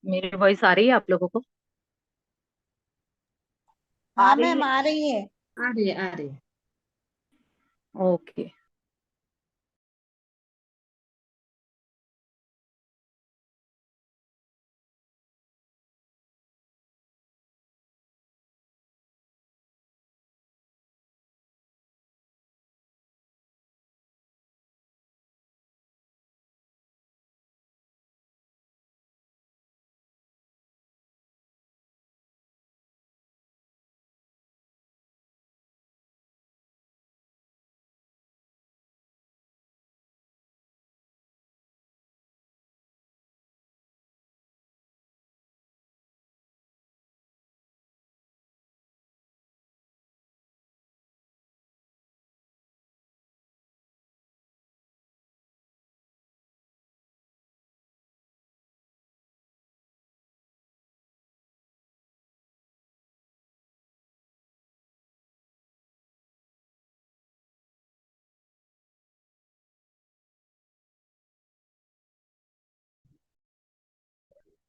मेरी वॉइस आ रही है आप लोगों को? आ हाँ रही मैम, है। आ रही है। आ रही है, आ रही है। ओके।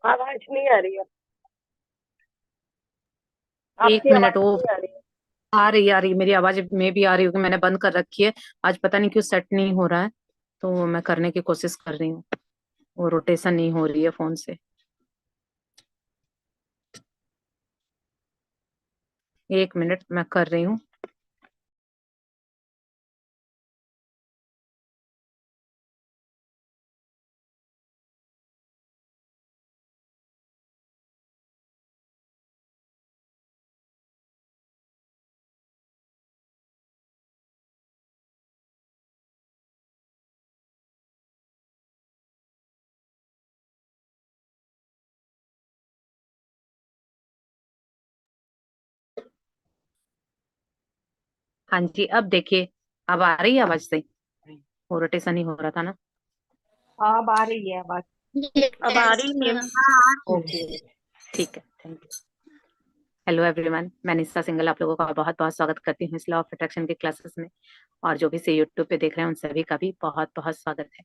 आवाज नहीं आ रही है। एक आपकी मिनट, आवाज वो नहीं आ रही है। आ रही मेरी आवाज में भी आ रही होगी, मैंने बंद कर रखी है। आज पता नहीं क्यों सेट नहीं हो रहा है, तो मैं करने की कोशिश कर रही हूँ। वो रोटेशन नहीं हो रही है फोन से। एक मिनट, मैं कर रही हूँ। हाँ जी, अब देखिए। अब आ रही है आवाज सही? वो रोटेशन ही हो रहा था ना। हाँ, अब आ रही है आवाज। अब आ यस रही है। मैम। हाँ, आ रही है। ओके, ठीक है, थैंक यू। हेलो एवरीवन, मैं निशा सिंगल आप लोगों का बहुत बहुत स्वागत करती हूँ इस लॉ ऑफ अट्रैक्शन के क्लासेस में। और जो भी से यूट्यूब पे देख रहे हैं उन सभी का भी बहुत बहुत स्वागत है।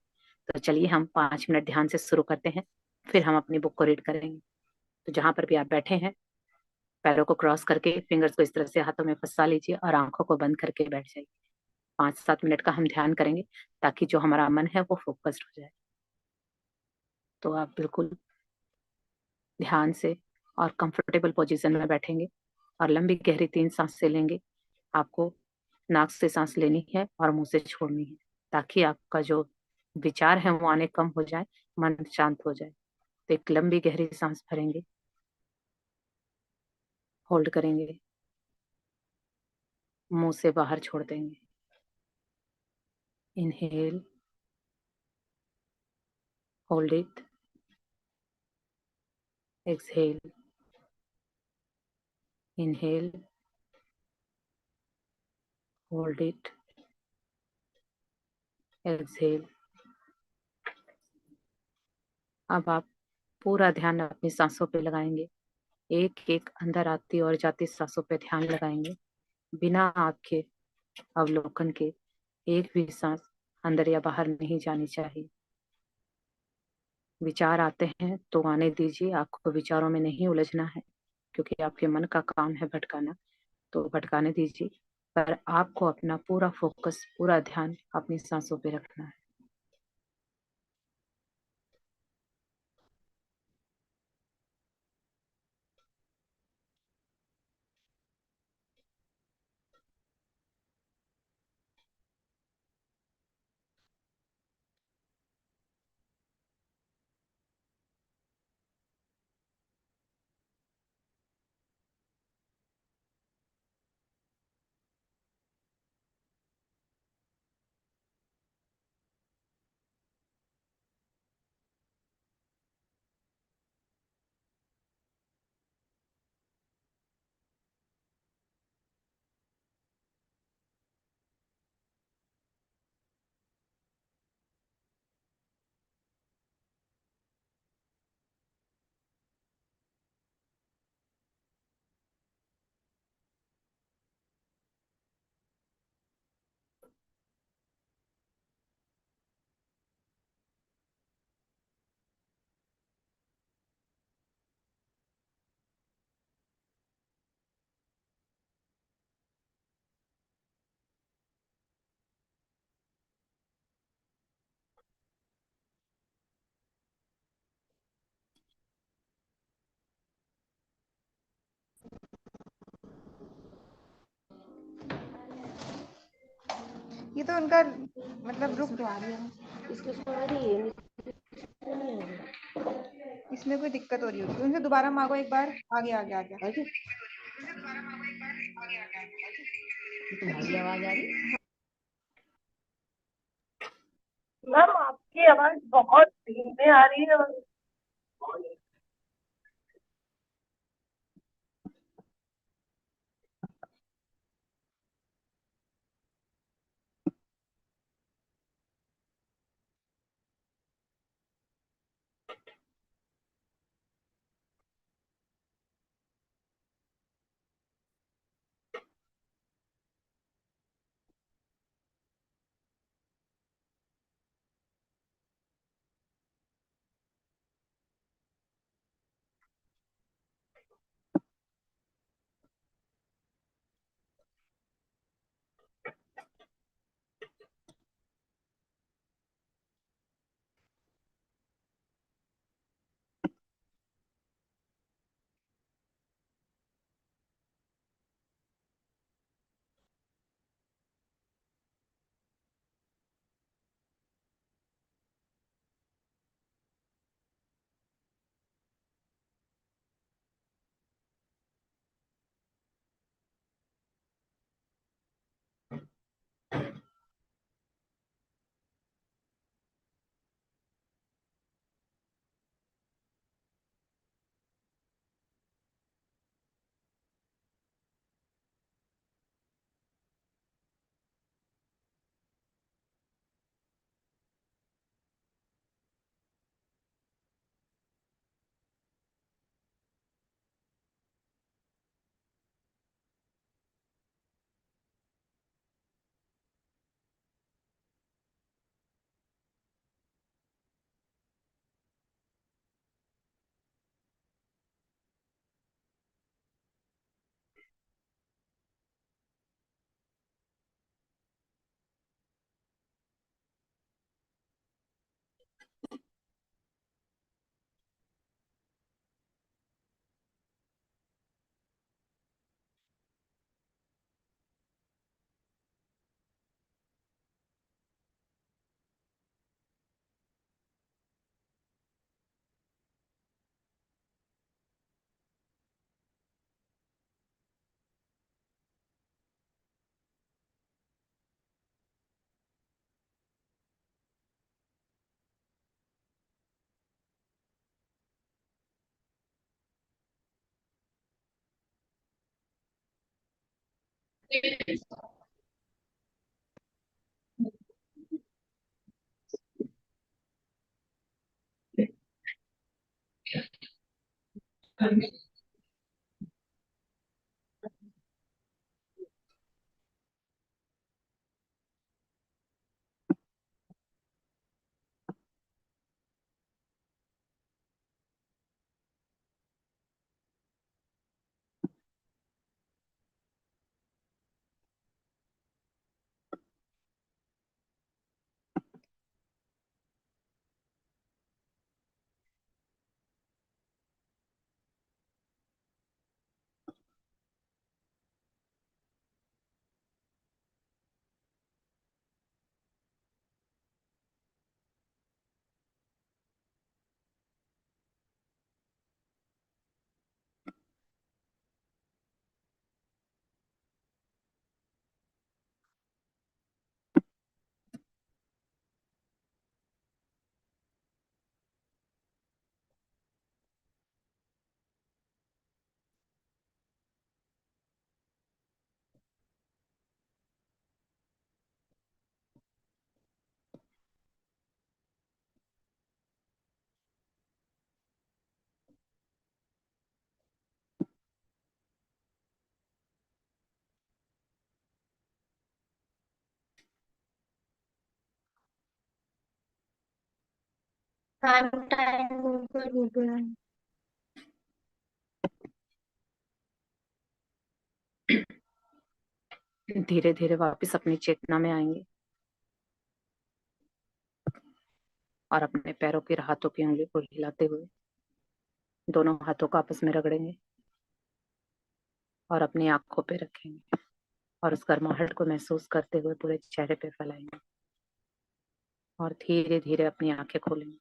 तो चलिए हम 5 मिनट ध्यान से शुरू करते हैं, फिर हम अपनी बुक को रीड करेंगे। तो जहां पर भी आप बैठे हैं, पैरों को क्रॉस करके फिंगर्स को इस तरह से हाथों में फंसा लीजिए और आंखों को बंद करके बैठ जाइए। 5-7 मिनट का हम ध्यान करेंगे, ताकि जो हमारा मन है वो फोकस्ड हो जाए। तो आप बिल्कुल ध्यान से और कंफर्टेबल पोजीशन में बैठेंगे और लंबी गहरी 3 सांसें लेंगे। आपको नाक से सांस लेनी है और मुंह से छोड़नी है, ताकि आपका जो विचार है वो आने कम हो जाए, मन शांत हो जाए। तो एक लंबी गहरी सांस भरेंगे, होल्ड करेंगे, मुंह से बाहर छोड़ देंगे। Inhale, hold it, exhale, inhale, hold it, exhale. अब आप पूरा ध्यान अपनी सांसों पे लगाएंगे। एक एक अंदर आती और जाती सांसों पे ध्यान लगाएंगे, बिना आपके अवलोकन के। एक भी सांस अंदर या बाहर नहीं जानी चाहिए। विचार आते हैं तो आने दीजिए, आपको विचारों में नहीं उलझना है, क्योंकि आपके मन का काम है भटकाना। तो भटकाने दीजिए, पर आपको अपना पूरा फोकस, पूरा ध्यान अपनी सांसों पे रखना है। ये तो उनका मतलब रुक तो आ रही है, इसको इसको आ रही है, इसको नहीं आ रही। इसमें कोई दिक्कत हो रही होगी, उनसे दोबारा मांगो एक बार। आगे आगे आगे आगे तुम्हारी आवाज आ रही। मैम आपकी आवाज बहुत धीमे आ रही है। टाइम टाइम ऊपर ऊपर। धीरे धीरे वापस अपनी चेतना में आएंगे और अपने पैरों की हाथों की उंगली को हिलाते हुए दोनों हाथों को आपस में रगड़ेंगे और अपनी आंखों पे रखेंगे। और उस गर्माहट को महसूस करते हुए पूरे चेहरे पे फैलाएंगे और धीरे धीरे अपनी आंखें खोलेंगे।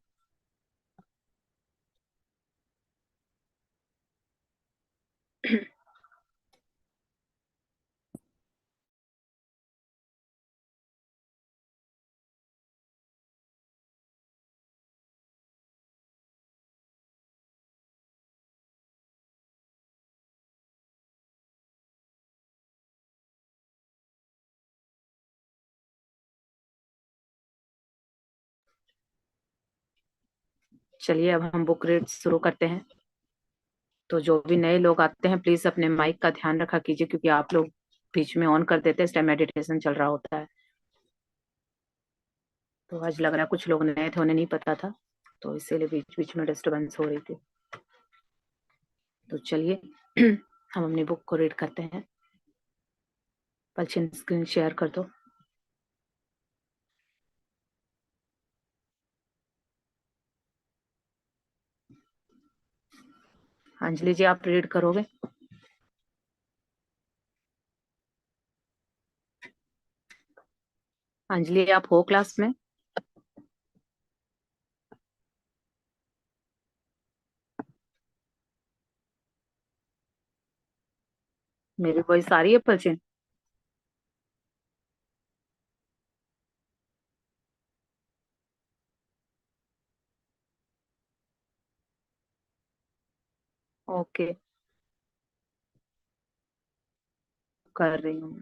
चलिए अब हम बुक रीड शुरू करते हैं। तो जो भी नए लोग आते हैं प्लीज अपने माइक का ध्यान रखा कीजिए, क्योंकि आप लोग बीच में ऑन कर देते हैं, इस टाइम मेडिटेशन चल रहा होता है। तो आज लग रहा है कुछ लोग नए थे, उन्हें नहीं पता था, तो इसीलिए बीच बीच में डिस्टरबेंस हो रही थी। तो चलिए हम अपनी बुक को रीड करते हैं। पलचिन स्क्रीन शेयर कर दो। अंजलि जी आप रीड करोगे? अंजलि आप हो क्लास में? मेरी वॉइस आ रही है पलचिन? ओके, कर रही हूँ।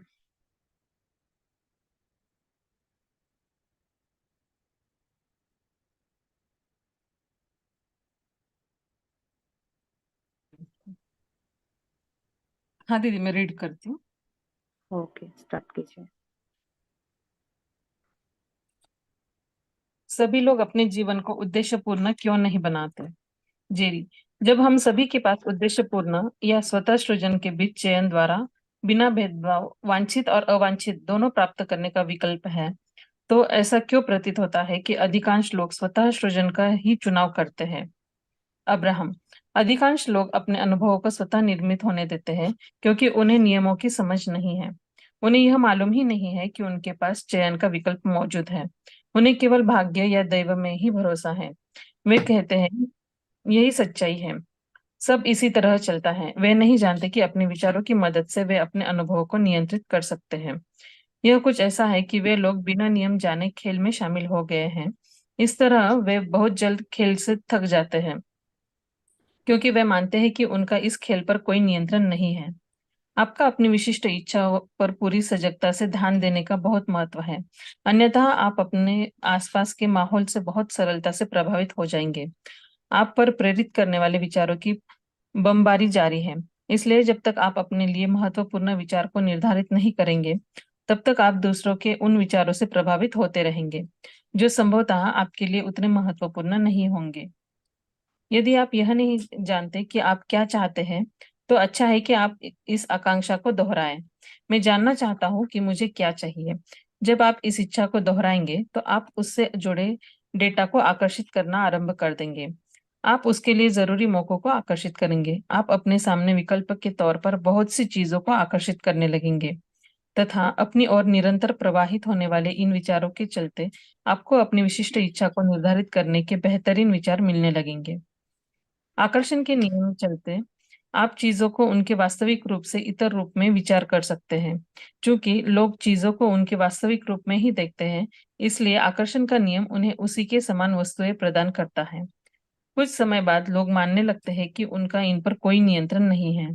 हाँ दीदी, मैं रीड करती हूँ। ओके, स्टार्ट कीजिए। सभी लोग अपने जीवन को उद्देश्यपूर्ण क्यों नहीं बनाते? जेरी, जब हम सभी के पास उद्देश्यपूर्ण या स्वतः सृजन के बीच चयन द्वारा बिना भेदभाव वांछित और अवांछित दोनों प्राप्त करने का विकल्प है, तो ऐसा क्यों प्रतीत होता है कि अधिकांश लोग स्वतः सृजन का ही चुनाव करते हैं? अब्राहम, अधिकांश लोग अपने अनुभवों को स्वतः निर्मित होने देते हैं क्योंकि उन्हें नियमों की समझ नहीं है। उन्हें यह मालूम ही नहीं है कि उनके पास चयन का विकल्प मौजूद है। उन्हें केवल भाग्य या दैव में ही भरोसा है। वे कहते हैं यही सच्चाई है, सब इसी तरह चलता है। वे नहीं जानते कि अपने विचारों की मदद से वे अपने अनुभवों को नियंत्रित कर सकते हैं। यह कुछ ऐसा है कि वे लोग बिना नियम जाने खेल में शामिल हो गए हैं। इस तरह वे बहुत जल्द खेल से थक जाते हैं क्योंकि वे मानते हैं कि उनका इस खेल पर कोई नियंत्रण नहीं है। आपका अपनी विशिष्ट इच्छाओं पर पूरी सजगता से ध्यान देने का बहुत महत्व है, अन्यथा आप अपने आसपास के माहौल से बहुत सरलता से प्रभावित हो जाएंगे। आप पर प्रेरित करने वाले विचारों की बमबारी जारी है, इसलिए जब तक आप अपने लिए महत्वपूर्ण विचार को निर्धारित नहीं करेंगे, तब तक आप दूसरों के उन विचारों से प्रभावित होते रहेंगे जो संभवतः आपके लिए उतने महत्वपूर्ण नहीं होंगे। यदि आप यह नहीं जानते कि आप क्या चाहते हैं, तो अच्छा है कि आप इस आकांक्षा को दोहराएं। मैं जानना चाहता हूँ कि मुझे क्या चाहिए। जब आप इस इच्छा को दोहराएंगे, तो आप उससे जुड़े डेटा को आकर्षित करना आरंभ कर देंगे। आप उसके लिए जरूरी मौकों को आकर्षित करेंगे। आप अपने सामने विकल्प के तौर पर बहुत सी चीजों को आकर्षित करने लगेंगे तथा अपनी ओर निरंतर प्रवाहित होने वाले इन विचारों के चलते आपको अपनी विशिष्ट इच्छा को निर्धारित करने के बेहतरीन विचार मिलने लगेंगे। आकर्षण के नियम चलते आप चीजों को उनके वास्तविक रूप से इतर रूप में विचार कर सकते हैं। चूंकि लोग चीजों को उनके वास्तविक रूप में ही देखते हैं, इसलिए आकर्षण का नियम उन्हें उसी के समान वस्तुएं प्रदान करता है। कुछ समय बाद लोग मानने लगते हैं कि उनका इन पर कोई नियंत्रण नहीं है।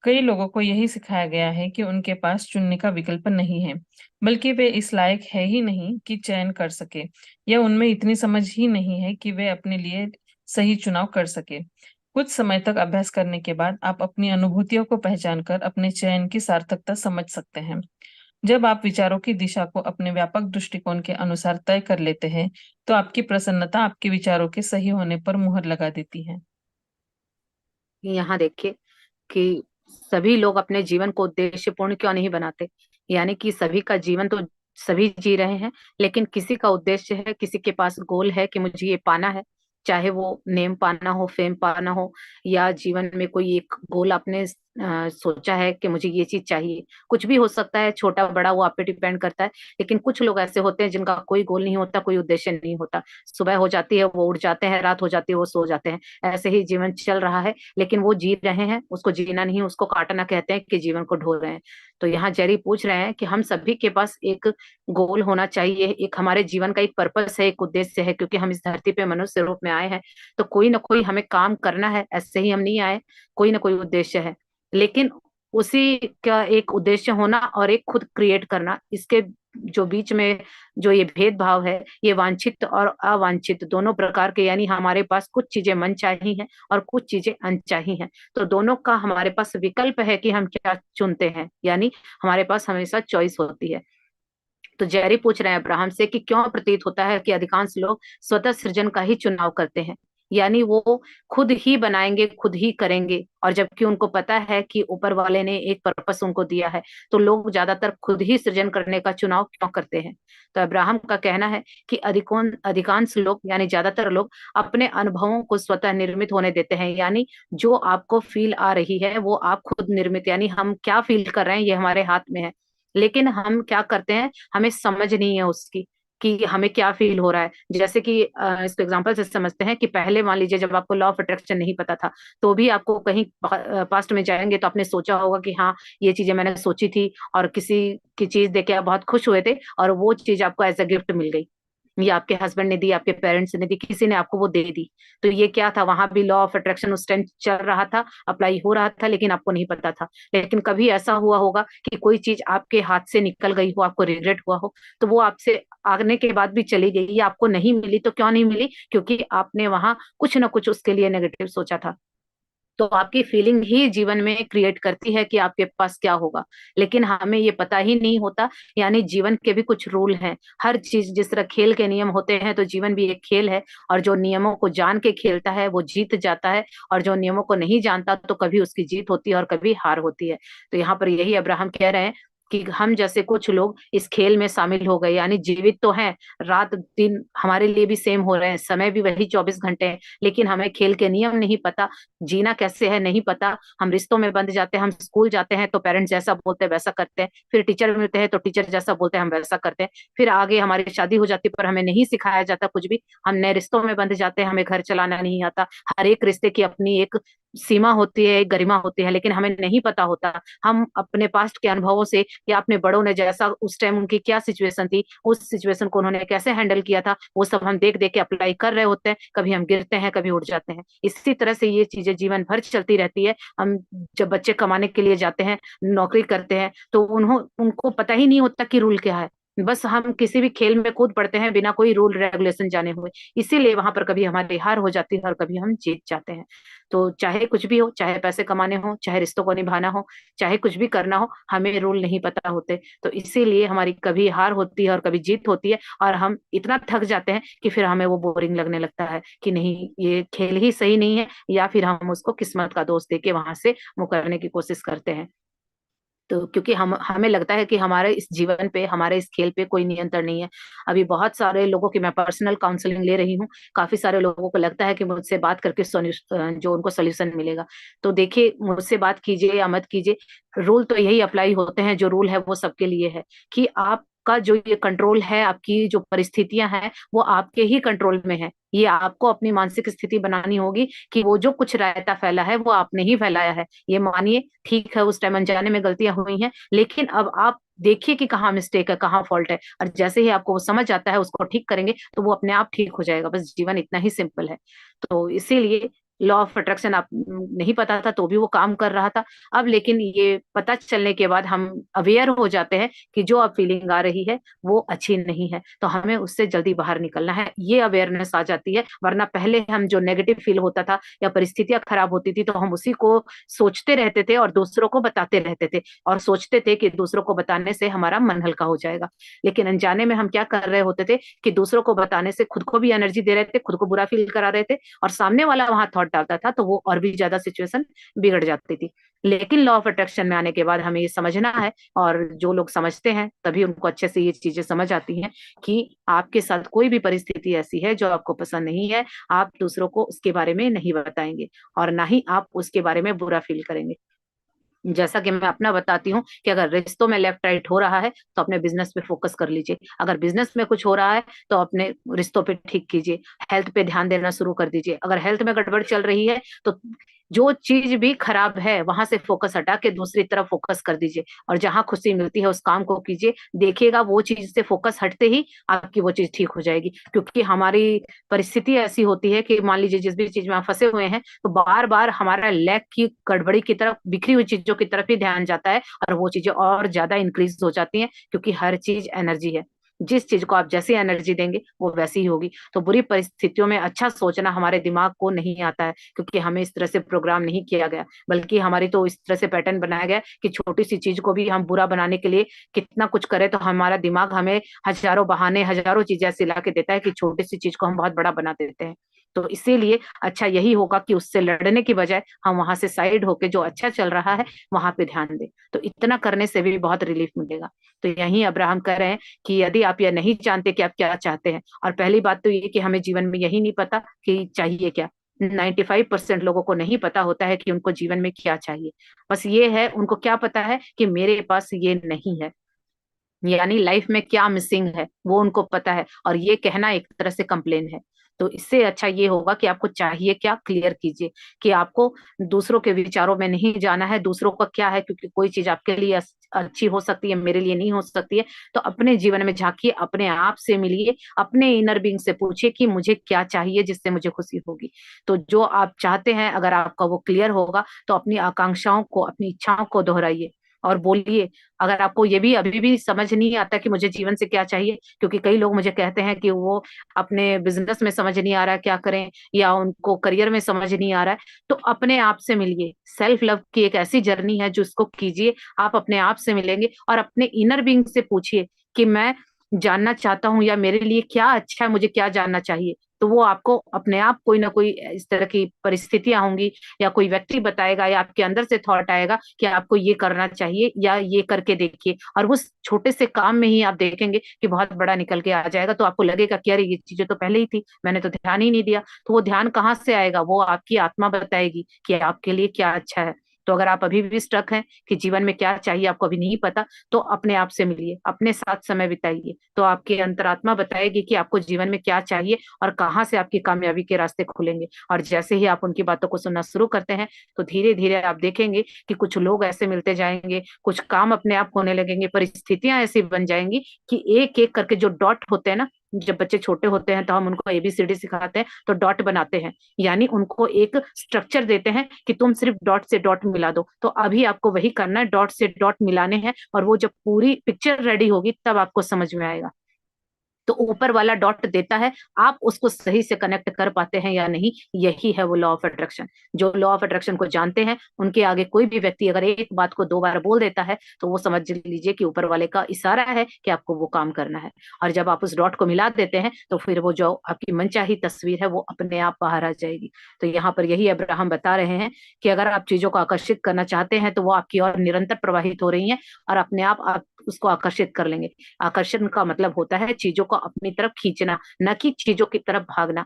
कई लोगों को यही सिखाया गया है कि उनके पास चुनने का विकल्प नहीं है, बल्कि वे इस लायक है ही नहीं कि चयन कर सके, या उनमें इतनी समझ ही नहीं है कि वे अपने लिए सही चुनाव कर सके। कुछ समय तक अभ्यास करने के बाद आप अपनी अनुभूतियों को पहचान कर अपने चयन की सार्थकता समझ सकते हैं। जब आप विचारों की दिशा को अपने व्यापक दृष्टिकोण के अनुसार तय कर लेते हैं, तो आपकी प्रसन्नता आपके विचारों के सही होने पर मुहर लगा देती है। यहाँ देखिए कि सभी लोग अपने जीवन को उद्देश्यपूर्ण क्यों नहीं बनाते। यानी कि सभी का जीवन तो सभी जी रहे हैं, लेकिन किसी का उद्देश्य है, किसी के पास गोल है कि मुझे ये पाना है, चाहे वो नेम पाना हो, फेम पाना हो, या जीवन में कोई एक गोल आपने सोचा है कि मुझे ये चीज चाहिए। कुछ भी हो सकता है, छोटा बड़ा, वो आप पे डिपेंड करता है। लेकिन कुछ लोग ऐसे होते हैं जिनका कोई गोल नहीं होता, कोई उद्देश्य नहीं होता। सुबह हो जाती है वो उठ जाते हैं, रात हो जाती है वो सो जाते हैं, ऐसे ही जीवन चल रहा है। लेकिन वो जी रहे हैं, उसको जीना नहीं, उसको काटना कहते हैं, कि जीवन को ढो रहे हैं। तो यहाँ जेरी पूछ रहे हैं कि हम सभी के पास एक गोल होना चाहिए, एक हमारे जीवन का एक पर्पस है, एक उद्देश्य है, क्योंकि हम इस धरती पे मनुष्य रूप में आए हैं। तो कोई ना कोई हमें काम करना है, ऐसे ही हम नहीं आए, कोई ना कोई उद्देश्य है। लेकिन उसी का एक उद्देश्य होना और एक खुद क्रिएट करना, इसके जो बीच में जो ये भेदभाव है, ये वांछित और अवांछित दोनों प्रकार के, यानी हमारे पास कुछ चीजें मनचाही हैं और कुछ चीजें अनचाही हैं। तो दोनों का हमारे पास विकल्प है कि हम क्या चुनते हैं, यानी हमारे पास हमेशा चॉइस होती है। तो जेरी पूछ रहे हैं अब्राहम से कि क्यों प्रतीत होता है कि अधिकांश लोग स्वतः सृजन का ही चुनाव करते हैं, यानी वो खुद ही बनाएंगे, खुद ही करेंगे। और जबकि उनको पता है कि ऊपर वाले ने एक पर्पस उनको दिया है, तो लोग ज्यादातर खुद ही सृजन करने का चुनाव क्यों करते हैं? तो अब्राहम का कहना है कि अधिकांश लोग, यानी ज्यादातर लोग, अपने अनुभवों को स्वतः निर्मित होने देते हैं। यानी जो आपको फील आ रही है वो आप खुद निर्मित, यानी हम क्या फील कर रहे हैं ये हमारे हाथ में है। लेकिन हम क्या करते हैं, हमें समझ नहीं है उसकी, कि हमें क्या फील हो रहा है। जैसे कि इसको एग्जांपल से समझते हैं कि पहले मान लीजिए जब आपको लॉ ऑफ अट्रैक्शन नहीं पता था, तो भी आपको कहीं पास्ट में जाएंगे तो आपने सोचा होगा कि हाँ, ये चीजें मैंने सोची थी, और किसी की चीज देख के आप बहुत खुश हुए थे, और वो चीज आपको एज अ गिफ्ट मिल गई। ये आपके हस्बैंड ने दी, आपके पेरेंट्स ने दी, किसी ने आपको वो दे दी। तो ये क्या था, वहां भी लॉ ऑफ अट्रैक्शन उस टाइम चल रहा था, अप्लाई हो रहा था, लेकिन आपको नहीं पता था। लेकिन कभी ऐसा हुआ होगा कि कोई चीज आपके हाथ से निकल गई हो, आपको रिग्रेट हुआ हो, तो वो आपसे आने के बाद भी चली गई, या आपको नहीं मिली। तो क्यों नहीं मिली? क्योंकि आपने वहां कुछ ना कुछ उसके लिए नेगेटिव सोचा था। तो आपकी फीलिंग ही जीवन में क्रिएट करती है कि आपके पास क्या होगा। लेकिन हमें ये पता ही नहीं होता, यानी जीवन के भी कुछ रूल हैं। हर चीज, जिस तरह खेल के नियम होते हैं, तो जीवन भी एक खेल है। और जो नियमों को जान के खेलता है वो जीत जाता है, और जो नियमों को नहीं जानता तो कभी उसकी जीत होती है और कभी हार होती है। तो यहाँ पर यही अब्राहम कह रहे हैं कि हम जैसे कुछ लोग इस खेल में शामिल हो गए, यानी जीवित तो हैं, रात दिन हमारे लिए भी सेम हो रहे हैं, समय भी वही 24 घंटे हैं, लेकिन हमें खेल के नियम नहीं पता, जीना कैसे है नहीं पता। हम रिश्तों में बंध जाते हैं, हम स्कूल जाते हैं तो पेरेंट्स जैसा बोलते हैं वैसा करते हैं, फिर टीचर मिलते हैं तो टीचर जैसा बोलते हैं हम वैसा करते हैं, फिर आगे हमारी शादी हो जाती है पर हमें नहीं सिखाया जाता कुछ भी, हम नए रिश्तों में बंध जाते हैं, हमें घर चलाना नहीं आता। हर एक रिश्ते की अपनी एक सीमा होती है, एक गरिमा होती है, लेकिन हमें नहीं पता होता। हम अपने पास्ट के अनुभवों से, या अपने बड़ों ने जैसा उस टाइम उनकी क्या सिचुएशन थी, उस सिचुएशन को उन्होंने कैसे हैंडल किया था, वो सब हम देख देख के अप्लाई कर रहे होते हैं। कभी हम गिरते हैं, कभी उठ जाते हैं। इसी तरह से ये चीजें जीवन भर चलती रहती है। हम जब बच्चे कमाने के लिए जाते हैं, नौकरी करते हैं, तो उनको पता ही नहीं होता कि रूल क्या है। बस हम किसी भी खेल में कूद पड़ते हैं बिना कोई रूल रेगुलेशन जाने हुए। इसीलिए वहां पर कभी हमारी हार हो जाती है और कभी हम जीत जाते हैं। तो चाहे कुछ भी हो, चाहे पैसे कमाने हो, चाहे रिश्तों को निभाना हो, चाहे कुछ भी करना हो, हमें रूल नहीं पता होते। तो इसीलिए हमारी कभी हार होती है और कभी जीत होती है, और हम इतना थक जाते हैं कि फिर हमें वो बोरिंग लगने लगता है कि नहीं, ये खेल ही सही नहीं है, या फिर हम उसको किस्मत का दोष देके वहां से मुकरने की कोशिश करते हैं। तो क्योंकि हम हमें लगता है कि हमारे इस जीवन पे, हमारे इस खेल पे कोई नियंत्रण नहीं है। अभी बहुत सारे लोगों की मैं पर्सनल काउंसलिंग ले रही हूँ। काफी सारे लोगों को लगता है कि मुझसे बात करके जो उनको सोल्यूशन मिलेगा। तो देखिए, मुझसे बात कीजिए या मत कीजिए, रूल तो यही अप्लाई होते हैं। जो रूल है वो सबके लिए है, कि आपका जो ये कंट्रोल है, आपकी जो परिस्थितियां हैं, वो आपके ही कंट्रोल में है। ये आपको अपनी मानसिक स्थिति बनानी होगी कि वो जो कुछ रायता फैला है वो आपने ही फैलाया है। ये मानिए, ठीक है, उस टाइम अनजाने में गलतियां हुई हैं, लेकिन अब आप देखिए कि कहाँ मिस्टेक है, कहाँ फॉल्ट है, और जैसे ही आपको वो समझ आता है उसको ठीक करेंगे तो वो अपने आप ठीक हो जाएगा। बस जीवन इतना ही सिंपल है। तो इसीलिए लॉ ऑफ अट्रैक्शन आप नहीं पता था तो भी वो काम कर रहा था। अब लेकिन ये पता चलने के बाद हम अवेयर हो जाते हैं कि जो अब फीलिंग आ रही है वो अच्छी नहीं है, तो हमें उससे जल्दी बाहर निकलना है। ये अवेयरनेस आ जाती है। वरना पहले हम जो नेगेटिव फील होता था या परिस्थितियां खराब होती थी, तो हम उसी को सोचते रहते थे और दूसरों को बताते रहते थे, और सोचते थे कि दूसरों को बताने से हमारा मन हल्का हो जाएगा। लेकिन अनजाने में हम क्या कर रहे होते थे कि दूसरों को बताने से खुद को भी एनर्जी दे रहे थे, खुद को बुरा फील करा रहे थे, और सामने वाला वहां थॉट डालता था तो वो और भी ज्यादा सिचुएशन बिगड़ जाती थी। लेकिन लॉ ऑफ अट्रैक्शन में आने के बाद हमें ये समझना है, और जो लोग समझते हैं तभी उनको अच्छे से ये चीजें समझ आती हैं, कि आपके साथ कोई भी परिस्थिति ऐसी है जो आपको पसंद नहीं है, आप दूसरों को उसके बारे में नहीं बताएंगे, और ना ही आप उसके बारे में बुरा फील करेंगे। जैसा कि मैं अपना बताती हूँ कि अगर रिश्तों में लेफ्ट राइट हो रहा है तो अपने बिजनेस पे फोकस कर लीजिए, अगर बिजनेस में कुछ हो रहा है तो अपने रिश्तों पे ठीक कीजिए, हेल्थ पे ध्यान देना शुरू कर दीजिए। अगर हेल्थ में गड़बड़ चल रही है तो जो चीज भी खराब है वहां से फोकस हटा के दूसरी तरफ फोकस कर दीजिए, और जहां खुशी मिलती है उस काम को कीजिए। देखिएगा वो चीज से फोकस हटते ही आपकी वो चीज ठीक हो जाएगी। क्योंकि हमारी परिस्थिति ऐसी होती है कि मान लीजिए जिस भी चीज में आप फंसे हुए हैं तो बार बार हमारा लैक की गड़बड़ी की तरफ, बिखरी हुई चीजों की तरफ ही ध्यान जाता है, और वो चीजें और ज्यादा इंक्रीज हो जाती हैं। क्योंकि हर चीज एनर्जी है, जिस चीज को आप जैसी एनर्जी देंगे वो वैसी ही होगी। तो बुरी परिस्थितियों में अच्छा सोचना हमारे दिमाग को नहीं आता है, क्योंकि हमें इस तरह से प्रोग्राम नहीं किया गया, बल्कि हमारी तो इस तरह से पैटर्न बनाया गया कि छोटी सी चीज को भी हम बुरा बनाने के लिए कितना कुछ करें, तो हमारा दिमाग हमें हजारों बहाने, हजारों चीजें ऐसी ला के देता है कि छोटी सी चीज को हम बहुत बड़ा बना देते हैं। तो इसीलिए अच्छा यही होगा कि उससे लड़ने की बजाय हम वहां से साइड होके जो अच्छा चल रहा है वहां पे ध्यान दें। तो इतना करने से भी बहुत रिलीफ मिलेगा। तो यही अब्राहम कह रहे हैं कि यदि आप यह नहीं जानते कि आप क्या चाहते हैं, और पहली बात तो ये कि हमें जीवन में यही नहीं पता कि चाहिए क्या। 95% लोगों को नहीं पता होता है कि उनको जीवन में क्या चाहिए। बस ये है, उनको क्या पता है कि मेरे पास ये नहीं है, यानी लाइफ में क्या मिसिंग है वो उनको पता है, और ये कहना एक तरह से कंप्लेन है। तो इससे अच्छा ये होगा कि आपको चाहिए क्या क्लियर कीजिए, कि आपको दूसरों के विचारों में नहीं जाना है, दूसरों का क्या है, क्योंकि कोई चीज आपके लिए अच्छी हो सकती है, मेरे लिए नहीं हो सकती है। तो अपने जीवन में झांकिए, अपने आप से मिलिए, अपने इनर बीइंग से पूछिए कि मुझे क्या चाहिए जिससे मुझे खुशी होगी। तो जो आप चाहते हैं अगर आपका वो क्लियर होगा तो अपनी आकांक्षाओं को, अपनी इच्छाओं को दोहराइए और बोलिए। अगर आपको ये भी अभी भी समझ नहीं आता कि मुझे जीवन से क्या चाहिए, क्योंकि कई लोग मुझे कहते हैं कि वो अपने बिजनेस में समझ नहीं आ रहा है क्या करें, या उनको करियर में समझ नहीं आ रहा है, तो अपने आप से मिलिए। सेल्फ लव की एक ऐसी जर्नी है जो इसको कीजिए, आप अपने आप से मिलेंगे और अपने इनर बीइंग से पूछिए कि मैं जानना चाहता हूँ या मेरे लिए क्या अच्छा है, मुझे क्या जानना चाहिए। तो वो आपको अपने आप कोई ना कोई इस तरह की परिस्थितियां होंगी, या कोई व्यक्ति बताएगा, या आपके अंदर से थॉट आएगा कि आपको ये करना चाहिए या ये करके देखिए, और उस छोटे से काम में ही आप देखेंगे कि बहुत बड़ा निकल के आ जाएगा। तो आपको लगेगा कि अरे ये चीजें तो पहले ही थी, मैंने तो ध्यान ही नहीं दिया। तो वो ध्यान कहाँ से आएगा, वो आपकी आत्मा बताएगी कि आपके लिए क्या अच्छा है। तो अगर आप अभी भी स्टक हैं कि जीवन में क्या चाहिए आपको अभी नहीं पता, तो अपने आप से मिलिए, अपने साथ समय बिताइए, तो आपकी अंतरात्मा बताएगी कि आपको जीवन में क्या चाहिए और कहाँ से आपकी कामयाबी के रास्ते खुलेंगे। और जैसे ही आप उनकी बातों को सुनना शुरू करते हैं तो धीरे धीरे आप देखेंगे कि कुछ लोग ऐसे मिलते जाएंगे, कुछ काम अपने आप होने लगेंगे, परिस्थितियां ऐसी बन जाएंगी कि एक एक करके जो डॉट होते हैं ना, जब बच्चे छोटे होते हैं तो हम उनको एबीसीडी सिखाते हैं तो डॉट बनाते हैं, यानी उनको एक स्ट्रक्चर देते हैं कि तुम सिर्फ डॉट से डॉट मिला दो। तो अभी आपको वही करना है, डॉट से डॉट मिलाने हैं, और वो जब पूरी पिक्चर रेडी होगी तब आपको समझ में आएगा। तो ऊपर वाला डॉट देता है, आप उसको सही से कनेक्ट कर पाते हैं या नहीं, यही है वो लॉ ऑफ अट्रैक्शन। जो लॉ ऑफ अट्रैक्शन को जानते हैं उनके आगे कोई भी व्यक्ति अगर एक बात को 2 बार बोल देता है तो वो समझ लीजिए कि ऊपर वाले का इशारा है कि आपको वो काम करना है। और जब आप उस डॉट को मिला देते हैं तो फिर वो जो आपकी मनचाही तस्वीर है वो अपने आप बाहर आ जाएगी। तो यहाँ पर यही अब्राहम बता रहे हैं कि अगर आप चीजों को आकर्षित करना चाहते हैं तो वो आपकी ओर निरंतर प्रवाहित हो रही हैं, और अपने आप उसको आकर्षित कर लेंगे। आकर्षण का मतलब होता है चीजों को अपनी तरफ खींचना, न कि चीजों की तरफ भागना।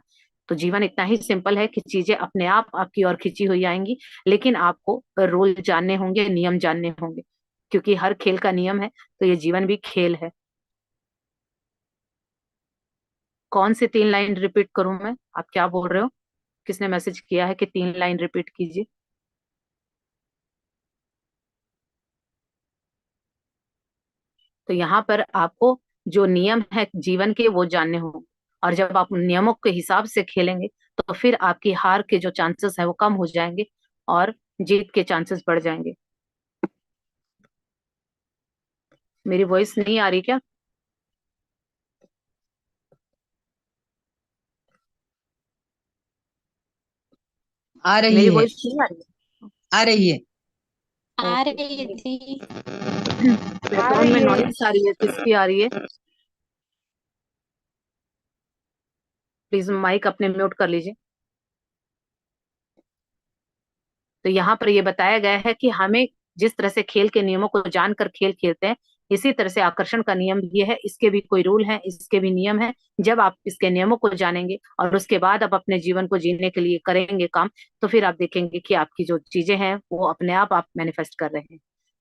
तो जीवन इतना ही सिंपल है कि चीजें अपने आप आपकी ओर खींची हुई आएंगी, लेकिन आपको रूल जानने होंगे, नियम जानने होंगे, क्योंकि हर खेल का नियम है, तो ये जीवन भी खेल है। कौन सी 3 लाइन रिपीट करूं मैं, आप क्या बोल रहे हो? किसने मैसेज किया है कि 3 लाइन रिपीट कीजिए? तो यहाँ पर आपको जो नियम है जीवन के वो जानने होंगे, और जब आप उन नियमों के हिसाब से खेलेंगे तो फिर आपकी हार के जो चांसेस है वो कम हो जाएंगे और जीत के चांसेस बढ़ जाएंगे। मेरी वॉइस नहीं आ रही क्या? आ मेरी रही है। वॉइस नहीं आ रही आ रही है। है? आ ओके। रही थी। आ बैकग्राउंड में रही है। नॉइस आ रही है, किसकी आ रही है? प्लीज माइक अपने म्यूट कर लीजिए। तो यहाँ पर ये बताया गया है कि हमें जिस तरह से खेल के नियमों को जानकर खेल खेलते हैं, इसी तरह से आकर्षण का नियम भी है, इसके भी कोई रूल है, इसके भी नियम है। जब आप इसके नियमों को जानेंगे और उसके बाद आप अपने जीवन को जीने के लिए करेंगे काम, तो फिर आप देखेंगे कि आपकी जो चीजें हैं वो अपने आप मैनिफेस्ट कर रहे हैं।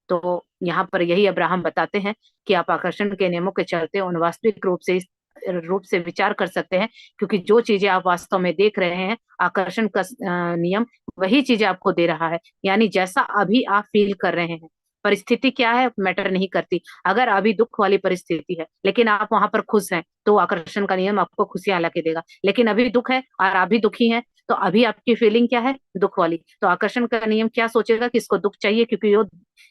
तो यहाँ पर यही अब्राहम बताते हैं कि आप आकर्षण के नियमों के चलते उन वास्तविक रूप से विचार कर सकते हैं, क्योंकि जो चीजें आप वास्तव में देख रहे हैं, आकर्षण का नियम वही चीजें आपको दे रहा है। यानी जैसा अभी आप फील कर रहे हैं, परिस्थिति क्या है मैटर नहीं करती। अगर अभी दुख वाली परिस्थिति है लेकिन आप वहां पर खुश हैं, तो आकर्षण का नियम आपको खुशियां ला के देगा। लेकिन अभी दुख है और आप भी दुखी हैं, तो अभी आपकी फीलिंग क्या है, दुख वाली। तो आकर्षण का नियम क्या सोचेगा कि इसको दुख चाहिए, क्योंकि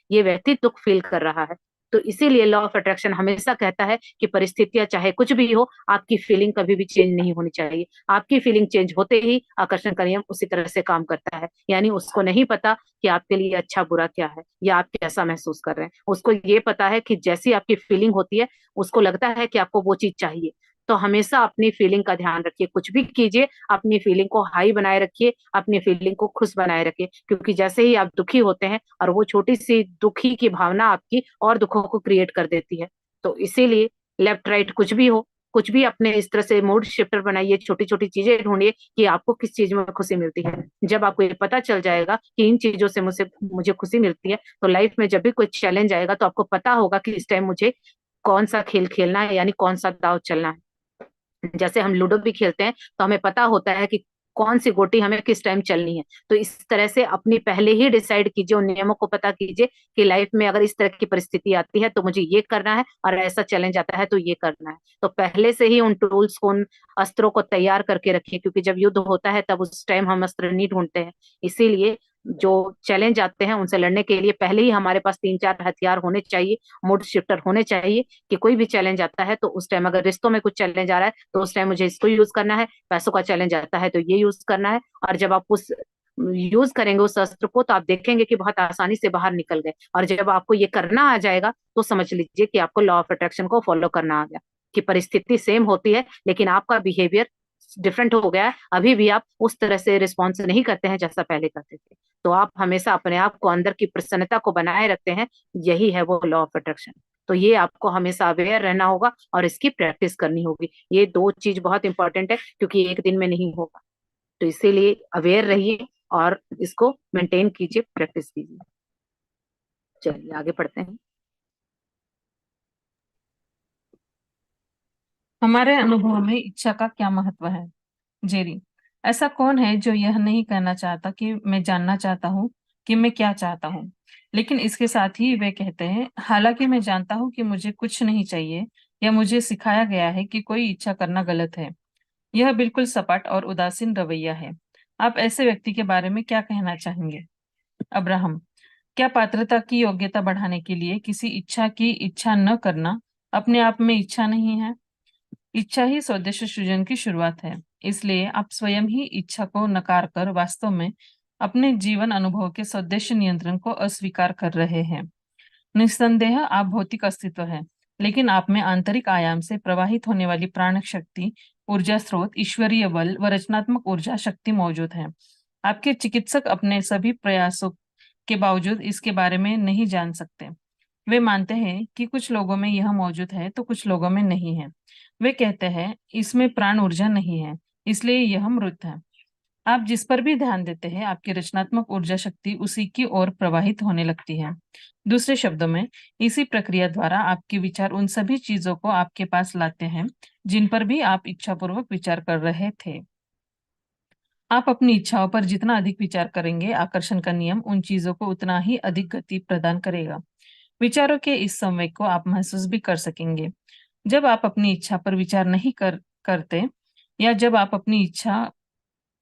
ये व्यक्ति दुख फील कर रहा है। तो इसीलिए लॉ ऑफ अट्रैक्शन हमेशा कहता है कि परिस्थितियां चाहे कुछ भी हो, आपकी फीलिंग कभी भी चेंज नहीं होनी चाहिए। आपकी फीलिंग चेंज होते ही आकर्षण का नियम उसी तरह से काम करता है। यानी उसको नहीं पता कि आपके लिए अच्छा बुरा क्या है या आप कैसा महसूस कर रहे हैं, उसको ये पता है कि जैसी आपकी फीलिंग होती है, उसको लगता है कि आपको वो चीज चाहिए। तो हमेशा अपनी फीलिंग का ध्यान रखिए, कुछ भी कीजिए अपनी फीलिंग को हाई बनाए रखिए, अपनी फीलिंग को खुश बनाए रखिए, क्योंकि जैसे ही आप दुखी होते हैं और वो छोटी सी दुखी की भावना आपकी और दुखों को क्रिएट कर देती है। तो इसीलिए लेफ्ट राइट कुछ भी हो, कुछ भी अपने इस तरह से मूड शिफ्टर बनाइए, छोटी छोटी चीजें ढूंढिए कि आपको किस चीज में खुशी मिलती है। जब आपको ये पता चल जाएगा कि इन चीजों से मुझे खुशी मिलती है, तो लाइफ में जब भी कोई चैलेंज आएगा तो आपको पता होगा कि इस टाइम मुझे कौन सा खेल खेलना है, यानी कौन सा दाव चलना है। जैसे हम लूडो भी खेलते हैं तो हमें पता होता है कि कौन सी गोटी हमें किस टाइम चलनी है। तो इस तरह से अपनी पहले ही डिसाइड कीजिए, उन नियमों को पता कीजिए कि लाइफ में अगर इस तरह की परिस्थिति आती है तो मुझे ये करना है, और ऐसा चैलेंज आता है तो ये करना है। तो पहले से ही उन टूल्स को, उन अस्त्रों को तैयार करके रखिए, क्योंकि जब युद्ध होता है तब उस टाइम हम अस्त्र नहीं ढूंढते हैं। इसीलिए जो चैलेंज आते हैं उनसे लड़ने के लिए पहले ही हमारे पास 3-4 हथियार होने चाहिए, मूड शिफ्टर होने चाहिए, कि कोई भी चैलेंज आता है तो उस टाइम, अगर रिश्तों में कुछ चैलेंज आ रहा है तो उस टाइम मुझे इसको यूज करना है, पैसों का चैलेंज आता है तो ये यूज करना है। और जब आप उस यूज करेंगे उस अस्त्र को, तो आप देखेंगे कि बहुत आसानी से बाहर निकल गए। और जब आपको ये करना आ जाएगा तो समझ लीजिए कि आपको लॉ ऑफ अट्रैक्शन को फॉलो करना आ गया, कि परिस्थिति सेम होती है लेकिन आपका बिहेवियर डिफरेंट हो गया है। अभी भी आप उस तरह से रिस्पॉन्स नहीं करते हैं जैसा पहले करते थे। तो आप हमेशा अपने आप को, अंदर की प्रसन्नता को बनाए रखते हैं, यही है वो लॉ ऑफ अट्रैक्शन। तो ये आपको हमेशा अवेयर रहना होगा और इसकी प्रैक्टिस करनी होगी। ये दो चीज बहुत इंपॉर्टेंट है, क्योंकि एक दिन में नहीं होगा। तो इसीलिए अवेयर रहिए और इसको मेंटेन कीजिए, प्रैक्टिस कीजिए। चलिए आगे पढ़ते हैं। हमारे अनुभव में इच्छा का क्या महत्व है? जेरी, ऐसा कौन है जो यह नहीं कहना चाहता कि मैं जानना चाहता हूँ कि मैं क्या चाहता हूँ, लेकिन इसके साथ ही वे कहते हैं हालांकि मैं जानता हूँ कि मुझे कुछ नहीं चाहिए, या मुझे सिखाया गया है कि कोई इच्छा करना गलत है। यह बिल्कुल सपाट और उदासीन रवैया है। आप ऐसे व्यक्ति के बारे में क्या कहना चाहेंगे? अब्राहम, क्या पात्रता की योग्यता बढ़ाने के लिए किसी इच्छा की इच्छा न करना अपने आप में इच्छा नहीं है? इच्छा ही स्वदेशी सृजन की शुरुआत है। इसलिए आप स्वयं ही इच्छा को नकार कर वास्तव में अपने जीवन अनुभव के स्वदेशी नियंत्रण को अस्वीकार कर रहे हैं। निस्संदेह आप भौतिक अस्तित्व है, लेकिन आप में आंतरिक आयाम से प्रवाहित होने वाली प्राणिक शक्ति, ऊर्जा स्रोत, ईश्वरीय बल व रचनात्मक ऊर्जा शक्ति मौजूद है। आपके चिकित्सक अपने सभी प्रयासों के बावजूद इसके बारे में नहीं जान सकते। वे मानते हैं कि कुछ लोगों में यह मौजूद है तो कुछ लोगों में नहीं है। वे कहते हैं इसमें प्राण ऊर्जा नहीं है, इसलिए यह मृत है। आप जिस पर भी ध्यान देते हैं आपकी रचनात्मक ऊर्जा शक्ति उसी की ओर प्रवाहित होने लगती है। दूसरे शब्दों में, इसी प्रक्रिया द्वारा आपके विचार उन सभी चीजों को आपके पास लाते हैं जिन पर भी आप इच्छापूर्वक विचार कर रहे थे। आप अपनी इच्छाओं पर जितना अधिक विचार करेंगे, आकर्षण का नियम उन चीजों को उतना ही अधिक गति प्रदान करेगा। विचारों के इस संवेग को आप महसूस भी कर सकेंगे। जब आप अपनी इच्छा पर विचार नहीं करते, या जब आप अपनी इच्छा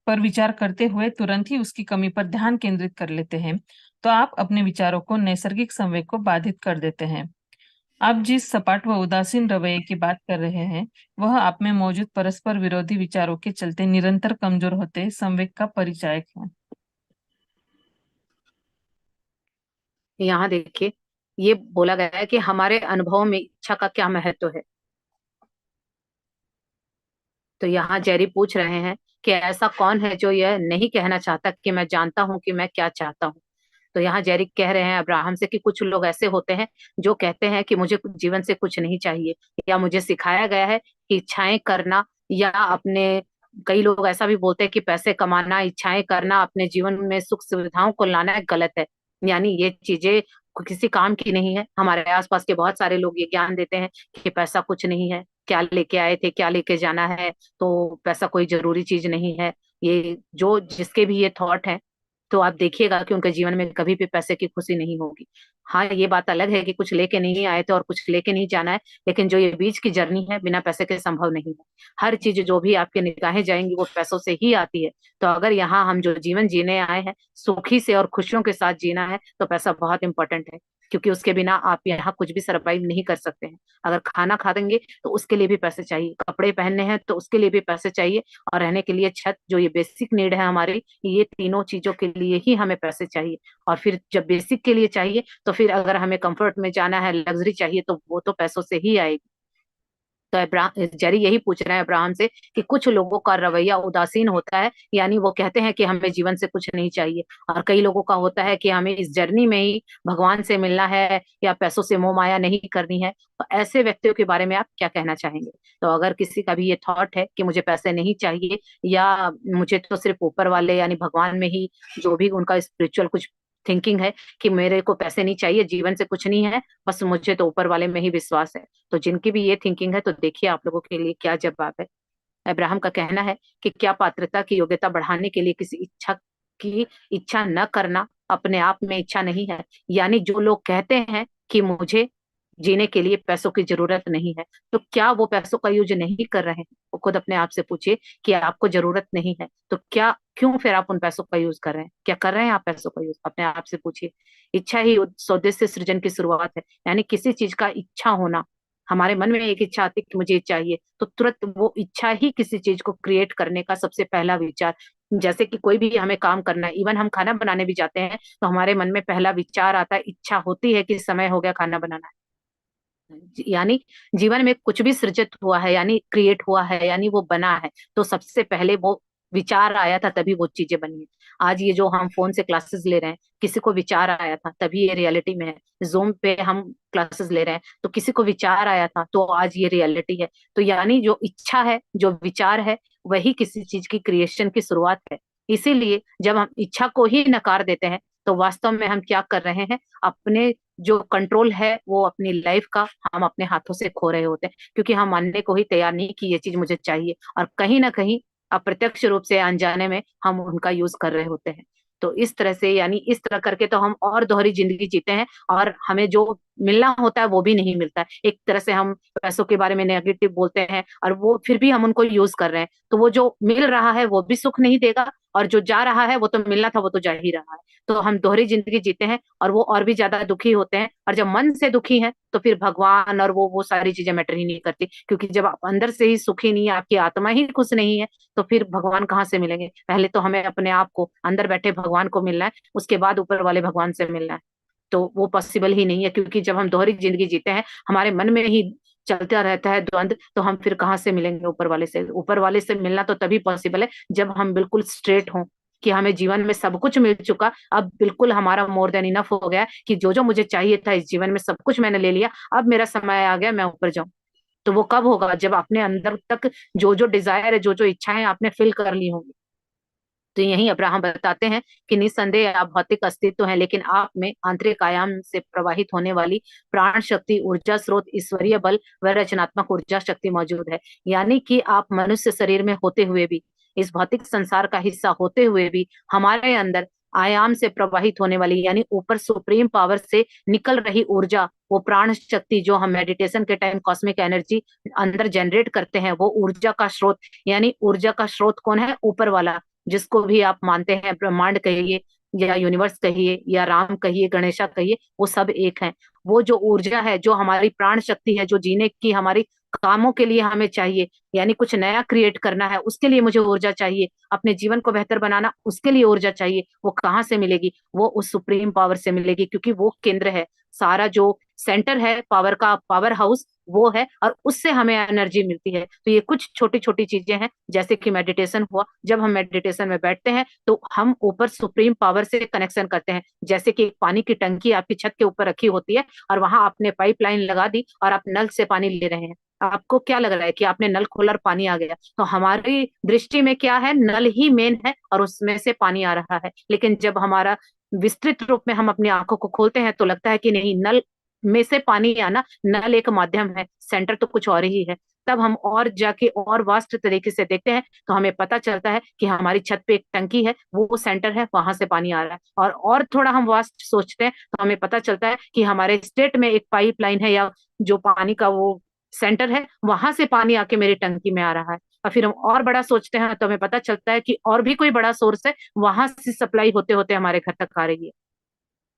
पर विचार करते हुए तुरंत ही उसकी कमी पर ध्यान केंद्रित कर लेते हैं, तो आप अपने विचारों को नैसर्गिक संवेग को बाधित कर देते हैं। आप जिस सपाट व उदासीन रवैये की बात कर रहे हैं, वह आप में मौजूद परस्पर विरोधी विचारों के चलते निरंतर कमजोर होते संवेग का परिचायक है। यहाँ देखिए, ये बोला गया है कि हमारे अनुभव में इच्छा का क्या महत्व है। तो यहाँ जेरी पूछ रहे हैं कि ऐसा कौन है जो यह नहीं कहना चाहता कि मैं जानता हूँ कि मैं क्या चाहता हूँ। तो यहाँ जेरिक कह रहे हैं अब्राहम से कि कुछ लोग ऐसे होते हैं जो कहते हैं कि मुझे जीवन से कुछ नहीं चाहिए, या मुझे सिखाया गया है कि इच्छाएं करना, या अपने, कई लोग ऐसा भी बोलते हैं कि पैसे कमाना, इच्छाएं करना, अपने जीवन में सुख सुविधाओं को लाना गलत है। यानी ये चीजें किसी काम की नहीं है। हमारे आसपास के बहुत सारे लोग ये ज्ञान देते हैं कि पैसा कुछ नहीं है, क्या लेके आए थे, क्या लेके जाना है, तो पैसा कोई जरूरी चीज नहीं है। ये जो जिसके भी ये थॉट है, तो आप देखिएगा कि उनके जीवन में कभी भी पैसे की खुशी नहीं होगी। हाँ, ये बात अलग है कि कुछ लेके नहीं आए थे और कुछ लेके नहीं जाना है, लेकिन जो ये बीच की जर्नी है बिना पैसे के संभव नहीं है। हर चीज जो भी आपके निगाहें जाएंगी वो पैसों से ही आती है। तो अगर यहाँ हम जो जीवन जीने आए हैं, सुखी से और खुशियों के साथ जीना है, तो पैसा बहुत इंपॉर्टेंट है, क्योंकि उसके बिना आप यहाँ कुछ भी सरवाइव नहीं कर सकते हैं। अगर खाना खा देंगे तो उसके लिए भी पैसे चाहिए, कपड़े पहनने हैं तो उसके लिए भी पैसे चाहिए, और रहने के लिए छत, जो ये बेसिक नीड है हमारी, ये तीनों चीजों के लिए ही हमें पैसे चाहिए। और फिर जब बेसिक के लिए चाहिए, तो फिर अगर हमें कंफर्ट में जाना है, लग्जरी चाहिए, तो वो तो पैसों से ही आएगी। तो जेरी यही पूछ रहे हैं अब्राहम से कि कुछ लोगों का रवैया उदासीन होता है, यानी वो कहते हैं कि हमें जीवन से कुछ नहीं चाहिए, और कई लोगों का होता है कि हमें इस जर्नी में ही भगवान से मिलना है, या पैसों से मोह माया नहीं करनी है। तो ऐसे व्यक्तियों के बारे में आप क्या कहना चाहेंगे? तो अगर किसी का भी ये थॉट है कि मुझे पैसे नहीं चाहिए, या मुझे तो सिर्फ ऊपर वाले यानी भगवान में ही, जो भी उनका स्पिरिचुअल कुछ थिंकिंग है कि मेरे को पैसे नहीं चाहिए, जीवन से कुछ नहीं है, बस मुझे तो ऊपर वाले में ही विश्वास है, तो जिनकी भी ये थिंकिंग है, तो देखिए आप लोगों के लिए क्या जवाब है। अब्राहम का कहना है कि क्या पात्रता की योग्यता बढ़ाने के लिए किसी इच्छा की इच्छा न करना अपने आप में इच्छा नहीं है? यानी जो लोग कहते हैं कि मुझे जीने के लिए पैसों की जरूरत नहीं है, तो क्या वो पैसों का यूज नहीं कर रहे हैं? वो खुद अपने आप से पूछिए कि आपको जरूरत नहीं है तो क्या, क्यों फिर आप उन पैसों का यूज कर रहे हैं? क्या कर रहे हैं आप पैसों का यूज? अपने आप से पूछिए। इच्छा ही स्वदेश सृजन की शुरुआत है, यानी किसी चीज का इच्छा होना। हमारे मन में एक इच्छा आती है कि मुझे ये चाहिए, तो तुरंत वो इच्छा ही किसी चीज को क्रिएट करने का सबसे पहला विचार। जैसे कि कोई भी हमें काम करना है, इवन हम खाना बनाने भी जाते हैं, तो हमारे मन में पहला विचार आता है, इच्छा होती है कि समय हो गया खाना बनाना है। यानी जीवन में कुछ भी सृजित हुआ है, यानी क्रिएट हुआ है, यानी वो बना है, तो सबसे पहले वो विचार आया था, तभी वो चीजें बनी है। आज ये जो हम फोन से क्लासेस ले रहे हैं, किसी को विचार आया था तभी ये रियलिटी में है। जूम पे हम क्लासेस ले रहे हैं, तो किसी को विचार आया था, तो आज ये रियलिटी है। तो यानी जो इच्छा है, जो विचार है, वही किसी चीज की क्रिएशन की शुरुआत है। इसीलिए जब हम इच्छा को ही नकार देते हैं, तो वास्तव में हम क्या कर रहे हैं? अपने जो कंट्रोल है वो अपनी लाइफ का हम अपने हाथों से खो रहे होते हैं, क्योंकि हम मानने को ही तैयार नहीं कि ये चीज मुझे चाहिए, और कहीं ना कहीं अप्रत्यक्ष रूप से अनजाने में हम उनका यूज कर रहे होते हैं। तो इस तरह से, यानी इस तरह करके तो हम और दोहरी जिंदगी जीते हैं, और हमें जो मिलना होता है वो भी नहीं मिलता है। एक तरह से हम पैसों के बारे में नेगेटिव बोलते हैं, और वो फिर भी हम उनको यूज कर रहे हैं, तो वो जो मिल रहा है वो भी सुख नहीं देगा, और जो जा रहा है वो तो मिलना था वो तो जा ही रहा है। तो हम दोहरी जिंदगी जीते हैं, और वो और भी ज्यादा दुखी होते हैं। और जब मन से दुखी हैं, तो फिर भगवान और वो सारी चीजें मैटर ही नहीं करती, क्योंकि जब आप अंदर से ही सुखी नहीं है, आपकी आत्मा ही खुश नहीं है, तो फिर भगवान कहाँ से मिलेंगे? पहले तो हमें अपने आप को, अंदर बैठे भगवान को मिलना है, उसके बाद ऊपर वाले भगवान से मिलना है। तो वो पॉसिबल ही नहीं है, क्योंकि जब हम दोहरी जिंदगी जीते हैं, हमारे मन में ही चलता रहता है द्वंद, तो हम फिर कहाँ से मिलेंगे ऊपर वाले से? ऊपर वाले से मिलना तो तभी पॉसिबल है जब हम बिल्कुल स्ट्रेट हों, कि हमें जीवन में सब कुछ मिल चुका, अब बिल्कुल हमारा मोर देन इनफ हो गया, कि जो जो मुझे चाहिए था इस जीवन में सब कुछ मैंने ले लिया, अब मेरा समय आ गया मैं ऊपर जाऊं। तो वो कब होगा? जब अपने अंदर तक जो जो डिजायर है, जो जो इच्छाएं आपने फिल कर ली होंगी। तो यही अब्राहम बताते हैं कि निस्संदेह आप भौतिक अस्तित्व हैं, लेकिन आप में आंतरिक आयाम से प्रवाहित होने वाली प्राण शक्ति, ऊर्जा स्रोत, ईश्वरीय बल व रचनात्मक ऊर्जा शक्ति मौजूद है। यानी कि आप मनुष्य शरीर में होते हुए भी, इस भौतिक संसार का हिस्सा होते हुए भी, हमारे अंदर आयाम से प्रवाहित होने वाली, यानी ऊपर सुप्रीम पावर से निकल रही ऊर्जा, वो प्राण शक्ति जो हम मेडिटेशन के टाइम कॉस्मिक एनर्जी अंदर जनरेट करते हैं, वो ऊर्जा का स्रोत। यानी ऊर्जा का स्रोत कौन है? ऊपर वाला, जिसको भी आप मानते हैं, ब्रह्मांड कहिए या यूनिवर्स कहिए या राम कहिए, गणेशा कहिए, वो सब एक है। वो जो ऊर्जा है, जो हमारी प्राण शक्ति है, जो जीने की हमारी कामों के लिए हमें चाहिए, यानी कुछ नया क्रिएट करना है उसके लिए मुझे ऊर्जा चाहिए, अपने जीवन को बेहतर बनाना उसके लिए ऊर्जा चाहिए, वो कहाँ से मिलेगी? वो उस सुप्रीम पावर से मिलेगी, क्योंकि वो केंद्र है। सारा जो सेंटर है पावर का, पावर हाउस वो है, और उससे हमें एनर्जी मिलती है। तो ये कुछ छोटी छोटी चीजें हैं, जैसे कि मेडिटेशन हुआ। जब हम मेडिटेशन में बैठते हैं तो हम ऊपर सुप्रीम पावर से कनेक्शन करते हैं। जैसे कि एक पानी की टंकी आपकी छत के ऊपर रखी होती है और वहां आपने पाइपलाइन लगा दी और आप नल से पानी ले रहे हैं। आपको क्या लग रहा है कि आपने नल खोला और पानी आ गया? तो हमारी दृष्टि में क्या है, नल ही मेन है और उसमें से पानी आ रहा है। लेकिन जब हमारा विस्तृत रूप में हम अपनी आंखों को खोलते हैं तो लगता है कि नहीं, नल में से पानी आना, नल एक माध्यम है, सेंटर तो कुछ और ही है। तब हम और जाके और वास्ट तरीके से देखते हैं तो हमें पता चलता है कि हमारी छत पे एक टंकी है, वो सेंटर है, वहां से पानी आ रहा है। और थोड़ा हम वास्ट सोचते हैं तो हमें पता चलता है कि हमारे स्टेट में एक पाइपलाइन है, या जो पानी का वो सेंटर है, वहां से पानी आके मेरी टंकी में आ रहा है। और फिर हम और बड़ा सोचते हैं तो हमें पता चलता है कि और भी कोई बड़ा सोर्स है, वहां से सप्लाई होते होते हमारे घर तक आ रही है।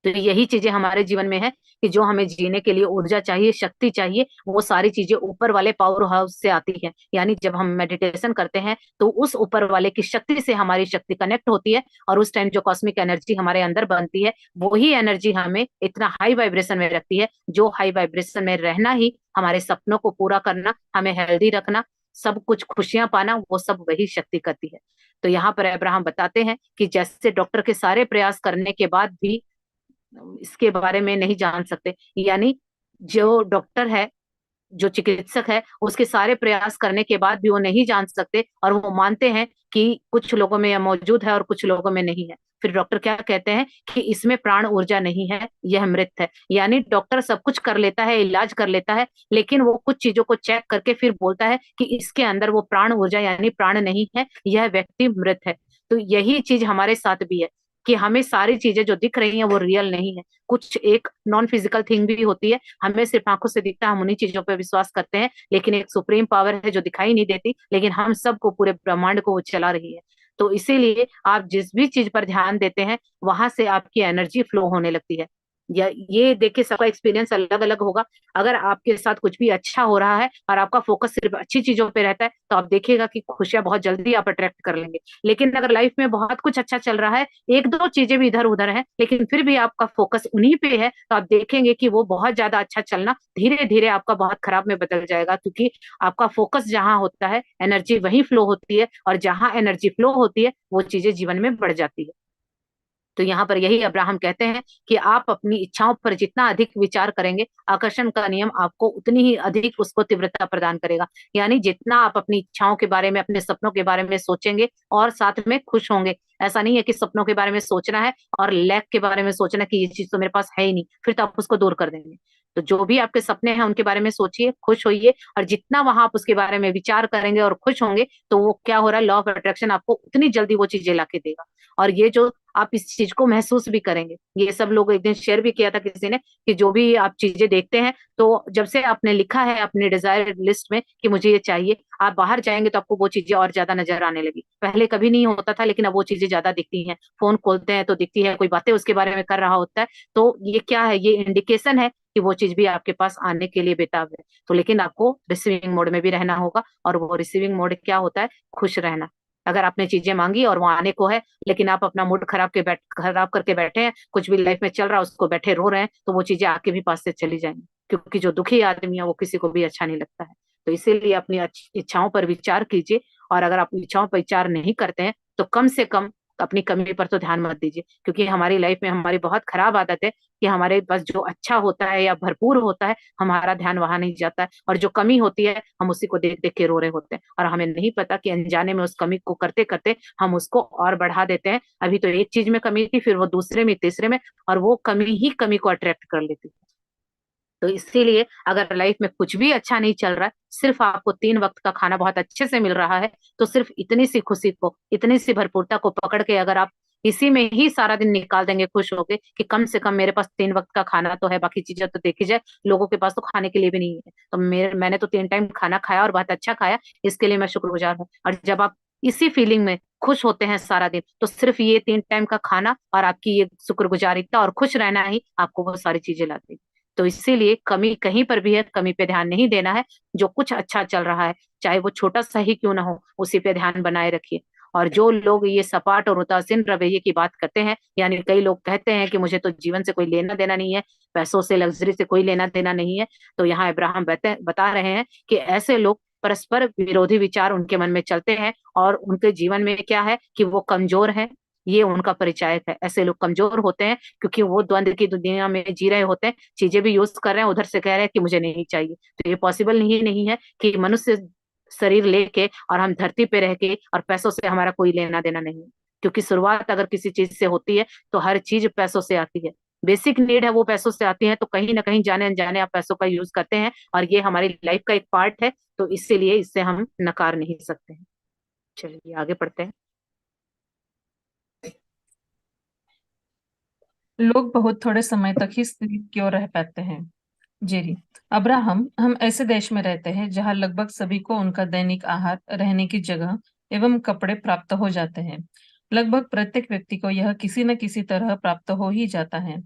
तो यही चीजें हमारे जीवन में है कि जो हमें जीने के लिए ऊर्जा चाहिए, शक्ति चाहिए, वो सारी चीजें ऊपर वाले पावर हाउस से आती है। यानी जब हम मेडिटेशन करते हैं तो उस ऊपर वाले की शक्ति से हमारी शक्ति कनेक्ट होती है, और उस टाइम जो कॉस्मिक एनर्जी हमारे अंदर बनती है, वही एनर्जी हमें इतना हाई वाइब्रेशन में रखती है। जो हाई वाइब्रेशन में रहना ही हमारे सपनों को पूरा करना, हमें हेल्दी रखना, सब कुछ खुशियां पाना, वो सब वही शक्ति करती है। तो यहाँ पर अब्राहम बताते हैं कि जैसे डॉक्टर के सारे प्रयास करने के बाद भी इसके बारे में नहीं जान सकते, यानी जो डॉक्टर है, जो चिकित्सक है, उसके सारे प्रयास करने के बाद भी वो नहीं जान सकते, और वो मानते हैं कि कुछ लोगों में यह मौजूद है और कुछ लोगों में नहीं है। फिर डॉक्टर क्या कहते हैं कि इसमें प्राण ऊर्जा नहीं है, यह मृत है। यानी डॉक्टर सब कुछ कर लेता है, इलाज कर लेता है, लेकिन वो कुछ चीजों को चेक करके फिर बोलता है कि इसके अंदर वो प्राण ऊर्जा यानी प्राण नहीं है, यह व्यक्ति मृत है। तो यही चीज हमारे साथ भी है कि हमें सारी चीजें जो दिख रही हैं वो रियल नहीं है, कुछ एक नॉन फिजिकल थिंग भी होती है। हमें सिर्फ आंखों से दिखता है, हम उन्हीं चीजों पर विश्वास करते हैं, लेकिन एक सुप्रीम पावर है जो दिखाई नहीं देती, लेकिन हम सबको, पूरे ब्रह्मांड को वो चला रही है। तो इसीलिए आप जिस भी चीज पर ध्यान देते हैं, वहां से आपकी एनर्जी फ्लो होने लगती है। या ये देखिए, सबका एक्सपीरियंस अलग अलग होगा। अगर आपके साथ कुछ भी अच्छा हो रहा है और आपका फोकस सिर्फ अच्छी चीजों पे रहता है, तो आप देखिएगा कि खुशियां बहुत जल्दी आप अट्रैक्ट कर लेंगे। लेकिन अगर लाइफ में बहुत कुछ अच्छा चल रहा है, एक दो चीजें भी इधर उधर हैं, लेकिन फिर भी आपका फोकस उन्हीं पे है, तो आप देखेंगे कि वो बहुत ज्यादा अच्छा चलना धीरे धीरे आपका बहुत खराब में बदल जाएगा। क्योंकि आपका फोकस जहां होता है, एनर्जी वहीं फ्लो होती है, और जहां एनर्जी फ्लो होती है, वो चीजें जीवन में बढ़ जाती है। तो यहाँ पर यही अब्राहम कहते हैं कि आप अपनी इच्छाओं पर जितना अधिक विचार करेंगे, आकर्षण का नियम आपको उतनी ही अधिक उसको तीव्रता प्रदान करेगा। यानी जितना आप अपनी इच्छाओं के बारे में, अपने सपनों के बारे में सोचेंगे और साथ में खुश होंगे। ऐसा नहीं है कि सपनों के बारे में सोचना है और लैक के बारे में सोचना कि ये चीज तो मेरे पास है ही नहीं, फिर तो आप उसको दूर कर देंगे। तो जो भी आपके सपने हैं उनके बारे में सोचिए, खुश होइए, और जितना वहां आप उसके बारे में विचार करेंगे और खुश होंगे, तो वो क्या हो रहा है, लॉ ऑफ अट्रैक्शन आपको उतनी जल्दी वो चीजें लाके देगा। और ये जो आप इस चीज को महसूस भी करेंगे, ये सब लोग एक दिन शेयर भी किया था किसी ने, कि जो भी आप चीजें देखते हैं, तो जब से आपने लिखा है अपने डिजायर लिस्ट में कि मुझे ये चाहिए, आप बाहर जाएंगे तो आपको वो चीजें और ज्यादा नजर आने लगी। पहले कभी नहीं होता था, लेकिन अब वो चीजें ज्यादा दिखती हैं। फोन खोलते हैं तो दिखती है, कोई बातें उसके बारे में कर रहा होता है, तो ये क्या है, ये इंडिकेशन है कि वो चीज भी आपके पास आने के लिए बेताब है। तो लेकिन आपको रिसीविंग मोड में भी रहना होगा, और वो रिसीविंग मोड क्या होता है, खुश रहना। अगर आपने चीजें मांगी और वो आने को है, लेकिन आप अपना मूड खराब करके बैठे हैं, कुछ भी लाइफ में चल रहा है उसको बैठे रो रहे हैं, तो वो चीजें आके भी पास से चली जाएंगी। क्योंकि जो दुखी आदमी है वो किसी को भी अच्छा नहीं लगता है। तो इसीलिए अपनी इच्छाओं पर विचार कीजिए, और अगर आप इच्छाओं पर विचार नहीं करते हैं तो कम से कम अपनी कमी पर तो ध्यान मत दीजिए। क्योंकि हमारी लाइफ में हमारी बहुत खराब आदत है कि हमारे पास जो अच्छा होता है या भरपूर होता है, हमारा ध्यान वहां नहीं जाता है, और जो कमी होती है हम उसी को देख देख के रो रहे होते हैं, और हमें नहीं पता कि अनजाने में उस कमी को करते करते हम उसको और बढ़ा देते हैं। अभी तो एक चीज में कमी थी, फिर वो दूसरे में, तीसरे में, और वो कमी ही कमी को अट्रैक्ट कर लेती है। तो इसीलिए अगर लाइफ में कुछ भी अच्छा नहीं चल रहा है, सिर्फ आपको 3 वक्त का खाना बहुत अच्छे से मिल रहा है, तो सिर्फ इतनी सी खुशी को, इतनी सी भरपूरता को पकड़ के अगर आप इसी में ही सारा दिन निकाल देंगे खुश होके कि कम से कम मेरे पास 3 वक्त का खाना तो है, बाकी चीजें तो देखी जाए, लोगों के पास तो खाने के लिए भी नहीं है, तो मैंने तो 3 टाइम खाना खाया और बहुत अच्छा खाया, इसके लिए मैं शुक्रगुजार हूँ। और जब आप इसी फीलिंग में खुश होते हैं सारा दिन, तो सिर्फ ये 3 टाइम का खाना और आपकी ये शुक्रगुजारिता और खुश रहना ही आपको वो सारी चीजें लाती है। तो इसीलिए कमी कहीं पर भी है, कमी पे ध्यान नहीं देना है। जो कुछ अच्छा चल रहा है, चाहे वो छोटा सा ही क्यों ना हो, उसी पे ध्यान बनाए रखिए। और जो लोग ये सपाट और उदासीन रवैये की बात करते हैं, यानी कई लोग कहते हैं कि मुझे तो जीवन से कोई लेना देना नहीं है, पैसों से, लग्जरी से कोई लेना देना नहीं है, तो यहाँ अब्राहम बता रहे हैं कि ऐसे लोग परस्पर विरोधी विचार उनके मन में चलते हैं और उनके जीवन में क्या है कि वो कमजोर है। ये उनका परिचायक है। ऐसे लोग कमजोर होते हैं क्योंकि वो द्वंद की दुनिया में जी रहे होते हैं, चीजें भी यूज कर रहे हैं, उधर से कह रहे हैं कि मुझे नहीं चाहिए। तो ये पॉसिबल नहीं है कि मनुष्य शरीर लेके और हम धरती पे रह के और पैसों से हमारा कोई लेना देना नहीं है। क्योंकि शुरुआत अगर किसी चीज से होती है तो हर चीज पैसों से आती है। बेसिक नीड है वो पैसों से आती है, तो कहीं ना कहीं जाने अनजाने आप पैसों का यूज करते हैं और ये हमारी लाइफ का एक पार्ट है, तो इसीलिए इससे हम नकार नहीं सकते हैं। चलिए आगे पढ़ते हैं। लोग बहुत थोड़े समय तक ही स्थिर क्यों रह पाते हैं? जेरी, अब्राहम, हम ऐसे देश में रहते हैं जहां लगभग सभी को उनका दैनिक आहार, रहने की जगह एवं कपड़े प्राप्त हो जाते हैं। लगभग प्रत्येक व्यक्ति को यह किसी न किसी तरह प्राप्त हो ही जाता है।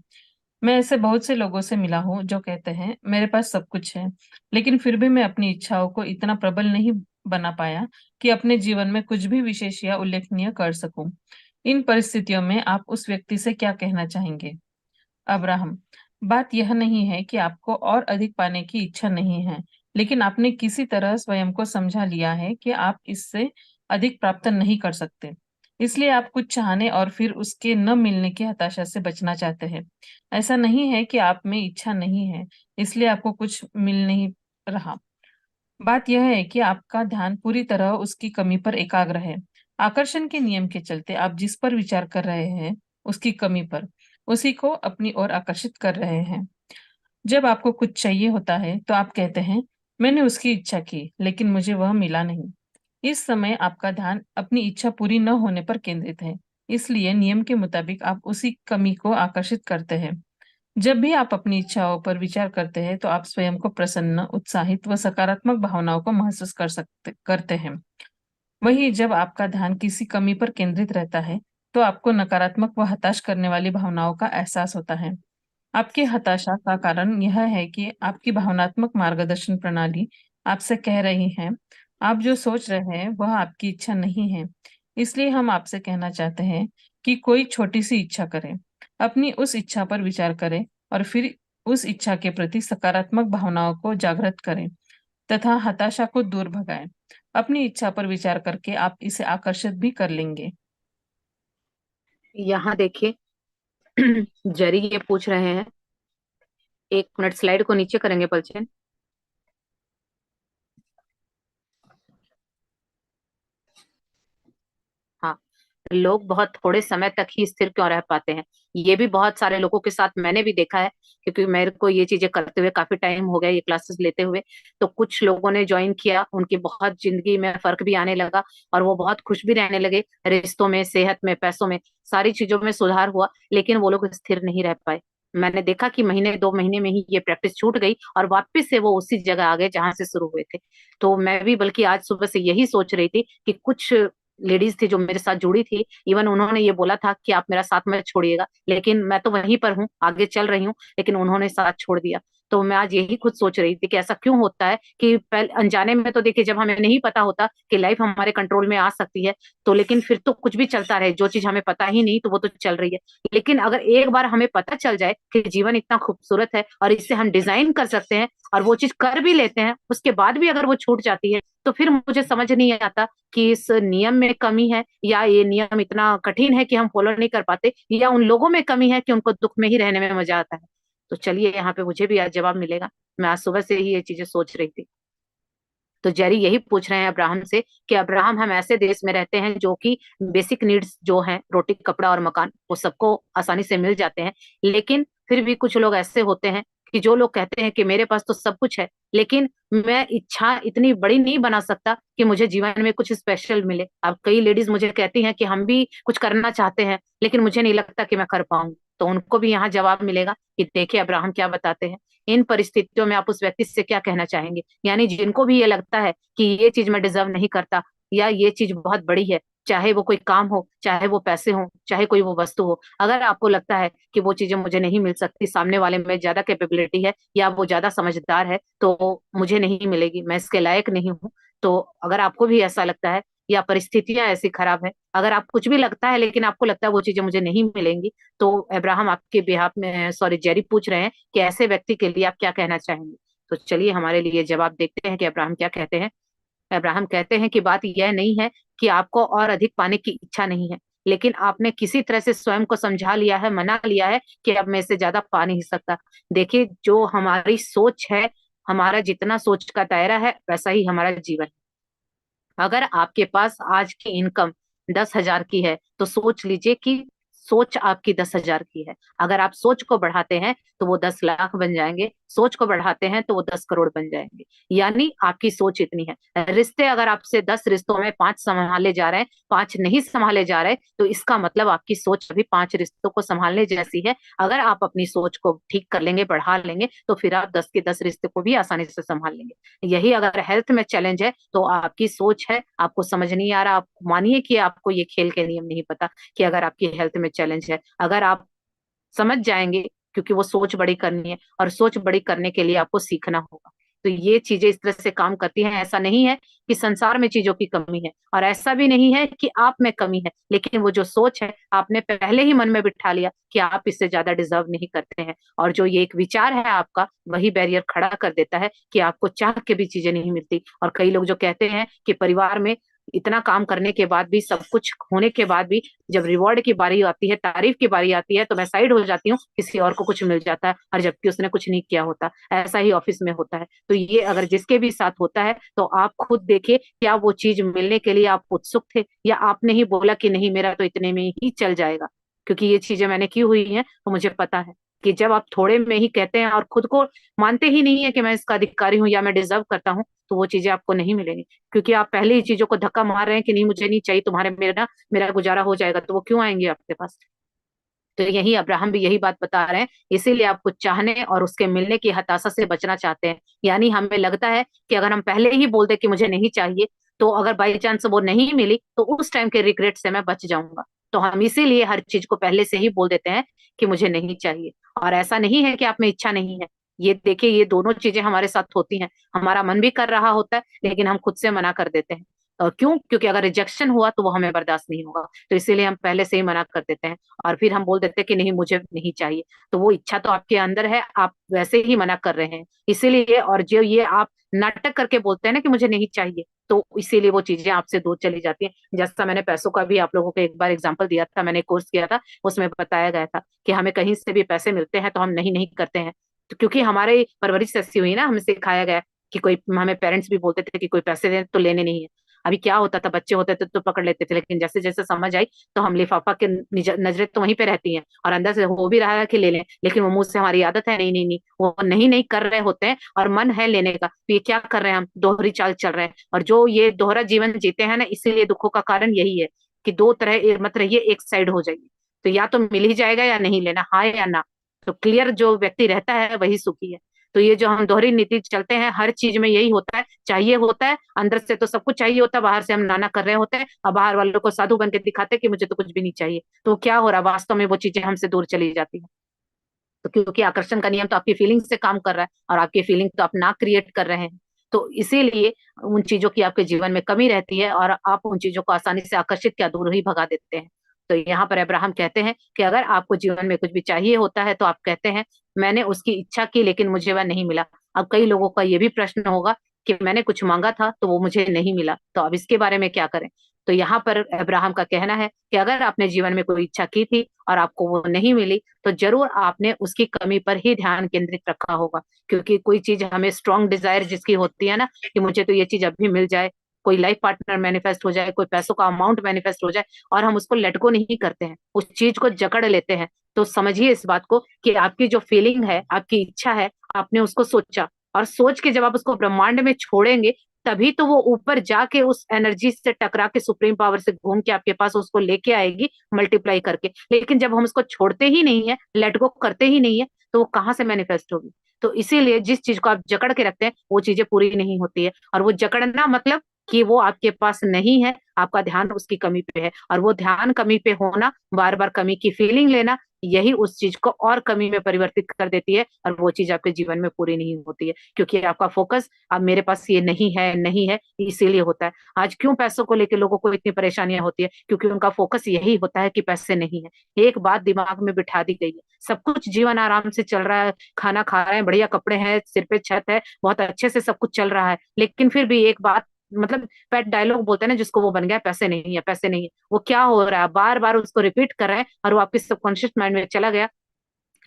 मैं ऐसे बहुत से लोगों से मिला हूँ जो कहते हैं मेरे पास सब कुछ है, लेकिन फिर भी मैं अपनी इच्छाओं को इतना प्रबल नहीं बना पाया कि अपने जीवन में कुछ भी विशेष या उल्लेखनीय कर सकूं। इन परिस्थितियों में आप उस व्यक्ति से क्या कहना चाहेंगे? अब्राहम, बात यह नहीं है कि आपको और अधिक पाने की इच्छा नहीं है, लेकिन आपने किसी तरह स्वयं को समझा लिया है कि आप इससे अधिक प्राप्त नहीं कर सकते। इसलिए आप कुछ चाहने और फिर उसके न मिलने की हताशा से बचना चाहते हैं। ऐसा नहीं है कि आप में इच्छा नहीं है, इसलिए आपको कुछ मिल नहीं रहा। बात यह है कि आपका ध्यान पूरी तरह उसकी कमी पर एकाग्र है। आकर्षण के नियम के चलते आप जिस पर विचार कर रहे हैं, उसकी कमी पर, उसी को अपनी ओर आकर्षित कर रहे हैं। जब आपको कुछ चाहिए होता है तो आप कहते हैं, मैंने उसकी इच्छा की लेकिन मुझे वह मिला नहीं। इस समय आपका ध्यान अपनी इच्छा पूरी न होने पर केंद्रित है, इसलिए नियम के मुताबिक आप उसी कमी को आकर्षित करते हैं। जब भी आप अपनी इच्छाओं पर विचार करते हैं तो आप स्वयं को प्रसन्न, उत्साहित व सकारात्मक भावनाओं को महसूस करते हैं। वही जब आपका ध्यान किसी कमी पर केंद्रित रहता है तो आपको नकारात्मक व हताश करने वाली भावनाओं का एहसास होता है। आपकी हताशा का कारण यह है कि आपकी भावनात्मक मार्गदर्शन प्रणाली आपसे कह रही है, आप जो सोच रहे हैं वह आपकी इच्छा नहीं है। इसलिए हम आपसे कहना चाहते हैं कि कोई छोटी सी इच्छा करें, अपनी उस इच्छा पर विचार करें और फिर उस इच्छा के प्रति सकारात्मक भावनाओं को जागृत करें तथा हताशा को दूर भगाएं। अपनी इच्छा पर विचार करके आप इसे आकर्षित भी कर लेंगे। यहाँ देखिए जरी ये पूछ रहे हैं, एक मिनट स्लाइड को नीचे करेंगे पलचन। हाँ, लोग बहुत थोड़े समय तक ही स्थिर क्यों रह पाते हैं, ये भी बहुत सारे लोगों के साथ मैंने भी देखा है, क्योंकि मेरे को ये चीजें करते हुए काफी टाइम हो गया, ये क्लासेस लेते हुए। तो कुछ लोगों ने ज्वाइन किया, उनकी बहुत जिंदगी में फर्क भी आने लगा और वो बहुत खुश भी रहने लगे, रिश्तों में, सेहत में, पैसों में, सारी चीजों में सुधार हुआ, लेकिन वो लोग स्थिर नहीं रह पाए। मैंने देखा कि महीने 2 महीने में ही ये प्रैक्टिस छूट गई और वापस से वो उसी जगह आ गए जहां से शुरू हुए थे। तो मैं भी बल्कि आज सुबह से यही सोच रही थी कि कुछ लेडीज थी जो मेरे साथ जुड़ी थी, इवन उन्होंने ये बोला था कि आप मेरा साथ मत छोड़िएगा, लेकिन मैं तो वहीं पर हूँ, आगे चल रही हूँ, लेकिन उन्होंने साथ छोड़ दिया। तो मैं आज यही खुद सोच रही थी कि ऐसा क्यों होता है कि पहले अनजाने में तो देखिए, जब हमें नहीं पता होता कि लाइफ हमारे कंट्रोल में आ सकती है, तो लेकिन फिर तो कुछ भी चलता रहे, जो चीज हमें पता ही नहीं तो वो तो चल रही है। लेकिन अगर एक बार हमें पता चल जाए कि जीवन इतना खूबसूरत है और इससे हम डिजाइन कर सकते हैं और वो चीज कर भी लेते हैं, उसके बाद भी अगर वो छूट जाती है, तो फिर मुझे समझ नहीं आता कि इस नियम में कमी है या ये नियम इतना कठिन है कि हम फॉलो नहीं कर पाते, या उन लोगों में कमी है कि उनको दुख में ही रहने में मजा आता है। तो चलिए यहाँ पे मुझे भी आज जवाब मिलेगा। मैं आज सुबह से ही ये चीजें सोच रही थी। तो जेरी यही पूछ रहे हैं अब्राहम से कि अब्राहम, हम ऐसे देश में रहते हैं जो कि बेसिक नीड्स जो हैं, रोटी, कपड़ा और मकान, वो सबको आसानी से मिल जाते हैं, लेकिन फिर भी कुछ लोग ऐसे होते हैं कि जो लोग कहते हैं कि मेरे पास तो सब कुछ है, लेकिन मैं इच्छा इतनी बड़ी नहीं बना सकता कि मुझे जीवन में कुछ स्पेशल मिले। अब कई लेडीज मुझे कहती हैं कि हम भी कुछ करना चाहते हैं, लेकिन मुझे नहीं लगता कि मैं कर पाऊंगी। तो उनको भी यहाँ जवाब मिलेगा कि देखिए अब्राहम क्या बताते हैं। इन परिस्थितियों में आप उस व्यक्ति से क्या कहना चाहेंगे, यानी जिनको भी ये लगता है कि ये चीज मैं डिजर्व नहीं करता या ये चीज बहुत बड़ी है, चाहे वो कोई काम हो, चाहे वो पैसे हो, चाहे कोई वो वस्तु हो, अगर आपको लगता है कि वो चीजें मुझे नहीं मिल सकती, सामने वाले में ज्यादा कैपेबिलिटी है या वो ज्यादा समझदार है, तो मुझे नहीं मिलेगी, मैं इसके लायक नहीं हूँ, तो अगर आपको भी ऐसा लगता है या परिस्थितियां ऐसी खराब है, अगर आप कुछ भी लगता है लेकिन आपको लगता है वो चीजें मुझे नहीं मिलेंगी, तो अब्राहम आपके बिहाफ में, सॉरी जेरी पूछ रहे हैं कि ऐसे व्यक्ति के लिए आप क्या कहना चाहेंगे। तो चलिए हमारे लिए जवाब देखते हैं कि अब्राहम क्या कहते हैं। अब्राहम कहते हैं कि बात यह नहीं है कि आपको और अधिक पाने की इच्छा नहीं है, लेकिन आपने किसी तरह से स्वयं को समझा लिया है, मना लिया है कि अब मैं इससे ज्यादा पा नहीं सकता। देखिए, जो हमारी सोच है, हमारा जितना सोच का दायरा है वैसा ही हमारा जीवन है। अगर आपके पास आज की इनकम 10,000 की है तो सोच लीजिए कि सोच आपकी 10,000 की है। अगर आप सोच को बढ़ाते हैं तो वो 10 लाख बन जाएंगे, सोच को बढ़ाते हैं तो वो 10 करोड़ बन जाएंगे। यानी आपकी सोच इतनी है। रिश्ते अगर आपसे 10 रिश्तों में 5 संभाले जा रहे हैं, 5 नहीं संभाले जा रहे, तो इसका मतलब आपकी सोच अभी 5 रिश्तों को संभालने जैसी है। अगर आप अपनी सोच को ठीक कर लेंगे, बढ़ा लेंगे, तो फिर आप 10 के 10 रिश्ते को भी आसानी से संभाल लेंगे। यही अगर हेल्थ में चैलेंज है तो आपकी सोच है, आपको समझ नहीं आ रहा, आप मानिए कि आपको ये खेल के नियम नहीं पता कि अगर आपकी हेल्थ में चैलेंज है, अगर आप समझ जाएंगे, क्योंकि वो सोच बड़ी करनी है और सोच बड़ी करने के लिए आपको सीखना होगा। तो ये चीजें इस तरह से काम करती हैं। ऐसा नहीं है कि संसार में चीजों की कमी है, और ऐसा भी नहीं है कि आप में कमी है, लेकिन वो जो सोच है आपने पहले ही मन में बिठा लिया कि आप इससे ज्यादा डिजर्व नहीं करते हैं, और जो ये एक विचार है आपका, वही बैरियर खड़ा कर देता है कि आपको चाह के भी चीजें नहीं मिलती। और कई लोग जो कहते हैं कि परिवार में इतना काम करने के बाद भी, सब कुछ होने के बाद भी, जब रिवॉर्ड की बारी आती है, तारीफ की बारी आती है, तो मैं साइड हो जाती हूँ, किसी और को कुछ मिल जाता है, और जबकि उसने कुछ नहीं किया होता। ऐसा ही ऑफिस में होता है। तो ये अगर जिसके भी साथ होता है तो आप खुद देखिए, क्या वो चीज मिलने के लिए आप उत्सुक थे, या आपने ही बोला कि नहीं मेरा तो इतने में ही चल जाएगा। क्योंकि ये चीजें मैंने की हुई हैं तो मुझे पता है कि जब आप थोड़े में ही कहते हैं और खुद को मानते ही नहीं है कि मैं इसका अधिकारी हूँ या मैं डिजर्व करता हूँ, तो वो चीजें आपको नहीं मिलेंगी। क्योंकि आप पहले ही चीजों को धक्का मार रहे हैं कि नहीं मुझे नहीं चाहिए, तुम्हारे मेरा मेरा गुजारा हो जाएगा, तो वो क्यों आएंगे आपके पास। तो यही अब्राहम भी यही बात बता रहे हैं। इसीलिए आप कुछ चाहने और उसके मिलने की हताशा से बचना चाहते हैं। यानी हमें लगता है कि अगर हम पहले ही बोल दे कि मुझे नहीं चाहिए, तो अगर बाई चांस वो नहीं मिली तो उस टाइम के रिग्रेट से मैं बच जाऊंगा। तो हम इसीलिए हर चीज को पहले से ही बोल देते हैं कि मुझे नहीं चाहिए। और ऐसा नहीं है कि आप में इच्छा नहीं है। ये देखिए, ये दोनों चीजें हमारे साथ होती हैं। हमारा मन भी कर रहा होता है लेकिन हम खुद से मना कर देते हैं। क्यों? क्योंकि अगर रिजेक्शन हुआ तो वो हमें बर्दाश्त नहीं होगा, तो इसीलिए हम पहले से ही मना कर देते हैं। और फिर हम बोल देते हैं कि नहीं मुझे नहीं चाहिए। तो वो इच्छा तो आपके अंदर है, आप वैसे ही मना कर रहे हैं इसीलिए। और जो ये आप नाटक करके बोलते हैं ना कि मुझे नहीं चाहिए, तो इसीलिए वो चीजें आपसे दूर चली जाती हैं। जैसा मैंने पैसों का भी आप लोगों को एक बार एग्जांपल दिया था, मैंने कोर्स किया था, उसमें बताया गया था कि हमें कहीं से भी पैसे मिलते हैं तो हम नहीं नहीं करते हैं। तो क्योंकि हमारी परवरिश ऐसी हुई ना, हमें सिखाया गया कि कोई, हमें पेरेंट्स भी बोलते थे कि कोई पैसे दे तो लेने नहीं है। अभी क्या होता था, बच्चे होते थे तो पकड़ लेते थे, लेकिन जैसे जैसे समझ आई तो हम लिफाफा के नजरें तो वहीं पे रहती हैं, और अंदर से हो भी रहा है कि ले लें, लेकिन वो मुंह से हमारी आदत है नहीं नहीं नहीं, वो नहीं नहीं कर रहे होते हैं और मन है लेने का, तो ये क्या कर रहे हैं, हम दोहरी चाल चल रहे हैं। और जो ये दोहरा जीवन जीते हैं ना, इसीलिए दुखों का कारण यही है कि दो तरह मत रहिए, एक साइड हो जाइए। तो या तो मिल ही जाएगा या नहीं लेना, हाँ या ना। तो क्लियर जो व्यक्ति रहता है वही सुखी है। तो ये जो हम दोहरी नीति चलते हैं, हर चीज में यही होता है, चाहिए होता है, अंदर से तो सब कुछ चाहिए होता है, बाहर से हम नाना कर रहे होते हैं, और बाहर वालों को साधु बन के दिखाते हैं कि मुझे तो कुछ भी नहीं चाहिए। तो क्या हो रहा है, वास्तव में वो चीजें हमसे दूर चली जाती है। तो क्योंकि आकर्षण का नियम तो आपकी फीलिंग से काम कर रहा है, और आपकी फीलिंग तो आप ना क्रिएट कर रहे हैं। तो इसीलिए उन चीजों की आपके जीवन में कमी रहती है, और आप उन चीजों को आसानी से आकर्षित क्या दूर ही भगा देते हैं। तो यहाँ पर अब्राहम कहते हैं कि अगर आपको जीवन में कुछ भी चाहिए होता है तो आप कहते हैं मैंने उसकी इच्छा की लेकिन मुझे वह नहीं मिला। अब कई लोगों का ये भी प्रश्न होगा कि मैंने कुछ मांगा था तो वो मुझे नहीं मिला, तो अब इसके बारे में क्या करें। तो यहाँ पर अब्राहम का कहना है कि अगर आपने जीवन में कोई इच्छा की थी और आपको वो नहीं मिली, तो जरूर आपने उसकी कमी पर ही ध्यान केंद्रित रखा होगा। क्योंकि कोई चीज हमें स्ट्रॉन्ग डिजायर जिसकी होती है ना, कि मुझे तो ये चीज अभी मिल जाए, कोई लाइफ पार्टनर मैनिफेस्ट हो जाए, कोई पैसों का अमाउंट मैनिफेस्ट हो जाए, और हम उसको लेट गो नहीं करते हैं, उस चीज को जकड़ लेते हैं, तो समझिए इस बात को कि आपकी जो फीलिंग है, आपकी इच्छा है, आपने उसको सोचा, और सोच के जब आप उसको ब्रह्मांड में छोड़ेंगे, तभी तो वो ऊपर जाके उस एनर्जी से टकरा के सुप्रीम पावर से घूम के आपके पास उसको लेके आएगी मल्टीप्लाई करके। लेकिन जब हम उसको छोड़ते ही नहीं है, लेट गो करते ही नहीं है, तो वो कहाँ से मैनिफेस्ट होगी। तो इसीलिए जिस चीज को आप जकड़ के रखते हैं वो चीजें पूरी नहीं होती है। और वो जकड़ना मतलब कि वो आपके पास नहीं है, आपका ध्यान उसकी कमी पे है, और वो ध्यान कमी पे होना, बार बार कमी की फीलिंग लेना, यही उस चीज को और कमी में परिवर्तित कर देती है और वो चीज आपके जीवन में पूरी नहीं होती है, क्योंकि आपका फोकस अब मेरे पास ये नहीं है, नहीं है, इसीलिए होता है। आज क्यों पैसों को लेकर लोगों को इतनी परेशानियां होती है? क्योंकि उनका फोकस यही होता है कि पैसे नहीं है। एक बात दिमाग में बिठा दी गई है, सब कुछ जीवन आराम से चल रहा है, खाना खा रहे हैं, बढ़िया कपड़े हैं, सिर पे छत है, बहुत अच्छे से सब कुछ चल रहा है, लेकिन फिर भी एक बात, मतलब पेट डायलॉग बोलते हैं ना जिसको, वो बन गया पैसे नहीं है, पैसे नहीं है। वो क्या हो रहा है, बार बार उसको रिपीट कर रहे हैं और वो आपके सबकॉन्शियस माइंड में चला गया।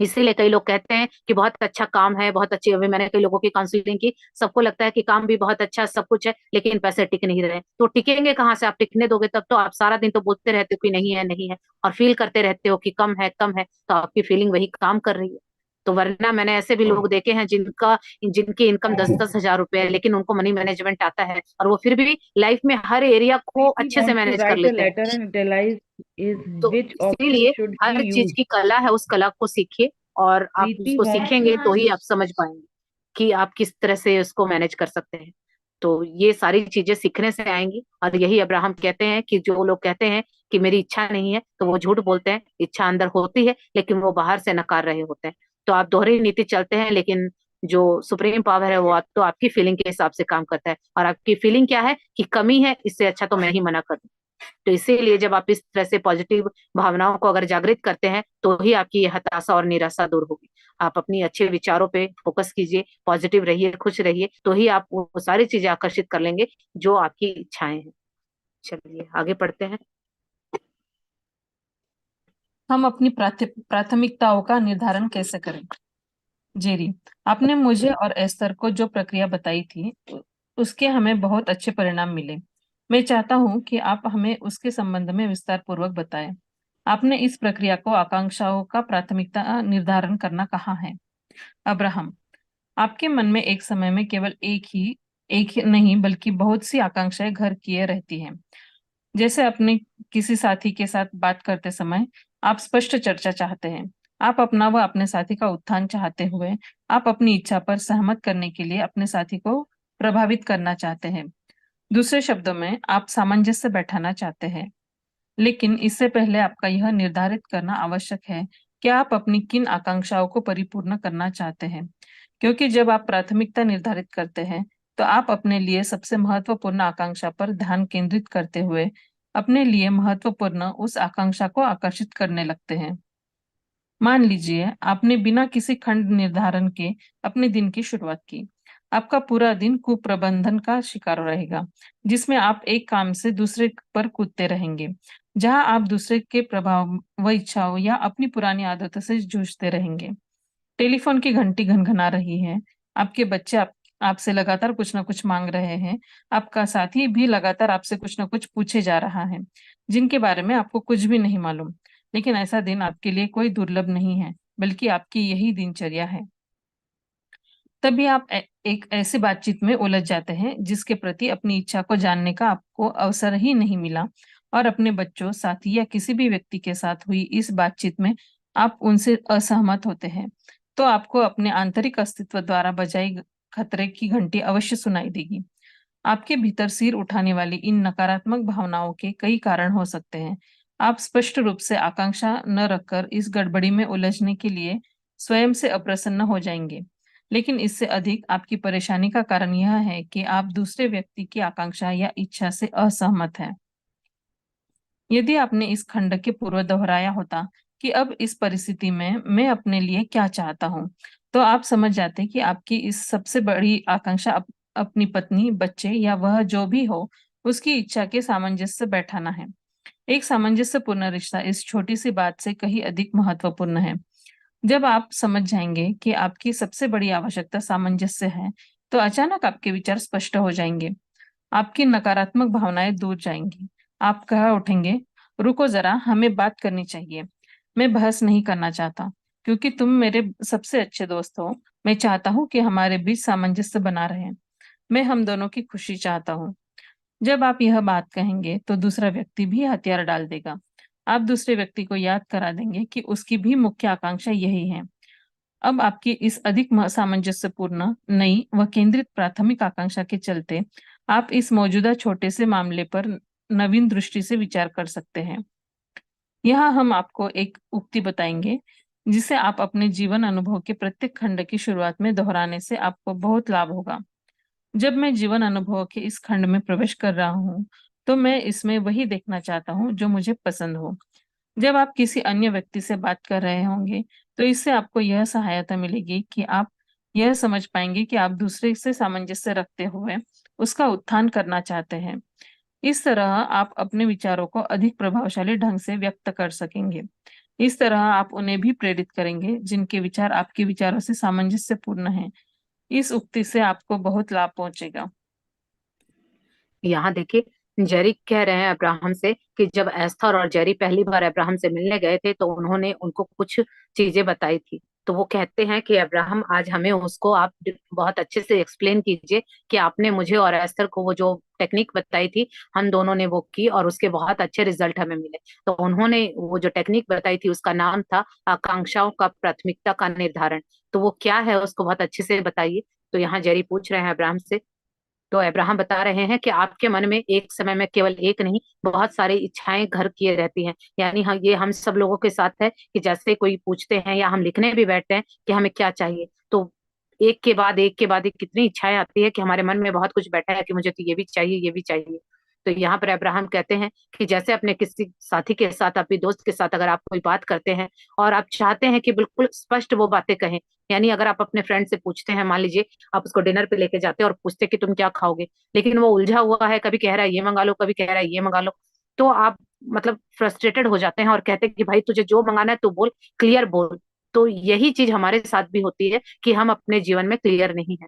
इसीलिए कई लोग कहते हैं कि बहुत अच्छा काम है, बहुत अच्छी, अभी मैंने कई लोगों की काउंसलिंग की, सबको लगता है कि काम भी बहुत अच्छा सब कुछ है, लेकिन पैसे टिक नहीं रहे। तो टिकेंगे कहाँ से? आप टिकने दोगे तब तो। आप सारा दिन तो बोलते रहते हो कि नहीं है, नहीं है, और फील करते रहते हो कि कम है, कम है, तो आपकी फीलिंग वही काम कर रही है। तो वरना मैंने ऐसे भी लोग देखे हैं जिनकी इनकम 10-10 हजार रुपए है, लेकिन उनको मनी मैनेजमेंट आता है और वो फिर भी लाइफ में हर एरिया को Preeti अच्छे से wants to मैनेज कर write a लेते हैं। letter and utilize is तो which option इसीलिए should he हर चीज use? की कला है, उस कला को सीखिए, और आप Preeti उसको wants सीखेंगे तो ही आप समझ पाएंगे कि आप किस तरह से उसको मैनेज कर सकते हैं। तो ये सारी चीजें सीखने से आएंगी, और यही अब्राहम कहते हैं कि जो लोग कहते हैं कि मेरी इच्छा नहीं है, तो वो झूठ बोलते हैं। इच्छा अंदर होती है, लेकिन वो बाहर से नकार रहे होते हैं। तो आप दोहरी नीति चलते हैं, लेकिन जो सुप्रीम पावर है वो आप तो आपकी फीलिंग के हिसाब से काम करता है, और आपकी फीलिंग क्या है कि कमी है, इससे अच्छा तो मैं ही मना कर दूं। तो इसीलिए जब आप इस तरह से पॉजिटिव भावनाओं को अगर जागृत करते हैं, तो ही आपकी ये हताशा और निराशा दूर होगी। आप अपनी अच्छे विचारों पे फोकस कीजिए, पॉजिटिव रहिए, खुश रहिए, तो ही आप वो सारी चीजें आकर्षित कर लेंगे जो आपकी इच्छाएं हैं। चलिए आगे पढ़ते हैं। हम अपनी प्राथमिकताओं का निर्धारण कैसे करें? जेरी, आपने मुझे और एस्तर को जो प्रक्रिया बताई थी, उसके हमें बहुत अच्छे परिणाम मिले। मैं चाहता हूँ कि आप हमें उसके संबंध में विस्तार पूर्वक बताएं। आपने इस प्रक्रिया को आकांक्षाओं का प्राथमिकता निर्धारण करना कहा है। अब्राहम, आपके मन में एक समय में केवल एक ही नहीं बल्कि बहुत सी आकांक्षाएं घर किए रहती हैं। जैसे अपने किसी साथी के साथ बात करते समय आप स्पष्ट चर्चा चाहते हैं। आप अपना व अपने साथी का उत्थान चाहते हुए आप अपनी इच्छा पर सहमत करने के लिए अपने साथी को प्रभावित करना चाहते हैं। दूसरे शब्दों में, आप सामंजस्य बैठाना चाहते हैं। लेकिन इससे पहले आपका यह निर्धारित करना आवश्यक है कि आप अपनी किन आकांक्षाओं को परिपूर्ण करना चाहते हैं, क्योंकि जब आप प्राथमिकता निर्धारित करते हैं तो आप अपने लिए सबसे महत्वपूर्ण आकांक्षा पर ध्यान केंद्रित करते हुए अपने लिए महत्वपूर्ण उस आकांक्षा को आकर्षित करने लगते हैं। मान लीजिए आपने बिना किसी खंड निर्धारण के अपने दिन की शुरुआत की। आपका पूरा दिन कुप्रबंधन का शिकार रहेगा, जिसमें आप एक काम से दूसरे पर कूदते रहेंगे, जहां आप दूसरे के प्रभाव व इच्छाओं या अपनी पुरानी आदतों से जूझते रहेंगे। टेलीफोन की घंटी घनघना रही है, आपके बच्चे आपसे लगातार कुछ ना कुछ मांग रहे हैं, आपका साथी भी लगातार आपसे कुछ ना कुछ पूछे जा रहा है, जिनके बारे में आपको कुछ भी नहीं मालूम। लेकिन ऐसा दिन आपके लिए कोई दुर्लभ नहीं है, बल्कि आपकी यही दिनचर्या है। तभी आप एक ऐसी बातचीत में उलझ जाते हैं जिसके प्रति अपनी इच्छा को जानने का आपको अवसर ही नहीं मिला, और अपने बच्चों, साथी या किसी भी व्यक्ति के साथ हुई इस बातचीत में आप उनसे असहमत होते हैं। तो आपको अपने आंतरिक अस्तित्व द्वारा बजाई खतरे की घंटी अवश्य सुनाई देगी। आपके भीतर सिर उठाने वाली इन नकारात्मक भावनाओं के कई कारण हो सकते हैं। आप स्पष्ट रूप से आकांक्षा न रखकर इस गड़बड़ी में उलझने के लिए स्वयं से अप्रसन्न हो जाएंगे। लेकिन इससे अधिक आपकी परेशानी का कारण यह है कि आप दूसरे व्यक्ति की आकांक्षा या इच्छा से असहमत हैं। यदि आपने इस खंड के पूर्व दोहराया होता कि अब इस परिस्थिति में मैं अपने लिए क्या चाहता हूँ, तो आप समझ जाते कि आपकी इस सबसे बड़ी आकांक्षा अपनी पत्नी, बच्चे या वह जो भी हो उसकी इच्छा के सामंजस्य बैठाना है। एक सामंजस्यपूर्ण रिश्ता इस छोटी सी बात से कहीं अधिक महत्वपूर्ण है। जब आप समझ जाएंगे कि आपकी सबसे बड़ी आवश्यकता सामंजस्य है, तो अचानक आपके विचार स्पष्ट हो जाएंगे, आपकी नकारात्मक भावनाएं दूर जाएंगी। आप कह उठेंगे, रुको जरा, हमें बात करनी चाहिए। मैं बहस नहीं करना चाहता, क्योंकि तुम मेरे सबसे अच्छे दोस्त हो। मैं चाहता हूँ कि हमारे बीच सामंजस्य बना रहे। मैं हम दोनों की खुशी चाहता हूँ। जब आप यह बात कहेंगे तो दूसरा व्यक्ति भी हथियार डाल देगा। आप दूसरे व्यक्ति को याद करा देंगे कि उसकी भी मुख्य आकांक्षा यही है। अब आपकी इस अधिक सामंजस्यपूर्ण, नई व केंद्रित प्राथमिक आकांक्षा के चलते आप इस मौजूदा छोटे से मामले पर नवीन दृष्टि से विचार कर सकते हैं। यहाँ हम आपको एक उक्ति बताएंगे जिसे आप अपने जीवन अनुभव के प्रत्येक खंड की शुरुआत में दोहराने से आपको बहुत लाभ होगा। जब मैं जीवन अनुभव के इस खंड में प्रवेश कर रहा हूँ, तो मैं इसमें वही देखना चाहता हूँ जो मुझे पसंद हो। जब आप किसी अन्य व्यक्ति से बात कर रहे होंगे, तो इससे आपको यह सहायता मिलेगी कि आप यह समझ पाएंगे कि आप दूसरे से सामंजस्य रखते हुए उसका उत्थान करना चाहते हैं। इस तरह आप अपने विचारों को अधिक प्रभावशाली ढंग से व्यक्त कर सकेंगे। इस तरह आप उन्हें भी प्रेरित करेंगे जिनके विचार आपके विचारों से सामंजस्यपूर्ण हैं। इस उक्ति से आपको बहुत लाभ पहुंचेगा। यहाँ देखिए, जेरी कह रहे हैं अब्राहम से कि जब एस्थर और जेरी पहली बार अब्राहम से मिलने गए थे तो उन्होंने उनको कुछ चीजें बताई थी। तो वो कहते हैं कि अब्राहम, आज हमें उसको आप बहुत अच्छे से एक्सप्लेन कीजिए कि आपने मुझे और एस्थर को वो जो टेक्निक बताई थी, हम दोनों ने वो की और उसके बहुत अच्छे रिजल्ट हमें मिले। तो उन्होंने वो जो टेक्निक बताई थी उसका नाम था आकांक्षाओं का प्राथमिकता का निर्धारण। तो वो क्या है उसको बहुत अच्छे से बताइए। तो यहाँ जेरी पूछ रहे हैं अब्राहम से। तो अब्राहम बता रहे हैं कि आपके मन में एक समय में केवल एक नहीं, बहुत सारी इच्छाएं घर किए रहती हैं। यानी ये हम सब लोगों के साथ है कि जैसे कोई पूछते हैं या हम लिखने भी बैठते हैं कि हमें क्या चाहिए, तो एक के बाद एक कितनी इच्छाएं आती है कि हमारे मन में बहुत कुछ बैठा है कि मुझे तो ये भी चाहिए, ये भी चाहिए। तो यहाँ पर अब्राहम कहते हैं कि जैसे अपने किसी साथी के साथ, अपने दोस्त के साथ अगर आप कोई बात करते हैं और आप चाहते हैं कि बिल्कुल स्पष्ट वो बातें कहें, यानी अगर आप अपने फ्रेंड से पूछते हैं, मान लीजिए आप उसको डिनर पे लेके जाते हैं और पूछते हैं कि तुम क्या खाओगे, लेकिन वो उलझा हुआ है, कभी कह रहा है ये मंगा लो, कभी कह रहा है ये मंगा लो, तो आप मतलब फ्रस्ट्रेटेड हो जाते हैं और कहते हैं कि भाई तुझे जो मंगाना है तू बोल, क्लियर बोल। तो यही चीज हमारे साथ भी होती है कि हम अपने जीवन में क्लियर नहीं है,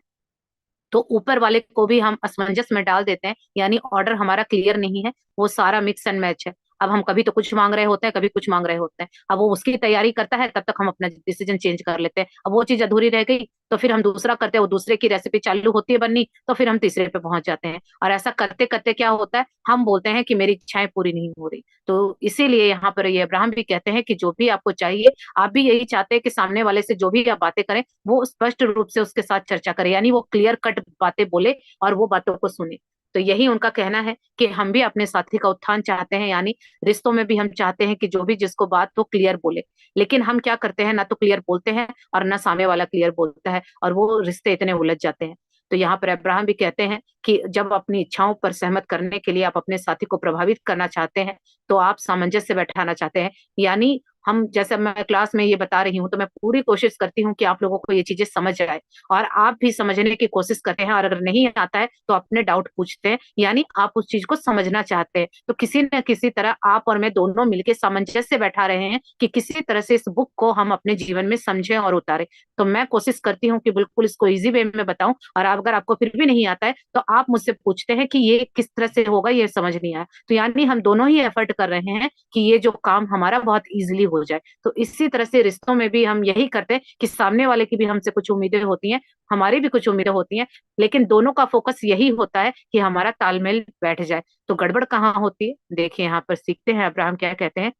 तो ऊपर वाले को भी हम असमंजस में डाल देते हैं, यानी ऑर्डर हमारा क्लियर नहीं है, वो सारा मिक्स एंड मैच है। अब हम कभी तो कुछ मांग रहे होते हैं, कभी कुछ मांग रहे होते हैं, अब वो उसकी तैयारी करता है, तब तक हम अपना डिसीजन चेंज कर लेते हैं। अब वो चीज अधूरी रह गई तो फिर हम दूसरा करते हैं, वो दूसरे की रेसिपी चालू होती है बननी, तो फिर हम तीसरे पे पहुंच जाते हैं। और ऐसा करते करते क्या होता है, हम बोलते हैं कि मेरी इच्छाएं पूरी नहीं हो रही। तो इसीलिए यहाँ पर ये अब्राहम भी कहते हैं कि जो भी आपको चाहिए, आप भी यही चाहते हैं कि सामने वाले से जो भी आप बातें करें वो स्पष्ट रूप से उसके साथ चर्चा करें, यानी वो क्लियर कट बातें बोले और वो बातों को सुने। तो यही उनका कहना है कि हम भी अपने साथी का उत्थान चाहते हैं, यानी रिश्तों में भी हम चाहते हैं कि जो भी जिसको बात वो क्लियर बोले। लेकिन हम क्या करते हैं, ना तो क्लियर बोलते हैं और ना सामने वाला क्लियर बोलता है, और वो रिश्ते इतने उलझ जाते हैं। तो यहाँ पर अब्राहम भी कहते हैं कि जब अपनी इच्छाओं पर सहमत करने के लिए आप अपने साथी को प्रभावित करना चाहते हैं, तो आप सामंजस्य बैठाना चाहते हैं। यानी हम, जैसे मैं क्लास में ये बता रही हूँ, तो मैं पूरी कोशिश करती हूँ कि आप लोगों को ये चीजें समझ आए, और आप भी समझने की कोशिश करते हैं, और अगर नहीं आता है तो अपने डाउट पूछते हैं, यानी आप उस चीज को समझना चाहते हैं। तो किसी न किसी तरह आप और मैं दोनों मिलकर सामंजस्य बैठा रहे हैं कि किसी तरह से इस बुक को हम अपने जीवन में समझें और उतारें। तो मैं कोशिश करती हूँ कि बिल्कुल इसको इजी वे में बताऊं, और अगर आपको फिर भी नहीं आता है तो आप मुझसे पूछते हैं कि ये किस तरह से होगा, ये समझ नहीं आया। तो यानी हम दोनों ही एफर्ट कर रहे हैं कि ये जो काम हमारा बहुत इजीली हो जाए। तो इसी तरह से रिश्तों में भी हम यही करते हैं कि सामने वाले की भी हमसे कुछ उम्मीदें होती हैं, हमारी भी कुछ उम्मीदें होती हैं, लेकिन दोनों का फोकस यही होता है कि हमारा तालमेल बैठ जाए। तो गड़बड़ कहाँ होती है, देखिए यहाँ पर सीखते हैं अब्राहम क्या कहते हैं।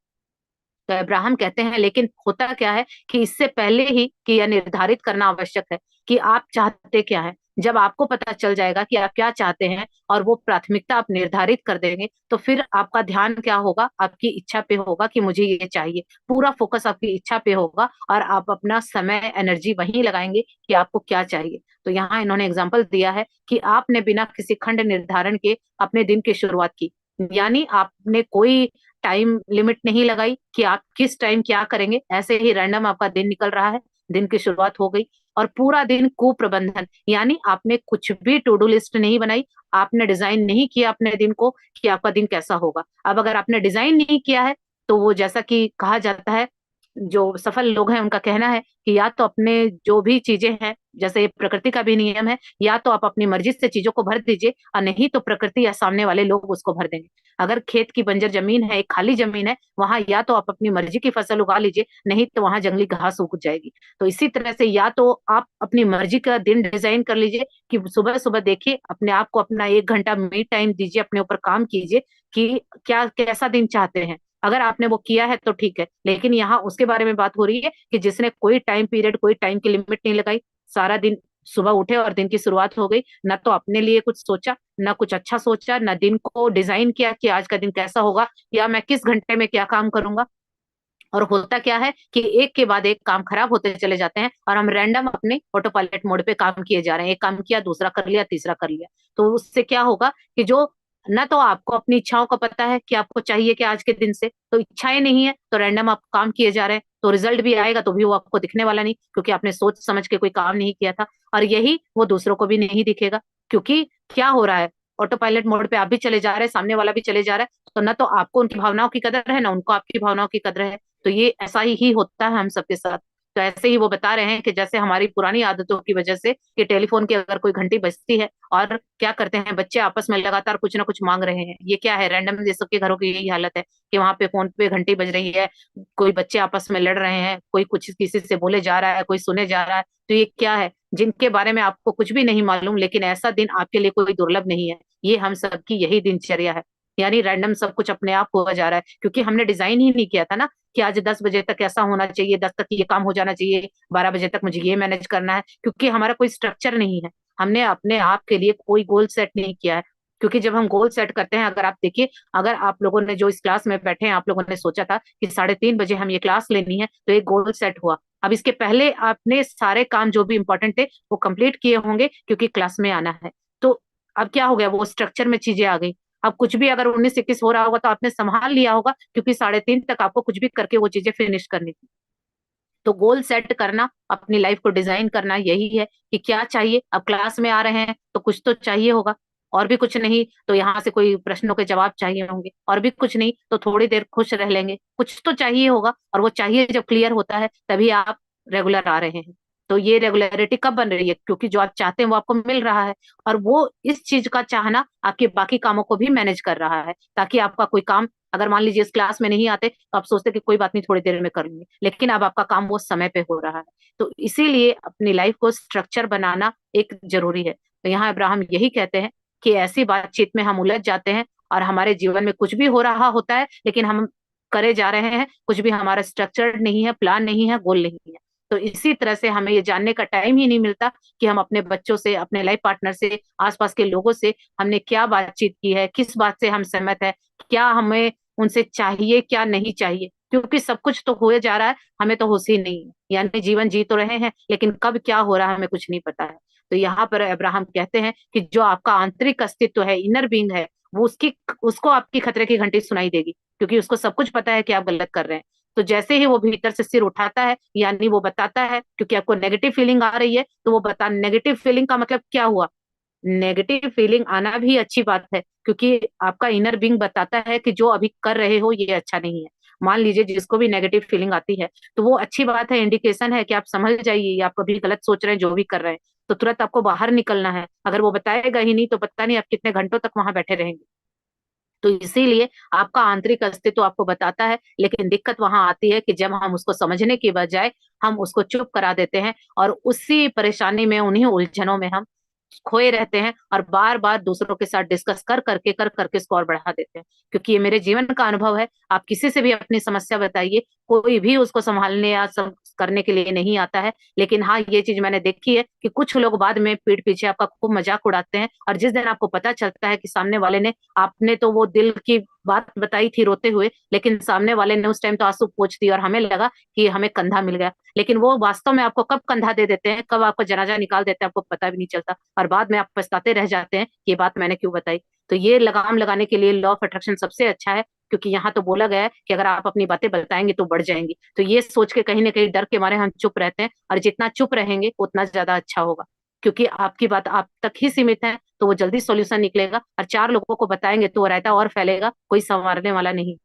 तो अब्राहम कहते हैं, लेकिन होता क्या है कि इससे पहले ही कि यह निर्धारित करना आवश्यक है कि आप चाहते क्या है। जब आपको पता चल जाएगा कि आप क्या चाहते हैं और वो प्राथमिकता आप निर्धारित कर देंगे, तो फिर आपका ध्यान क्या होगा, आपकी इच्छा पे होगा कि मुझे ये चाहिए। पूरा फोकस आपकी इच्छा पे होगा और आप अपना समय एनर्जी वहीं लगाएंगे कि आपको क्या चाहिए। तो यहाँ इन्होंने एग्जाम्पल दिया है कि आपने बिना किसी खंड निर्धारण के अपने दिन की शुरुआत की, यानी आपने कोई टाइम लिमिट नहीं लगाई कि आप किस टाइम क्या करेंगे, ऐसे ही रैंडम आपका दिन निकल रहा है, दिन की शुरुआत हो गई। और पूरा दिन कुप्रबंधन, यानी आपने कुछ भी टू डू लिस्ट नहीं बनाई, आपने डिजाइन नहीं किया अपने दिन को कि आपका दिन कैसा होगा। अब अगर आपने डिजाइन नहीं किया है, तो वो जैसा कि कहा जाता है, जो सफल लोग हैं उनका कहना है कि या तो अपने जो भी चीजें हैं, जैसे ये प्रकृति का भी नियम है, या तो आप अपनी मर्जी से चीजों को भर दीजिए, और नहीं तो प्रकृति या सामने वाले लोग उसको भर देंगे। अगर खेत की बंजर जमीन है, एक खाली जमीन है, वहां या तो आप अपनी मर्जी की फसल उगा लीजिए, नहीं तो वहां जंगली घास उग जाएगी। तो इसी तरह से या तो आप अपनी मर्जी का दिन डिजाइन कर लीजिए कि सुबह सुबह देखिए अपने आप को, अपना 1 घंटा मी टाइम दीजिए, अपने ऊपर काम कीजिए कि क्या कैसा दिन चाहते हैं। अगर आपने वो किया है तो ठीक है, लेकिन यहाँ उसके बारे में बात हो रही है कि जिसने कोई टाइम पीरियड, कोई टाइम की लिमिट नहीं लगाई, सारा दिन सुबह उठे और दिन की शुरुआत हो गई, ना तो अपने लिए कुछ सोचा, ना कुछ अच्छा सोचा, ना दिन को डिजाइन किया कि आज का दिन कैसा होगा या मैं किस घंटे में क्या काम करूंगा। और होता क्या है कि एक के बाद एक काम खराब होते चले जाते हैं और हम रैंडम अपने ऑटो पायलट मोड पे काम किए जा रहे हैं। एक काम किया, दूसरा कर लिया, तीसरा कर लिया। तो उससे क्या होगा कि जो ना तो आपको अपनी इच्छाओं का पता है कि आपको चाहिए कि आज के दिन से, तो इच्छाएं नहीं है तो रैंडम आप काम किए जा रहे हैं, तो रिजल्ट भी आएगा तो भी वो आपको दिखने वाला नहीं, क्योंकि आपने सोच समझ के कोई काम नहीं किया था। और यही वो दूसरों को भी नहीं दिखेगा, क्योंकि क्या हो रहा है, ऑटो पायलट मोड पे आप भी चले जा रहे हैं, सामने वाला भी चले जा रहा है, तो ना तो आपको उनकी भावनाओं की कदर है, ना उनको आपकी भावनाओं की कदर है। तो ये ऐसा ही होता है हम सबके साथ। तो ऐसे ही वो बता रहे हैं कि जैसे हमारी पुरानी आदतों की वजह से, कि टेलीफोन की अगर कोई घंटी बजती है और क्या करते हैं बच्चे आपस में लगातार कुछ ना कुछ मांग रहे हैं। ये क्या है, रैंडम ये सबके घरों की यही हालत है कि वहां पे फोन पे घंटी बज रही है, कोई बच्चे आपस में लड़ रहे हैं, कोई कुछ किसी से बोले जा रहा है, कोई सुने जा रहा है। तो ये क्या है, जिनके बारे में आपको कुछ भी नहीं मालूम, लेकिन ऐसा दिन आपके लिए कोई दुर्लभ नहीं है। ये हम सबकी यही दिनचर्या है। यानी रैंडम सब कुछ अपने आप हुआ जा रहा है, क्योंकि हमने डिजाइन ही नहीं किया था ना कि आज 10 बजे तक ऐसा होना चाहिए, 10 तक ये काम हो जाना चाहिए, 12 बजे तक मुझे ये मैनेज करना है, क्योंकि हमारा कोई स्ट्रक्चर नहीं है। हमने अपने आप के लिए कोई गोल सेट नहीं किया है। क्योंकि जब हम गोल सेट करते हैं, अगर आप देखिए, अगर आप लोगों ने जो इस क्लास में बैठे हैं, आप लोगों ने सोचा था कि 3:30 बजे हम ये क्लास लेनी है, तो एक गोल सेट हुआ। अब इसके पहले आपने सारे काम जो भी इंपॉर्टेंट थे वो कंप्लीट किए होंगे, क्योंकि क्लास में आना है। तो अब क्या हो गया, वो स्ट्रक्चर में चीजें आ गई। अब कुछ भी अगर 19-21 हो रहा होगा तो आपने संभाल लिया होगा, क्योंकि 3:30 तक आपको कुछ भी करके वो चीजें फिनिश करनी थी। तो गोल सेट करना, अपनी लाइफ को डिजाइन करना, यही है कि क्या चाहिए। अब क्लास में आ रहे हैं तो कुछ तो चाहिए होगा, और भी कुछ नहीं तो यहाँ से कोई प्रश्नों के जवाब चाहिए होंगे, और भी कुछ नहीं तो थोड़ी देर खुश रह लेंगे, कुछ तो चाहिए होगा। और वो चाहिए जब क्लियर होता है तभी आप रेगुलर आ रहे हैं। तो ये रेगुलरिटी कब बन रही है, क्योंकि जो आप चाहते हैं वो आपको मिल रहा है, और वो इस चीज का चाहना आपके बाकी कामों को भी मैनेज कर रहा है, ताकि आपका कोई काम, अगर मान लीजिए इस क्लास में नहीं आते तो आप सोचते कि कोई बात नहीं थोड़ी देर में कर लेंगे, लेकिन अब आपका काम वो समय पे हो रहा है। तो इसीलिए अपनी लाइफ को स्ट्रक्चर बनाना एक जरूरी है। तो यहाँ अब्राहम यही कहते हैं कि ऐसी बातचीत में हम उलझ जाते हैं और हमारे जीवन में कुछ भी हो रहा होता है, लेकिन हम करे जा रहे हैं, कुछ भी हमारा स्ट्रक्चर नहीं है, प्लान नहीं है, गोल नहीं है। तो इसी तरह से हमें ये जानने का टाइम ही नहीं मिलता कि हम अपने बच्चों से, अपने लाइफ पार्टनर से, आसपास के लोगों से हमने क्या बातचीत की है, किस बात से हम सहमत है, क्या हमें उनसे चाहिए, क्या नहीं चाहिए, क्योंकि सब कुछ तो हुए जा रहा है, हमें तो होश ही नहीं है। यानी जीवन जी तो रहे हैं, लेकिन कब क्या हो रहा है हमें कुछ नहीं पता है। तो यहाँ पर अब्राहम कहते हैं कि जो आपका आंतरिक अस्तित्व है, इनर बीइंग है, वो उसको आपकी खतरे की घंटी सुनाई देगी, क्योंकि उसको सब कुछ पता है कि आप गलत कर रहे हैं। तो जैसे ही वो भीतर से सिर उठाता है, यानी वो बताता है, क्योंकि आपको नेगेटिव फीलिंग आ रही है, तो वो बता, नेगेटिव फीलिंग का मतलब क्या हुआ, नेगेटिव फीलिंग आना भी अच्छी बात है, क्योंकि आपका इनर बीइंग बताता है कि जो अभी कर रहे हो ये अच्छा नहीं है। मान लीजिए जिसको भी नेगेटिव फीलिंग आती है, तो वो अच्छी बात है, इंडिकेशन है कि आप समझ जाइए आप कभी गलत सोच रहे हैं, जो भी कर रहे हैं, तो तुरंत आपको बाहर निकलना है। अगर वो बताएगा ही नहीं तो पता नहीं आप कितने घंटों तक वहां बैठे रहेंगे। तो इसीलिए आपका आंतरिक अस्तित्व आपको बताता है, लेकिन दिक्कत वहां आती है कि जब हम उसको समझने की बजाय हम उसको चुप करा देते हैं, और उसी परेशानी में, उन्हीं उलझनों में हम खोए रहते हैं, और बार बार दूसरों के साथ डिस्कस कर करके इसको और बढ़ा देते हैं। क्योंकि ये मेरे जीवन का अनुभव है, आप किसी से भी अपनी समस्या बताइए, कोई भी उसको संभालने या सब करने के लिए नहीं आता है। लेकिन हाँ, ये चीज मैंने देखी है कि कुछ लोग बाद में पीठ पीछे आपका खूब मजाक उड़ाते हैं, और जिस दिन आपको पता चलता है कि सामने वाले ने, आपने तो वो दिल की बात बताई थी रोते हुए, लेकिन सामने वाले ने उस टाइम तो आंसू पोंछ दिए और हमें लगा कि हमें कंधा मिल गया, लेकिन वो वास्तव में आपको कब कंधा दे देते हैं, कब आपका जनाजा निकाल देते हैं, आपको पता भी नहीं चलता, और बाद में आप पछताते रह जाते हैं कि ये बात मैंने क्यों बताई। तो ये लगाम लगाने के लिए लॉ ऑफ अट्रैक्शन सबसे अच्छा है, क्योंकि यहाँ तो बोला गया है कि अगर आप अपनी बातें बताएंगे तो बढ़ जाएंगी। तो ये सोच के कहीं ना कहीं डर के मारे हम चुप रहते हैं, और जितना चुप रहेंगे उतना ज्यादा अच्छा होगा, क्योंकि आपकी बात आप तक ही सीमित है, तो वो जल्दी सॉल्यूशन निकलेगा, और 4 लोगों को बताएंगे तो वो रायता और फैलेगा, कोई संवारने वाला नहीं।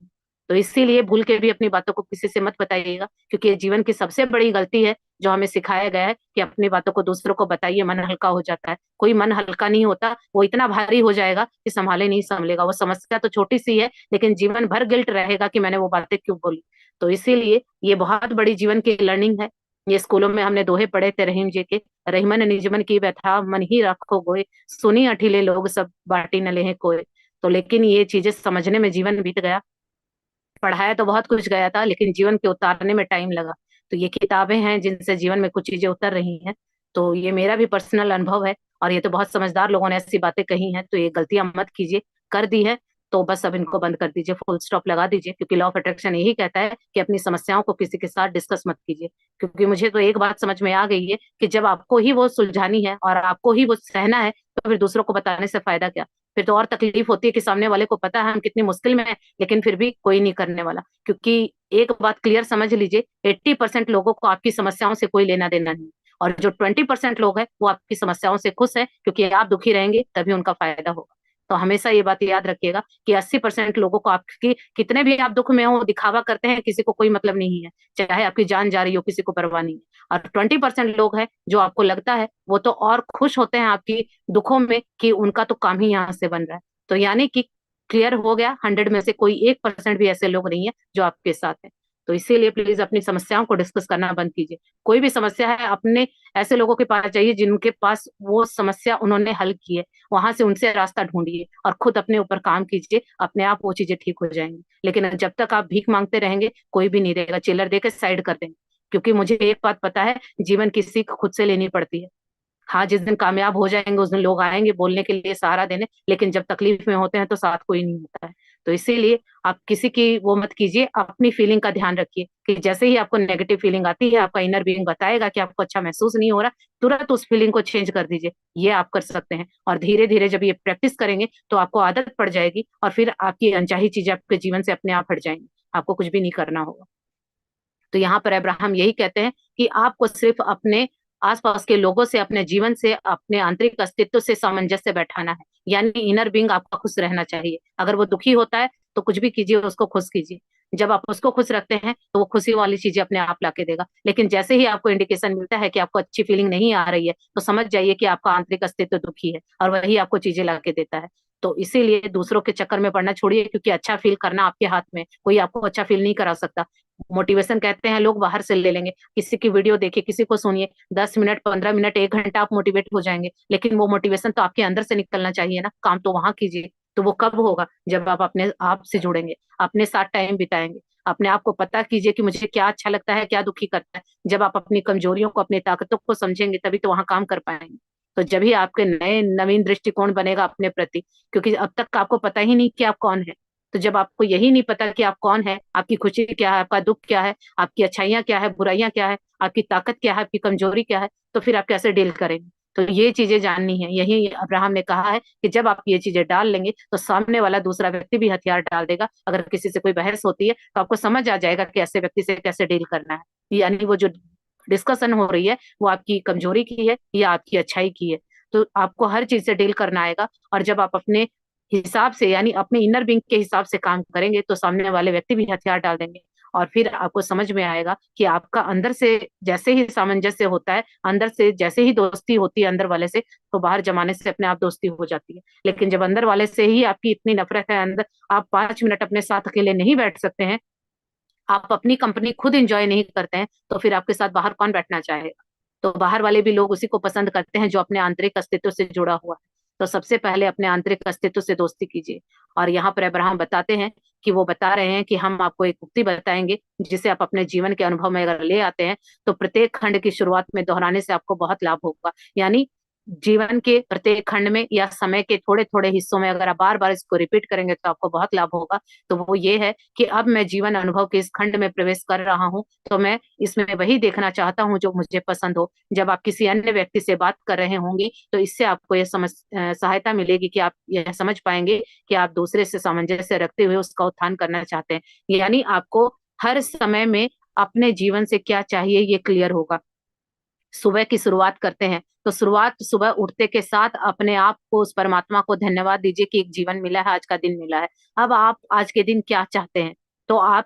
तो इसीलिए भूल के भी अपनी बातों को किसी से मत बताइएगा, क्योंकि ये जीवन की सबसे बड़ी गलती है जो हमें सिखाया गया है कि अपनी बातों को दूसरों को बताइए, मन हल्का हो जाता है। कोई मन हल्का नहीं होता, वो इतना भारी हो जाएगा कि संभाले नहीं संभलेगा। वो समस्या तो छोटी सी है, लेकिन जीवन भर गिल्ट रहेगा कि मैंने वो बातें क्यों बोली। तो इसीलिए ये बहुत बड़ी जीवन की लर्निंग है। ये स्कूलों में हमने दोहे पढ़े थे रहीम जी के, रहीमन निजमन की व्यथा मन ही रखो गोए, सुनी अठीले लोग सब बाटी न लेहे कोय। तो लेकिन ये चीजें समझने में जीवन बीत गया, पढ़ाया तो बहुत कुछ गया था, लेकिन जीवन के उतारने में टाइम लगा। तो ये किताबें हैं जिनसे जीवन में कुछ चीजें उतर रही हैं। तो ये मेरा भी पर्सनल अनुभव है, और ये तो बहुत समझदार लोगों ने ऐसी बातें कही हैं, तो ये गलतियां मत कीजिए, कर दी है तो बस अब इनको बंद कर दीजिए, फुल स्टॉप लगा दीजिए, क्योंकि लॉ ऑफ अट्रैक्शन यही कहता है कि अपनी समस्याओं को किसी के साथ डिस्कस मत कीजिए। क्योंकि मुझे तो एक बात समझ में आ गई है कि जब आपको ही वो सुलझानी है और आपको ही वो सहना है, तो फिर दूसरों को बताने से फायदा क्या। फिर तो और तकलीफ होती है कि सामने वाले को पता है हम कितनी मुश्किल में हैं, लेकिन फिर भी कोई नहीं करने वाला। क्योंकि एक बात क्लियर समझ लीजिए, 80% लोगों को आपकी समस्याओं से कोई लेना देना नहीं, और जो 20% लोग हैं वो आपकी समस्याओं से खुश हैं, क्योंकि आप दुखी रहेंगे तभी उनका फायदा होगा। तो हमेशा ये बात याद रखिएगा कि 80% लोगों को आपकी, कितने भी आप दुख में हो, दिखावा करते हैं, किसी को कोई मतलब नहीं है, चाहे आपकी जान जा रही हो किसी को परवाह नहीं है। और 20% लोग हैं जो आपको लगता है वो तो और खुश होते हैं आपकी दुखों में कि उनका तो काम ही यहाँ से बन रहा है। तो यानी कि क्लियर हो गया, 100 में से कोई 1% भी ऐसे लोग नहीं है जो आपके साथ है। तो इसीलिए प्लीज अपनी समस्याओं को डिस्कस करना बंद कीजिए। कोई भी समस्या है अपने ऐसे लोगों के पास जाइए जिनके पास वो समस्या उन्होंने हल की है, वहां से उनसे रास्ता ढूंढिए और खुद अपने ऊपर काम कीजिए, अपने आप वो चीजें ठीक हो जाएंगी। लेकिन जब तक आप भीख मांगते रहेंगे कोई भी नहीं देगा, चिल्लर देके साइड कर देंगे। क्योंकि मुझे एक बात पता है, जीवन की सीख खुद से लेनी पड़ती है। हाँ, जिस दिन कामयाब हो जाएंगे उस दिन लोग आएंगे बोलने के लिए, सहारा देने, लेकिन जब तकलीफ में होते हैं तो साथ कोई नहीं होता है। तो इसीलिए आप किसी की वो मत कीजिए, अपनी फीलिंग का ध्यान रखिए कि जैसे ही आपको नेगेटिव फीलिंग आती है, आपका इनर बीइंग बताएगा कि आपको अच्छा महसूस नहीं हो रहा, तुरंत उस फीलिंग को चेंज कर दीजिए। ये आप कर सकते हैं, और धीरे धीरे जब ये प्रैक्टिस करेंगे तो आपको आदत पड़ जाएगी, और फिर आपकी अनचाही चीजें आपके जीवन से अपने आप हट जाएंगी, आपको कुछ भी नहीं करना होगा। तो यहाँ पर अब्राहम यही कहते हैं कि आपको सिर्फ अपने आसपास के लोगों से, अपने जीवन से, अपने आंतरिक अस्तित्व से सामंजस्य बैठाना है। यानी इनर बीइंग आपका खुश रहना चाहिए। अगर वो दुखी होता है तो कुछ भी कीजिए, उसको खुश कीजिए। जब आप उसको खुश रखते हैं तो वो खुशी वाली चीजें अपने आप लाके देगा। लेकिन जैसे ही आपको इंडिकेशन मिलता है कि आपको अच्छी फीलिंग नहीं आ रही है, तो समझ जाइए कि आपका आंतरिक अस्तित्व दुखी है, और वही आपको चीजें लाके देता है। तो इसीलिए दूसरों के चक्कर में पड़ना छोड़िए, क्योंकि अच्छा फील करना आपके हाथ में, कोई आपको अच्छा फील नहीं करा सकता। मोटिवेशन कहते हैं लोग बाहर से ले लेंगे, किसी की वीडियो देखिए, किसी को सुनिए, 10 मिनट, 15 मिनट, 1 घंटा आप मोटिवेट हो जाएंगे, लेकिन वो मोटिवेशन तो आपके अंदर से निकलना चाहिए ना, काम तो वहां कीजिए। तो वो कब होगा? जब आप अपने आप से जुड़ेंगे, अपने साथ टाइम बिताएंगे, अपने आप को पता कीजिए कि मुझे क्या अच्छा लगता है, क्या दुखी करता है। जब आप अपनी कमजोरियों को, अपनी ताकतों को समझेंगे, तभी तो वहां काम कर पाएंगे। तो जब ही आपके नए नवीन दृष्टिकोण बनेगा अपने प्रति, क्योंकि अब तक आपको पता ही नहीं कि आप कौन है। तो जब आपको यही नहीं पता कि आप कौन है, आपकी खुशी क्या है, आपका दुख क्या है, आपकी अच्छाइयाँ क्या है, बुराइयां क्या है, आपकी ताकत क्या है, आपकी कमजोरी क्या है, तो फिर आप कैसे डील करेंगे। तो ये चीजें जाननी है। यही अब्राहम ने कहा है कि जब आप ये चीजें डाल लेंगे तो सामने वाला दूसरा व्यक्ति भी हथियार डाल देगा। अगर किसी से कोई बहस होती है तो आपको समझ आ जाएगा कि ऐसे व्यक्ति से कैसे डील करना है। यानी वो जो डिस्कशन हो रही है वो आपकी कमजोरी की है या आपकी अच्छाई की है। तो आपको हर चीज से डील करना आएगा, और जब आप अपने हिसाब से, यानी अपने इनर बीइंग के हिसाब से काम करेंगे, तो सामने वाले व्यक्ति भी हथियार डाल देंगे। और फिर आपको समझ में आएगा कि आपका अंदर से जैसे ही सामंजस्य होता है, अंदर से जैसे ही दोस्ती होती है अंदर वाले से, तो बाहर जमाने से अपने आप दोस्ती हो जाती है। लेकिन जब अंदर वाले से ही आपकी इतनी नफरत है, अंदर आप 5 मिनट अपने साथ अकेले नहीं बैठ सकते हैं, आप अपनी कंपनी खुद एंजॉय नहीं करते हैं, तो फिर आपके साथ बाहर कौन बैठना चाहेगा। तो बाहर वाले भी लोग उसी को पसंद करते हैं जो अपने आंतरिक अस्तित्व से जुड़ा हुआ है। तो सबसे पहले अपने आंतरिक अस्तित्व से दोस्ती कीजिए। और यहाँ पर अब्राहम बताते हैं कि वो बता रहे हैं कि हम आपको एक उक्ति बताएंगे, जिसे आप अपने जीवन के अनुभव में अगर ले आते हैं तो प्रत्येक खंड की शुरुआत में दोहराने से आपको बहुत लाभ होगा। यानी जीवन के प्रत्येक खंड में या समय के थोड़े थोड़े हिस्सों में अगर आप बार बार इसको रिपीट करेंगे तो आपको बहुत लाभ होगा। तो वो ये है कि अब मैं जीवन अनुभव के इस खंड में प्रवेश कर रहा हूँ, तो मैं इसमें वही देखना चाहता हूँ जो मुझे पसंद हो। जब आप किसी अन्य व्यक्ति से बात कर रहे होंगे तो इससे आपको यह सहायता मिलेगी कि आप यह समझ पाएंगे कि आप दूसरे से सामंजस्य रखते हुए उसका उत्थान करना चाहते हैं। यानी आपको हर समय में अपने जीवन से क्या चाहिए ये क्लियर होगा। सुबह की शुरुआत करते हैं तो शुरुआत सुबह उठते के साथ अपने आप को, उस परमात्मा को धन्यवाद दीजिए कि एक जीवन मिला है, आज का दिन मिला है। अब आप आज के दिन क्या चाहते हैं, तो आप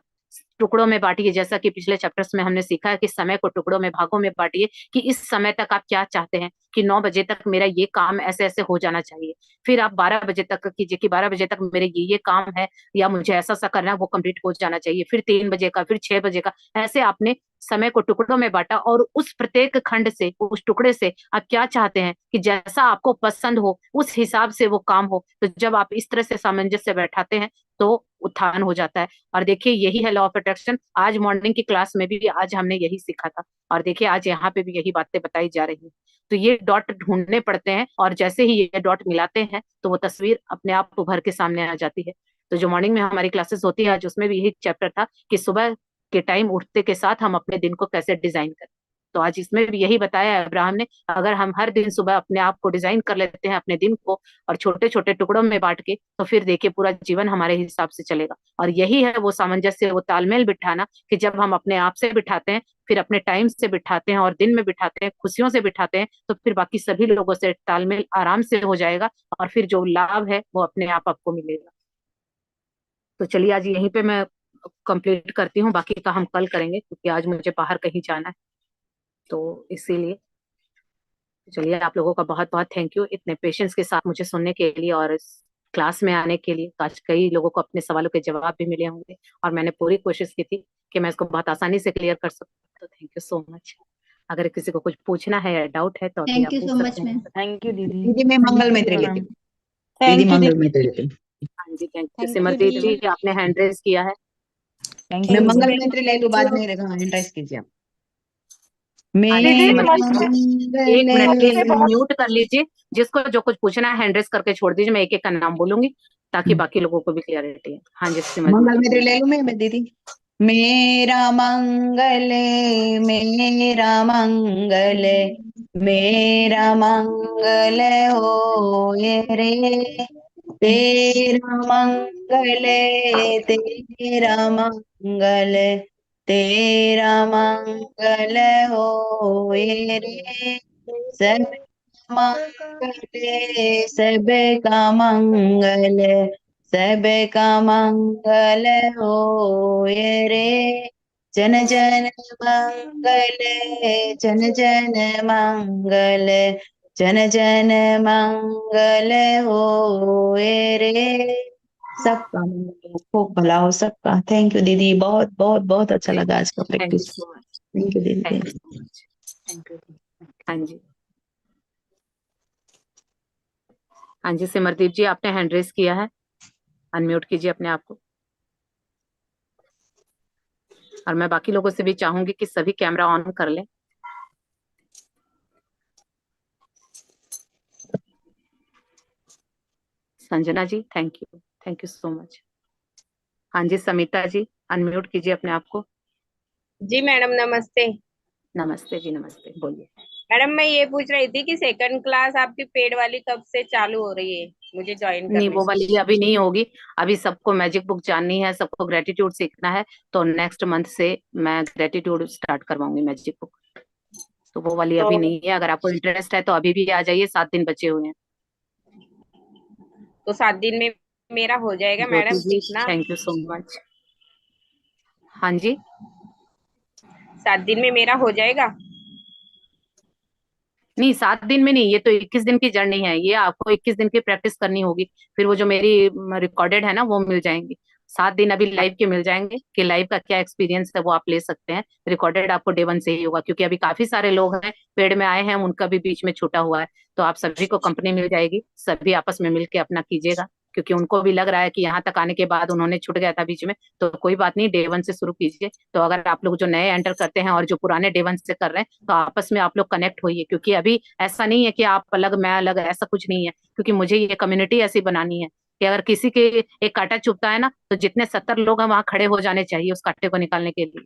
टुकड़ों में बांटिए। जैसा कि पिछले चैप्टर्स में हमने सीखा है कि समय को टुकड़ों में, भागों में बांटिए कि इस समय तक आप क्या चाहते हैं, कि 9 बजे तक मेरा ये काम ऐसे ऐसे हो जाना चाहिए। फिर आप 12 बजे तक कीजिए कि 12 बजे तक मेरे ये काम है या मुझे ऐसा सा करना है, वो कंप्लीट हो जाना चाहिए। फिर 3 बजे का, फिर 6 बजे का, ऐसे आपने समय को टुकड़ों में बांटा, और उस प्रत्येक खंड से, उस टुकड़े से आप क्या चाहते हैं कि जैसा आपको पसंद हो उस हिसाब से वो काम हो। तो जब आप इस तरह से सामंजस्य बैठाते हैं तो उत्थान हो जाता है। और देखिए यही है लॉ ऑफ अट्रैक्शन। आज मॉर्निंग की क्लास में भी आज हमने यही सीखा था, और देखिए आज यहाँ पे भी यही बातें बताई जा रही हैं। तो ये डॉट ढूंढने पड़ते हैं, और जैसे ही ये डॉट मिलाते हैं तो वो तस्वीर अपने आप उभर के सामने आ जाती है। तो जो मॉर्निंग में हमारी क्लासेस होती है आज उसमें भी यही चैप्टर था कि सुबह के टाइम उठते के साथ हम अपने दिन को कैसे डिजाइन करें। तो आज इसमें भी यही बताया है अब्राहम ने, अगर हम हर दिन सुबह अपने आप को डिजाइन कर लेते हैं अपने दिन को और छोटे छोटे टुकड़ों में बांट के, तो फिर देखिए पूरा जीवन हमारे हिसाब से चलेगा। और यही है वो सामंजस्य, वो तालमेल बिठाना कि जब हम अपने आप से बिठाते हैं, फिर अपने टाइम से बिठाते हैं और दिन में बिठाते हैं, खुशियों से बिठाते हैं, तो फिर बाकी सभी लोगों से तालमेल आराम से हो जाएगा और फिर जो लाभ है वो अपने आप आपको मिलेगा। तो चलिए आज यहीं पे मैं कंप्लीट करती हूँ, बाकी का हम कल करेंगे क्योंकि आज मुझे बाहर कहीं जाना है, तो इसीलिए चलिए आप लोगों का बहुत बहुत थैंक यू इतने पेशेंस के साथ मुझे सुनने के लिए और इस क्लास में आने के लिए। आज कई लोगों को अपने सवालों के जवाब भी मिले होंगे और मैंने पूरी कोशिश की थी कि मैं इसको बहुत आसानी से क्लियर कर सकूं। तो थैंक यू सो मच। अगर किसी को कुछ पूछना है या डाउट है तो अभी थैंक आप यू पूछ सो सकते मच हैं। मैम। थैंक यू दीदी। दीदी मैं मंगल मैत्री लेती हूँ। दीदी थैंक यू मंगल दीदी। मैत्री लेती हूँ। हाँ जी thank you. Thank you Simardeep दीदी। जी आपने हैंड रेज किया है। थैंक मैं यू मंगल दीदी। मैत्री ले लूँ, बाद में देखो इंटरेस्ट कीजिए आप। हाँ जी दीदी सिमरदीप नमस्ते। जी, एक मिनट आपसे प्लीज बहुत म्यूट कर लीजिए। जिसको जो कुछ पूछना है हैंड रेज करके छोड़ दीजिए, मैं एक एक का नाम बोलूंगी ताकि बाकी लोगों को भी क्लियरिटी है। हाँ जी सिमरदीप मंगल जी मैत्री ले लूँ मैं दीदी। मेरा मंगल मेरा मंगल हो ये रे, तेरा मंगल तेरा मंगल हो ये रे, सब मंगल सबका मंगल सबका मंगल हो ये रे, जन जन मंगल जन जन मंगल जन जन मंगल हो ये रे, सबका मंगल हो, खूब भला हो सबका। थैंक यू दीदी, बहुत बहुत बहुत अच्छा लगा आज का thank you practice. So much. Thank you दीदी। Thank you so much. Thank you. हाँ जी हाँ जी सिमरदीप जी आपने हैंड रेज किया है, अनम्यूट कीजिए अपने आप को। और मैं बाकी लोगों से भी चाहूंगी कि सभी कैमरा ऑन कर लें। Sanjana ji thank you so much. हाँ जी समिता जी अनम्यूट कीजिए अपने आप को। जी मैडम नमस्ते। नमस्ते जी नमस्ते, बोलिए। मैडम मैं ये पूछ रही थी कि सेकंड क्लास आपकी पेड वाली कब से चालू हो रही है, मुझे ज्वाइन नहीं करनी वो है। वाली अभी नहीं होगी। अभी सबको मैजिक बुक जाननी है, सबको ग्रेटिट्यूड सीखना है, तो नेक्स्ट मंथ से मैं ग्रेटिट्यूड स्टार्ट करवाऊंगी मैजिक बुक। तो वो वाली तो अभी नहीं है, अगर आपको इंटरेस्ट है तो अभी भी आ जाइए, 7 दिन बचे हुए हैं। 7 दिन में मेरा हो जाएगा ज्योति मैडम जी सीखना? Thank you so much. हाँ जी 7 दिन में मेरा हो जाएगा? नहीं 7 दिन में नहीं, ये तो 21 दिन की जर्नी है, ये आपको 21 दिन की प्रैक्टिस करनी होगी। फिर वो जो मेरी रिकॉर्डेड है ना वो मिल जाएंगी। 7 दिन अभी लाइव के मिल जाएंगे कि लाइव का क्या एक्सपीरियंस है वो आप ले सकते हैं। रिकॉर्डेड आपको डे 1 से ही होगा क्योंकि अभी काफी सारे लोग हैं पेड में आए हैं, उनका भी बीच में छूटा हुआ है। तो आप सभी को कंपनी मिल जाएगी, सभी आपस में मिलके अपना कीजिएगा क्योंकि उनको भी लग रहा है कि यहाँ तक आने के बाद उन्होंने छूट गया था बीच में। तो कोई बात नहीं, डे 1 से शुरू कीजिए। तो अगर आप लोग जो नए एंटर करते हैं और जो पुराने डे 1 से कर रहे हैं तो आपस में आप लोग कनेक्ट होइए, क्योंकि अभी ऐसा नहीं है कि आप अलग मैं अलग, ऐसा कुछ नहीं है। क्योंकि मुझे ये कम्युनिटी ऐसी बनानी है कि अगर किसी के एक कांटा चुभता है ना तो जितने 70 लोग हैं वहां खड़े हो जाने चाहिए उस कांटे को निकालने के लिए।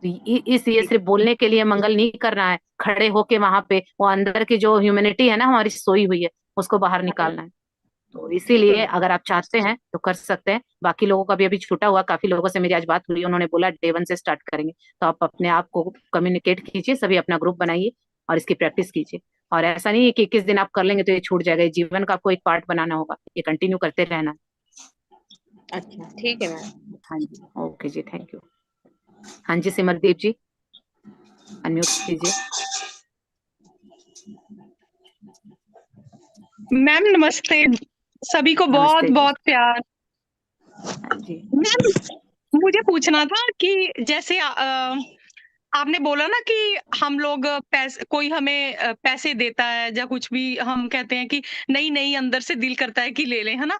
तो इस ये सिर्फ बोलने के लिए मंगल नहीं करना है, खड़े होके वहां पे वो अंदर की जो ह्यूमैनिटी है ना हमारी सोई हुई है उसको बाहर निकालना है। तो इसीलिए अगर आप चाहते हैं तो कर सकते हैं। बाकी लोगों का भी अभी छूटा हुआ, काफी लोगों से मेरी आज बात हुई, उन्होंने बोला डे 1 से स्टार्ट करेंगे। तो आप अपने आप को कम्युनिकेट कीजिए, सभी अपना ग्रुप बनाइए और इसकी प्रैक्टिस कीजिए। और ऐसा नहीं है कि 21 दिन आप कर लेंगे तो ये छूट जाएगा, ये जीवन का आपको एक पार्ट बनाना होगा, ये कंटिन्यू करते रहना। अच्छा ठीक है मैम। हाँ जी ओके जी थैंक यू। हाँ जी सिमरदीप जी अनम्यूट कीजिए। मैम नमस्ते, सभी को बहुत नमस्ते जी। बहुत प्यार। हाँ जी मैम मुझे पूछना था कि जैसे आपने बोला ना कि हम लोग पैसे, कोई हमें पैसे देता है या कुछ भी, हम कहते हैं कि नहीं नहीं अंदर से दिल करता है कि ले लें, है ना।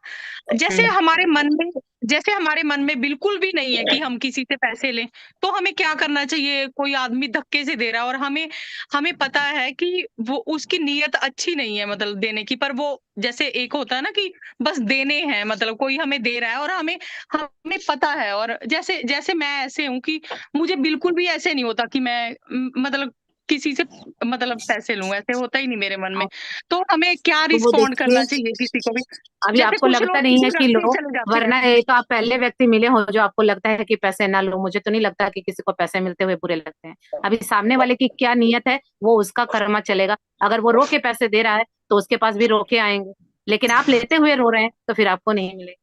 जैसे हमारे मन में जैसे हमारे मन में बिल्कुल भी नहीं है कि हम किसी से पैसे लें, तो हमें क्या करना चाहिए? कोई आदमी धक्के से दे रहा है और हमें हमें पता है कि वो उसकी नीयत अच्छी नहीं है मतलब देने की, पर वो जैसे एक होता है ना कि बस देने हैं, मतलब कोई हमें दे रहा है और हमें हमें पता है, और जैसे जैसे मैं ऐसे हूँ कि मुझे बिल्कुल भी ऐसे नहीं होता कि मैं मतलब किसी से मतलब पैसे लूँ, ऐसे होता ही नहीं मेरे मन में। तो हमें क्या तो वो रिस्पॉन्ड देखिए, करना चाहिए किसी को भी? अभी जैसे आपको कुछ लगता लोग नहीं है किसी कि रास्ते ही लो, चले जाते हैं। वरना ये तो आप पहले व्यक्ति मिले हो जो आपको लगता है कि पैसे ना लो। मुझे तो नहीं लगता कि किसी को पैसे मिलते हुए बुरे लगते हैं। अभी सामने वाले की क्या नियत है वो उसका कर्मा चलेगा। अगर वो रो के पैसे दे रहा है तो उसके पास भी रोके आएंगे, लेकिन आप लेते हुए रो रहे हैं तो फिर आपको नहीं मिलेगा।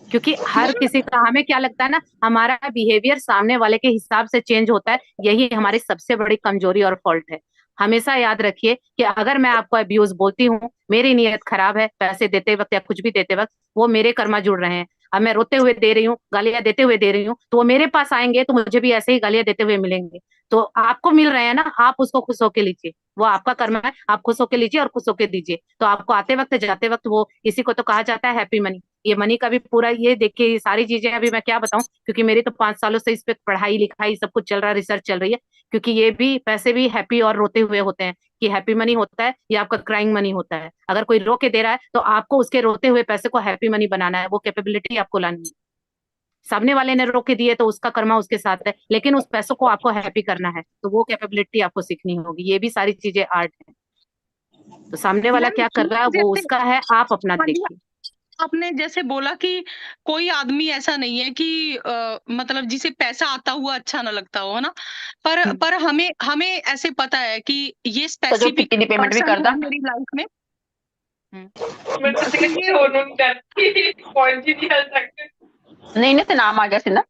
क्योंकि हर मतलब किसी का, हमें क्या लगता है ना, हमारा बिहेवियर सामने वाले के हिसाब से चेंज होता है। यही हमारी सबसे बड़ी कमजोरी और फॉल्ट है। हमेशा याद रखिए कि अगर मैं आपको अब्यूज बोलती हूँ, मेरी नीयत खराब है, पैसे देते वक्त या कुछ भी देते वक्त वो मेरे कर्मा जुड़ रहे हैं। अब मैं रोते हुए दे रही हूँ, गालियां देते हुए दे रही हूँ, तो वो मेरे पास आएंगे तो मुझे भी ऐसे ही गालियां देते हुए मिलेंगे। तो आपको मिल रहे हैं ना, आप उसको खुश होके लीजिए। वो आपका कर्म है, आप खुश होके लीजिए और खुश होके दीजिए। तो आपको आते वक्त जाते वक्त वो, इसी को तो कहा जाता है हैप्पी मनी। ये मनी का भी पूरा, ये देखिए, ये सारी चीजें अभी मैं क्या बताऊं, क्योंकि मेरी तो 5 सालों से इस पे पढ़ाई लिखाई सब कुछ चल रहा है, रिसर्च चल रही है। क्योंकि ये भी पैसे भी हैप्पी और रोते हुए होते हैं, कि हैप्पी मनी होता है या आपका क्राइंग मनी होता है। अगर कोई रो के दे रहा है तो आपको उसके रोते हुए पैसे को हैप्पी मनी बनाना है, वो कैपेबिलिटी आपको लानी है। सामने वाले ने रोक के दिए तो उसका कर्मा उसके साथ है, लेकिन उस पैसों को आपको हैप्पी करना है तो वो कैपेबिलिटी आपको सीखनी होगी। ये भी सारी चीजें आर्ट है। तो सामने वाला मैम क्या कर रहा है वो जैसे उसका है, आप अपना हाँ जी, देखिए। आपने जैसे बोला कि कोई आदमी ऐसा नहीं है कि मतलब जिसे पैसा आता हुआ अच्छा ना लगता हो, है ना? पर हमें हमें ऐसे पता है कि ये तो जो स्पेसिफिक टिकट की पेमेंट भी पर्सन करदा है मेरी लाइफ में। हम्म। कि ये नहीं नहीं, तो नाम आ गया सी ना।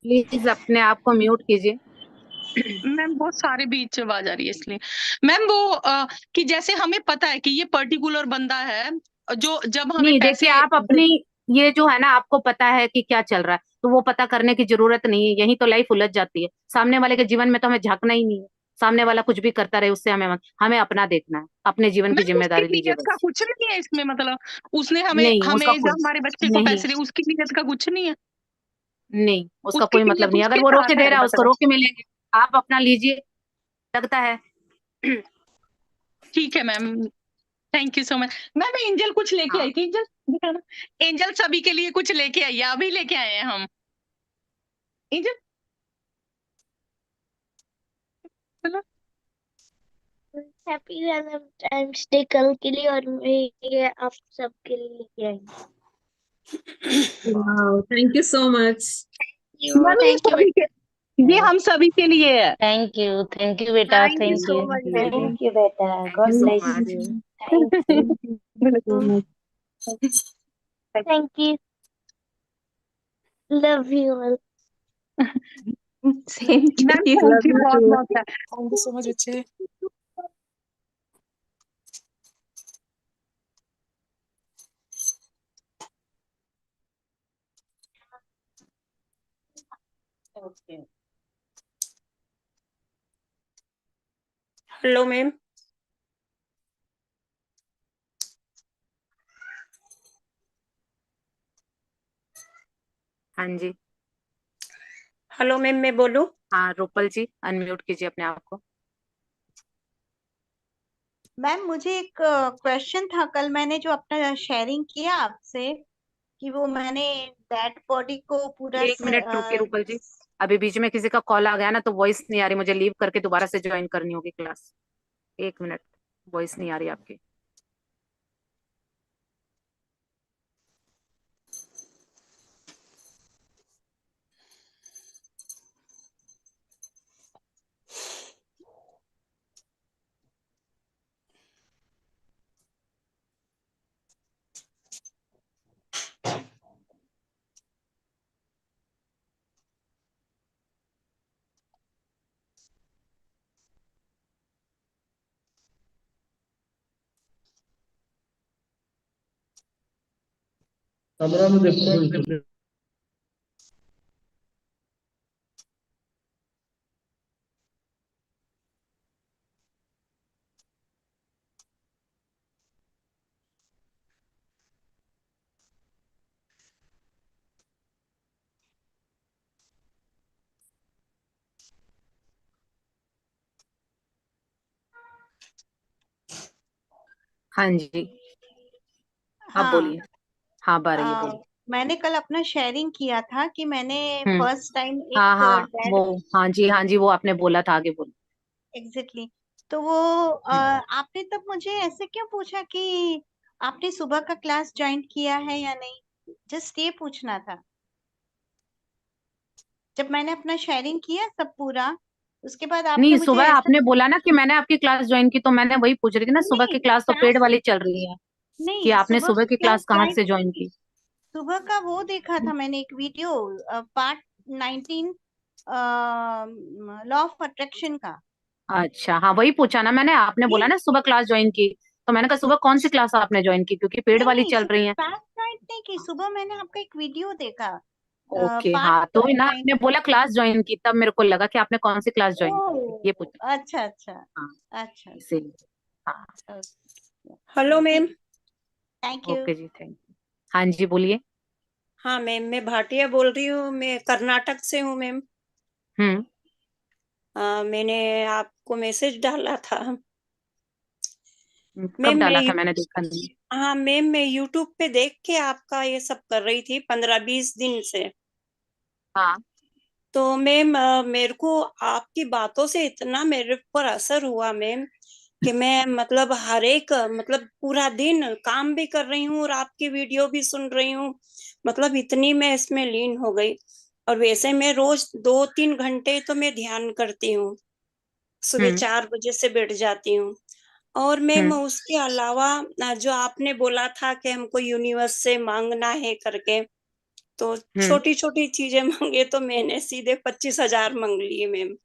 प्लीज अपने आप को म्यूट कीजिए। मैम बहुत सारे बीच आवाज आ रही है इसलिए। मैम वो कि जैसे हमें पता है कि ये पर्टिकुलर बंदा है जो जब हमें नहीं, देखिए, पैसे आप अपनी, ये जो है ना, आपको पता है कि क्या चल रहा है, तो वो पता करने की जरूरत नहीं है। यही तो लाइफ उलझ जाती है। सामने वाले के जीवन में तो हमें झांकना ही नहीं है। सामने वाला कुछ भी करता रहे उससे हमें अपना देखना है, अपने जीवन की मैम उसकी जिम्मेदारी लीजिए नीयत का बस। कुछ नहीं है इसमें, मतलब उसने हमें नहीं, उसका हमें जब कुछ हमारे बच्चे को नहीं। पैसे दिए उसकी नीयत का कुछ नहीं है। नहीं, उसका उसकी कोई मतलब नीयत नहीं। अगर उसके वो रोके साथ दे है रहा है उसको मतलब। रोके मिलेंगे। आप अपना लीजिए, लगता है। ठीक है ma'am, thank you so much. Ma'am angel कुछ लेके हाँ, आई थी, एंजल दिखाना। एंजल सभी के लिए कुछ लेके आई है, अभी लेके आए हैं हम। एंजल चलो। हैप्पी वैलेंटाइंस डे कल के लिए, और मैं ये आप सबके लिए लेके आई Wow, thank you so much. हूँ। मैम ये थैंक यू सभी के, ये हम सभी के लिए है। थैंक यू बेटा, thank you thank so you. Much baby. Thank you बेटा, thank you god so bless much. You. Thank Thank you so much. You, love you all. Same to ma'am you. Thank Love you you बहुत too. बहुत। Thank you so much बच्चे। Hello ma'am. हाँ जी। Hello ma'am, मैं बोलूं? हाँ, रूपल जी, unmute कीजिए अपने आप को। मैम मुझे एक क्वेश्चन था। कल मैंने जो अपना शेयरिंग किया आपसे, कि वो मैंने डेड बॉडी को पूरा 1 मिनट रुकिए रूपल जी। अभी बीच में किसी का कॉल आ गया ना, तो वॉइस नहीं आ रही, मुझे लीव करके दोबारा से ज्वाइन करनी होगी क्लास। 1 मिनट, वॉइस नहीं आ रही आपकी। कमरा में देखो। हाँ जी, आप हाँ बोलिए। हाँ, रही आ, बोलिए। मैंने कल अपना शेयरिंग किया था कि मैंने हम्म। फर्स्ट टाइम हाँ एक हाँ, डैड, वो, हाँ जी हाँ जी, वो आपने बोला था, आगे बोलो। एग्जैक्टली। तो वो आपने तब मुझे ऐसे क्यों पूछा कि आपने सुबह का क्लास ज्वाइन किया है या नहीं? जस्ट ये पूछना था। जब मैंने अपना शेयरिंग किया सब पूरा, उसके बाद आपने नहीं, मुझे सुबह ऐसा, आपने बोला ना कि मैंने आपकी क्लास ज्वाइन की, तो मैंने वही पूछ रही थी ना, सुबह की नहीं क्लास तो पेड क्लास, वाली चल रही है, कि नहीं आपने सुबह सुबह का की क्लास क्लास कहाँ ज्वाइन, से ज्वाइन की। सुबह का वो देखा था मैंने एक video, part 19 law of attraction का। अच्छा, हाँ वही पूछा ना मैंने, आपने ये बोला ना सुबह क्लास ज्वाइन की, तो मैंने कहा सुबह कौन सी क्लास आपने ज्वाइन की, क्योंकि पेड नहीं वाली नहीं, चल सुबह रही है। क्लास ज्वाइन नहीं की, सुबह मैंने आपका एक वीडियो देखा, ओके, पार्ट हाँ तो ना 9। आपने बोला क्लास ज्वाइन की, तब मेरे को लगा कि आपने कौन सी क्लास ज्वाइन की थी, ये ओह, पूछा। अच्छा अच्छा, हाँ, अच्छा, इसीलिए। हाँ। हेलो ठीक, मैम। Thank you. ओके जी, थैंक यू। हाँ जी, बोलिए। हाँ मैम, मैं भाटिया बोल रही हूँ, मैं कर्नाटक से हूँ मैम। हम्म। मैंने आपको मैसेज डाला था कब मैम। डाला था, मैंने देखा नहीं। हाँ मैम, मैं यूट्यूब पे देख के आपका ये सब कर रही थी 15-20 दिन से। हाँ। तो मैम, मेरे को आपकी बातों से इतना मेरे पर असर हुआ मैम, कि मैं मतलब हर एक मतलब पूरा दिन काम भी कर रही हूँ और आपकी वीडियो भी सुन रही हूँ। मतलब इतनी मैं इसमें लीन हो गई। और वैसे मैं रोज 2-3 घंटे तो मैं ध्यान करती हूँ। सुबह हम्म। 4 बजे से बैठ जाती हूँ। और मैम हम्म। उसके अलावा जो आपने बोला था कि हमको यूनिवर्स से मांगना है करके, तो हम्म। छोटी छोटी चीजें मांगे तो मैंने सीधे 25,000 मांग लिए मैम।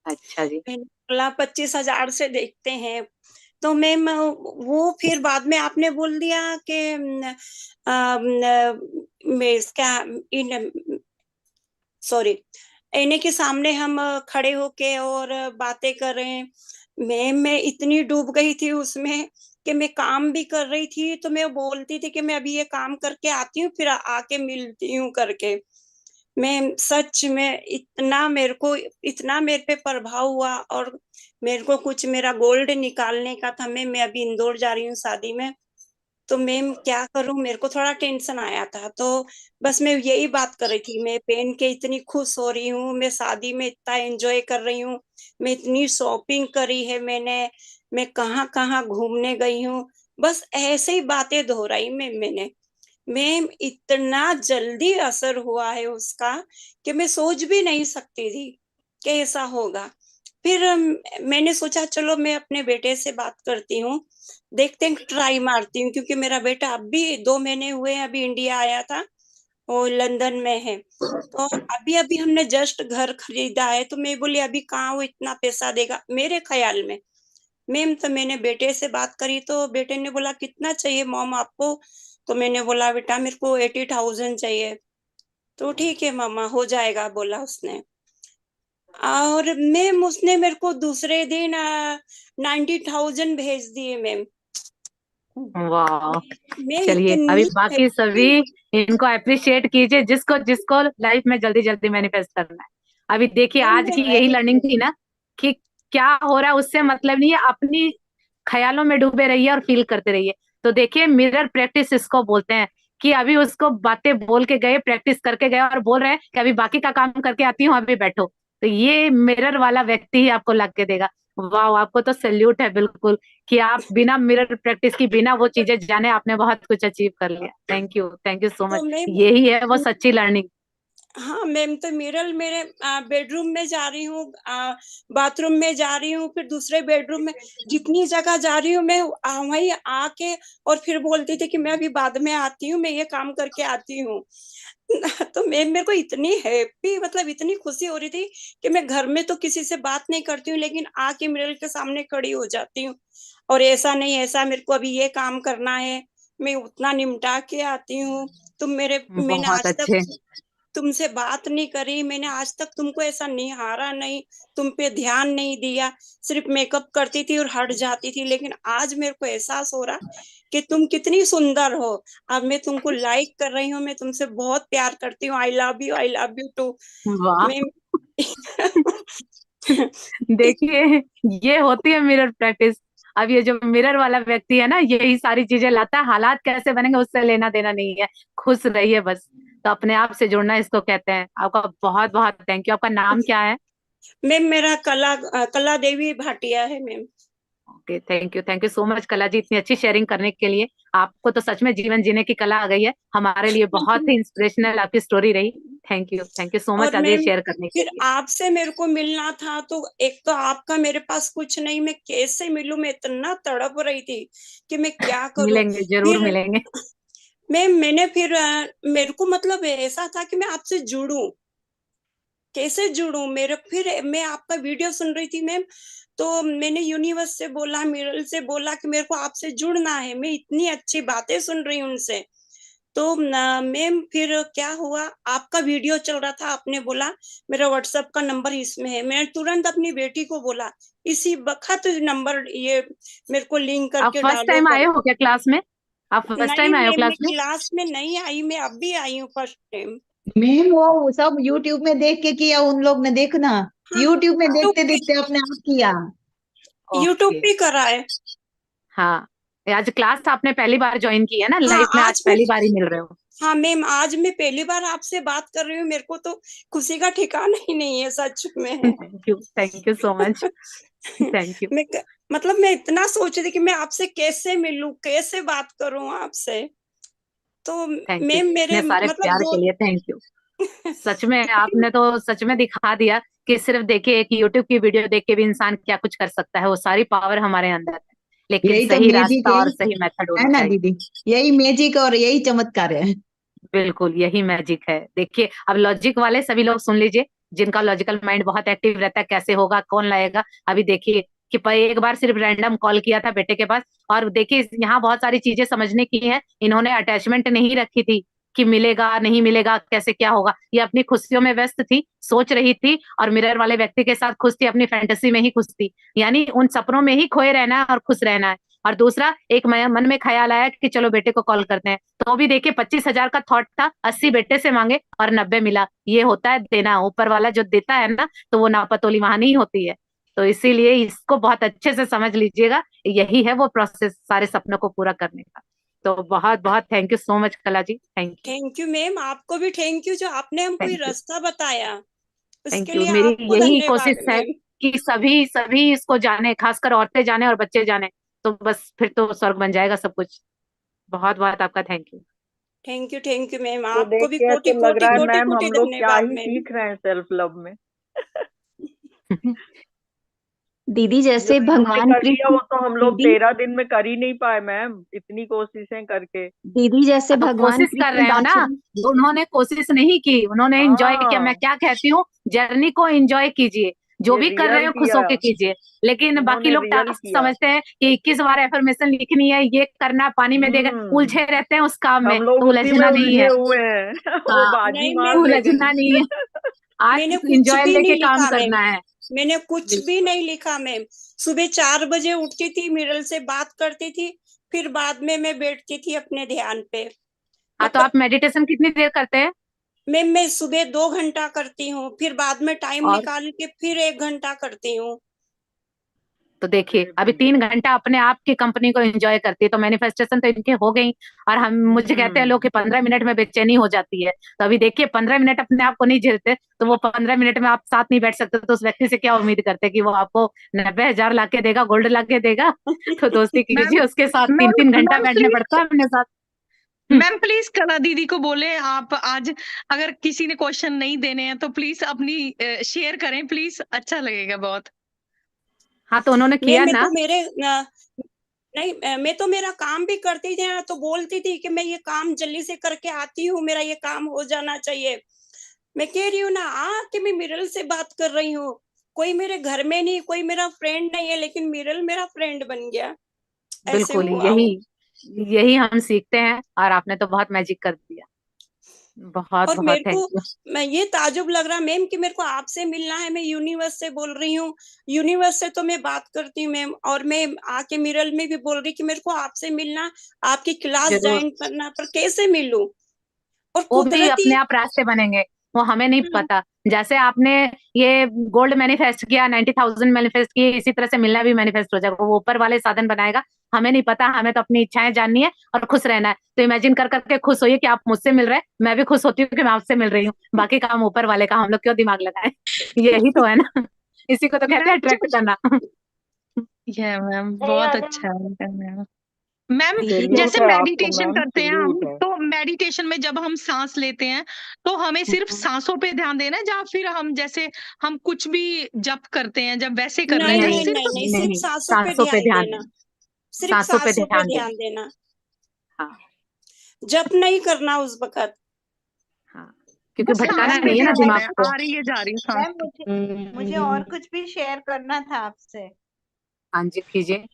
अच्छा जी। मैंने बोला 25,000 से देखते हैं। तो मैम वो फिर बाद में आपने बोल दिया कि मैं इसका इन सॉरी, आईने के सामने हम खड़े होके और बातें कर रहे हैं। मैं इतनी डूब गई थी उसमें कि मैं काम भी कर रही थी, तो मैं बोलती थी कि मैं अभी ये काम करके आती हूँ, फिर आके मिलती हूँ करके। मैं सच में इतना मेरे पे प्रभाव हुआ। और मेरे को कुछ मेरा गोल्ड निकालने का था। मैं अभी इंदौर जा रही हूँ शादी में। तो मैम क्या करूं, मेरे को थोड़ा टेंशन आया था। तो बस मैं यही बात कर रही थी, मैं पहन के इतनी खुश हो रही हूँ, मैं शादी में इतना एंजॉय कर रही हूँ, मैं इतनी शॉपिंग करी है मैंने, मैं कहाँ कहाँ घूमने गई हूँ। बस ऐसे ही बातें दोहराई मैंने। मैम इतना जल्दी असर हुआ है उसका कि मैं सोच भी नहीं सकती थी कि ऐसा होगा। फिर मैंने सोचा चलो मैं अपने बेटे से बात करती हूँ, देखते हैं, ट्राई मारती हूँ, क्योंकि मेरा बेटा अभी 2 महीने हुए हैं, अभी इंडिया आया था, वो लंदन में है। तो अभी अभी हमने जस्ट घर खरीदा है, तो मैं बोली अभी कहाँ वो इतना पैसा देगा मेरे ख्याल में। मैम तो मैंने बेटे से बात करी, तो बेटे ने बोला कितना चाहिए मॉम आपको। तो मैंने बोला बेटा मेरे को 80,000 चाहिए। तो ठीक है मामा, हो जाएगा बोला उसने। और मैम उसने मेरे को दूसरे दिन 90,000 भेज दिए मैम। वाह। मैं चलिए, अभी इतनी बाकी हैप्पी। सभी इनको अप्रिशिएट कीजिए, जिसको जिसको लाइफ में जल्दी जल्दी मैनिफेस्ट करना है। अभी देखिए, मैम आज की यही लर्निंग थी ना, कि क्या हो रहा है उससे मतलब नहीं है, अपनी ख्यालों में डूबे रहिए और फील करते रहिए। तो देखिए, मिरर प्रैक्टिस इसको बोलते हैं, कि अभी उसको बातें बोल के गए, प्रैक्टिस करके गए, और बोल रहे हैं कि अभी बाकी का काम करके आती हूँ, अभी बैठो। तो ये मिरर वाला व्यक्ति ही आपको लग के देगा। वाह, आपको तो सैल्यूट है बिल्कुल, कि आप बिना मिरर प्रैक्टिस की, बिना वो चीजें जाने, आपने बहुत कुछ अचीव कर लिया। थैंक यू सो तो मच। मैम, यही है वो सच्ची लर्निंग। हाँ मैम, तो मिरर मेरे बेडरूम में जा रही हूँ, बाथरूम में जा रही हूँ, फिर दूसरे बेडरूम में, जितनी जगह जा रही हूँ मैं वहीं आके, और फिर बोलती थी कि मैं अभी बाद में आती हूँ, मैं ये काम करके आती हूँ। तो मैम मेरे को इतनी हैप्पी, मतलब इतनी खुशी हो रही थी कि मैं घर में तो किसी से बात नहीं करती हूँ, लेकिन आके मिरर के सामने खड़ी हो जाती हूँ। और ऐसा नहीं, ऐसा मेरे को अभी ये काम करना है, मैं उतना निपटा के आती हूँ। मैंने बहुत आज तक अच्छे। तुमसे बात नहीं करी, मैंने आज तक तुमको ऐसा निहारा नहीं, तुम पे ध्यान नहीं दिया, सिर्फ मेकअप करती थी और हट जाती थी। लेकिन आज मेरे को एहसास हो रहा कि तुम कितनी सुंदर हो। अब मैं तुमको लाइक कर रही हूँ, मैं तुमसे बहुत प्यार करती हूँ। I love you too. वाह। मैं देखिए, ये होती है मिरर प्रैक्टिस। अब ये जो मिरर वाला व्यक्ति है ना, यही सारी चीजें लाता है। हालात कैसे बनेंगे उससे लेना देना नहीं है, खुश रहिए बस। तो अपने आप से जुड़ना इसको कहते हैं। आपका बहुत बहुत थैंक यू। आपका नाम क्या है? मैम मेरा कला देवी भाटिया है ma'am. Okay, thank you so much Kala जी, इतनी अच्छी शेयरिंग करने के लिए। आपको तो सच में जीवन जीने की कला आ गई है। हमारे लिए बहुत ही इंस्पिरेशनल आपकी स्टोरी रही। थैंक यू सो मच और आगे मैम शेयर करने के फिर लिए। आपसे मेरे को मिलना था, तो एक तो आपका मेरे पास कुछ नहीं, मैं कैसे मिलूं, मैं इतना तड़प रही थी कि मैं क्या करूं। मिलेंगे, जरूर फिर मिलेंगे। मैम मैंने फिर मेरे को मतलब ऐसा था कि मैं आपसे जुड़ूं, कैसे जुड़ूं। मेरे फिर मैं आपका वीडियो सुन रही थी मैम, तो मैंने यूनिवर्स से बोला, मिरल से बोला कि मेरे को आपसे जुड़ना है, मैं इतनी अच्छी बातें सुन रही हूँ उनसे। तो मैम फिर क्या हुआ, आपका वीडियो चल रहा था, आपने बोला मेरा व्हाट्सएप का नंबर इसमें है। मैंने तुरंत अपनी बेटी को बोला इसी वक्त नंबर ये मेरे को लिंक आप करके फर्स्ट डालो टाइम आए कर। हो क्या क्लास में? आप फर्स्ट नहीं टाइम आए हो मैम, मैं क्लास में? क्लास में नहीं आई, मैं अभी आई हूँ फर्स्ट टाइम। मैम वो सब यूट्यूब में देख के किया उन लोग ने, देखना हाँ यूट्यूब में तो देखते देखते अपने आप किया। YouTube okay. पे करा है। हाँ, ये आज क्लास आपने पहली बार ज्वाइन की है ना, हाँ लाइफ में आज आज मैं पहली बार ही मिल रहे हो। हाँ मैम, आज मैं पहली बार आपसे बात कर रही हूँ, मेरे को तो खुशी का ठिकाना ही नहीं है सच में। Thank you so much. Thank you. मैं मतलब मैं इतना सोच रही थी कि मैं आपसे कैसे मिलूं, कैसे बात करूं आपसे। तो थैंक यू मैम मेरे इतने सारे मतलब प्यार दो के लिए, थैंक यू। सच में आपने तो सच में दिखा दिया कि सिर्फ देखिए एक यूट्यूब की वीडियो देख के भी इंसान क्या कुछ कर सकता है। वो सारी पावर हमारे अंदर है, लेकिन यही तो सही मैजिक रास्ता है, और सही मेथड होना है ना चाहिए। दीदी? यही मैजिक और यही चमत्कार है। बिल्कुल यही मैजिक है। देखिए अब लॉजिक वाले सभी लोग सुन लीजिए, जिनका लॉजिकल माइंड बहुत एक्टिव रहता है, कैसे होगा, कौन लाएगा। अभी देखिए कि एक बार सिर्फ रैंडम कॉल किया था बेटे के पास, और देखिए यहाँ बहुत सारी चीजें समझने की है। इन्होंने अटैचमेंट नहीं रखी थी कि मिलेगा नहीं मिलेगा कैसे क्या होगा। ये अपनी खुशियों में व्यस्त थी, सोच रही थी, और मिरर वाले व्यक्ति के साथ खुश थी, अपनी फैंटेसी में ही खुश थी। यानी उन सपनों में ही खोए रहना है और खुश रहना है। और दूसरा एक मन में ख्याल आया कि चलो बेटे को कॉल करते हैं, तो भी देखिए 25,000 का थॉट था, 80 बेटे से मांगे और 90 मिला। ये होता है देना, ऊपर वाला जो देता है ना, तो वो नापतोली वहां नहीं होती है। तो इसीलिए इसको बहुत अच्छे से समझ लीजिएगा, यही है वो प्रोसेस सारे सपनों को पूरा करने का। तो बहुत बहुत thank you so much Kala ji, thank you. Thank you ma'am, आपको भी थैंक यू जो आपने हमको ये थैंक यू। रास्ता बताया, उसके थैंक यू। लिए मेरी आपको यही कोशिश धन्यवाद है मैम। कि सभी सभी इसको जाने, खासकर औरतें जाने और बच्चे जाने, तो बस फिर तो स्वर्ग बन जाएगा सब कुछ। बहुत बहुत आपका thank you. Thank you ma'am, तो आपको देख भी के कोटि ऐसे लग कोटि रहा है कोटि मैम कोटि हम लोग क्या धन्यवाद ही मैम। सीख रहे हैं सेल्फ लव में। दीदी जो जैसे इन्होंने भगवान कर लिया कृष्ण, वो तो हम लोग दीदी 13 दिन में कर ही नहीं पाए मैम, इतनी कोशिशें करके। दीदी जैसे तो भगवान कोशिश कर कृष्ण रहे हो ना, बांसुरी। उन्होंने कोशिश नहीं की, उन्होंने एंजॉय किया। मैं हाँ, क्या कहती हूँ, जर्नी को एंजॉय कीजिए, जो ये भी कर रहे रियल हो खुश किया, होके कीजिए। लेकिन बाकी इन्होंने लोग रियल टास्क किया। समझते हैं कि 21 बार एफर्मेशन लिखनी है, ये करना, पानी में देगा, हम्म, उलझे रहते हैं उस काम में। हम लोग तो उसी में उलझना नहीं उलझे है। हुए हैं। वो हाँ, बाजी नहीं मार मैम, लेते उलझना नहीं है। हैं। आज मैंने कुछ इंजॉय भी लेके नहीं काम लिखा मैम, करना है। मैंने कुछ भी नहीं लिखा मैम। सुबह 4 बजे उठती थी, मिरल से बात करती थी, फिर बाद में मैं बैठती थी अपने ध्यान पे। हाँ, तो मतलब आप मेडिटेशन कितनी देर करते हैं? मैम मैं सुबह 2 घंटा करती हूँ, फिर बाद में टाइम और निकाल के फिर 1 घंटा करती हूँ। तो देखिए अरे अभी बढ़िया। 3 घंटा अपने आप की कंपनी को एंजॉय करती है, तो मैनिफेस्टेशन तो इनके हो गई। और हम मुझे कहते हैं लोग कि 15 मिनट में बेचैनी हो जाती है। तो अभी देखिए 15 मिनट अपने आप को नहीं झेलते, तो वो 15 मिनट में आप साथ नहीं बैठ सकते, तो उस व्यक्ति से क्या उम्मीद करते कि वो आपको 90,000 ला के देगा, गोल्ड ला के देगा? तो दोस्ती मैम कीजिए उसके साथ, तीन मैम तीन घंटा मैम बैठने प्लीज, पड़ता है अपने साथ। मैम प्लीज कला दीदी को बोले आप आज, अगर किसी ने क्वेश्चन नहीं देने हैं तो प्लीज अपनी शेयर करें प्लीज, अच्छा लगेगा बहुत। हाँ, तो उन्होंने मैम किया ना। नहीं मैं तो मेरा काम भी करती थी ना, तो बोलती थी कि मैं ये काम जल्दी से करके आती हूँ, मेरा ये काम हो जाना चाहिए। मैं कह रही हूँ ना कि मैं मिरल से बात कर रही हूँ, कोई मेरे घर में नहीं, कोई मेरा फ्रेंड नहीं है, लेकिन मिरल मेरा फ्रेंड बन गया, ऐसे बिल्कुल हुआ यही, वो। यही हम सीखते हैं, और आपने तो बहुत मैजिक कर दिया। बहुत और बहुत मेरे को थैंक यू। मैं ये ताजुब लग रहा मैम कि मेरे को आपसे मिलना है, मैं यूनिवर्स से बोल रही हूँ, यूनिवर्स से तो मैं बात करती हूँ मैम, और मैं आके मिरल में भी बोल रही कि मेरे को आपसे मिलना, आपकी क्लास जरूर, ज्वाइन करना, पर कैसे मिलूं। और वो भी कुदरती अपने आप रास्ते बनेंगे। वो हमें नहीं पता। जैसे आपने ये गोल्ड मैनिफेस्ट किया, 90,000 मैनिफेस्ट किए, इसी तरह से मिलना भी मैनिफेस्ट हो जाएगा। वो ऊपर वाले साधन बनाएगा, हमें नहीं पता। हमें तो अपनी इच्छाएं जाननी है और खुश रहना है। तो इमेजिन कर करके खुश होइए कि आप मुझसे मिल रहे हैं, मैं भी खुश होती हूँ कि मैं आपसे मिल रही हूँ। बाकी काम ऊपर वाले का, हम लोग क्यों दिमाग लगाए। यही तो है ना। इसी को तो कहते हैं मैम अट्रैक्ट करना। ये मैम अरे बहुत याद है अच्छा है मैम। मैम दीदी जैसे सैल्यूट है आपको मेडिटेशन मैम, करते हैं हम, सैल्यूट है। तो मेडिटेशन में जब हम सांस लेते हैं तो हमें सिर्फ सांसों पे ध्यान देना है, या फिर हम जैसे हम कुछ भी जप करते हैं जब वैसे करना है, नहीं या नहीं नहीं सिर्फ नहीं नहीं, नहीं सिर्फ नहीं, सांसों पे सांसों पे ध्यान ध्यान देना, देना, सिर्फ सांसों पे सांसों पे ध्यान देना। ध्यान देना, हाँ जप नहीं करना उस वक्त। हाँ, क्योंकि बस भटकाना सांस पे नहीं है ना ध्यान देना दिमाग है, को। आ रही है जा रही है सांस। मैम मुझे और कुछ भी शेयर करना था आपसे। हाँ जी, कीजिए।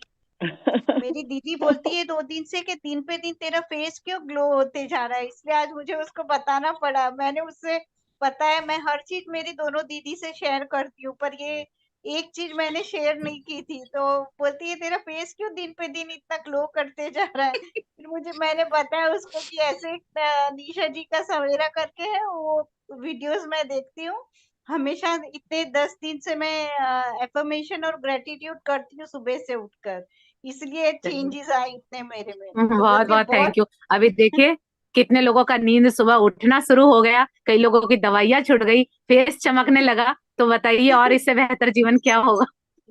मेरी दीदी बोलती है 2 दिन से कि दिन पे दिन तेरा फेस क्यों ग्लो होते जा रहा है, इसलिए आज मुझे उसको बताना पड़ा। मैंने उससे पता है, मैं हर चीज मेरी दोनों दीदी से शेयर करती हूँ, पर ये एक चीज मैंने शेयर नहीं की थी। तो बोलती है तेरा फेस क्यों दिन पे दिन इतना ग्लो करते जा रहा है। फिर मैंने बताया उसको कि ऐसे एक निशा जी का सवेरा करके है, वो वीडियोस मैं देखती हूँ हमेशा। इतने 10 दिन से मैं एफर्मेशन और ग्रेटिट्यूड करती हूँ सुबह से उठकर, इसलिए चलिए, चेंजेस आए इतने मेरे में। तो बहुत बोलती है बहुत बहुत। Thank you. अभी देखिए कितने लोगों का नींद सुबह उठना शुरू हो गया, कई लोगों की दवाइयां छूट गई, फेस चमकने लगा। तो बताइए और इससे बेहतर जीवन क्या होगा।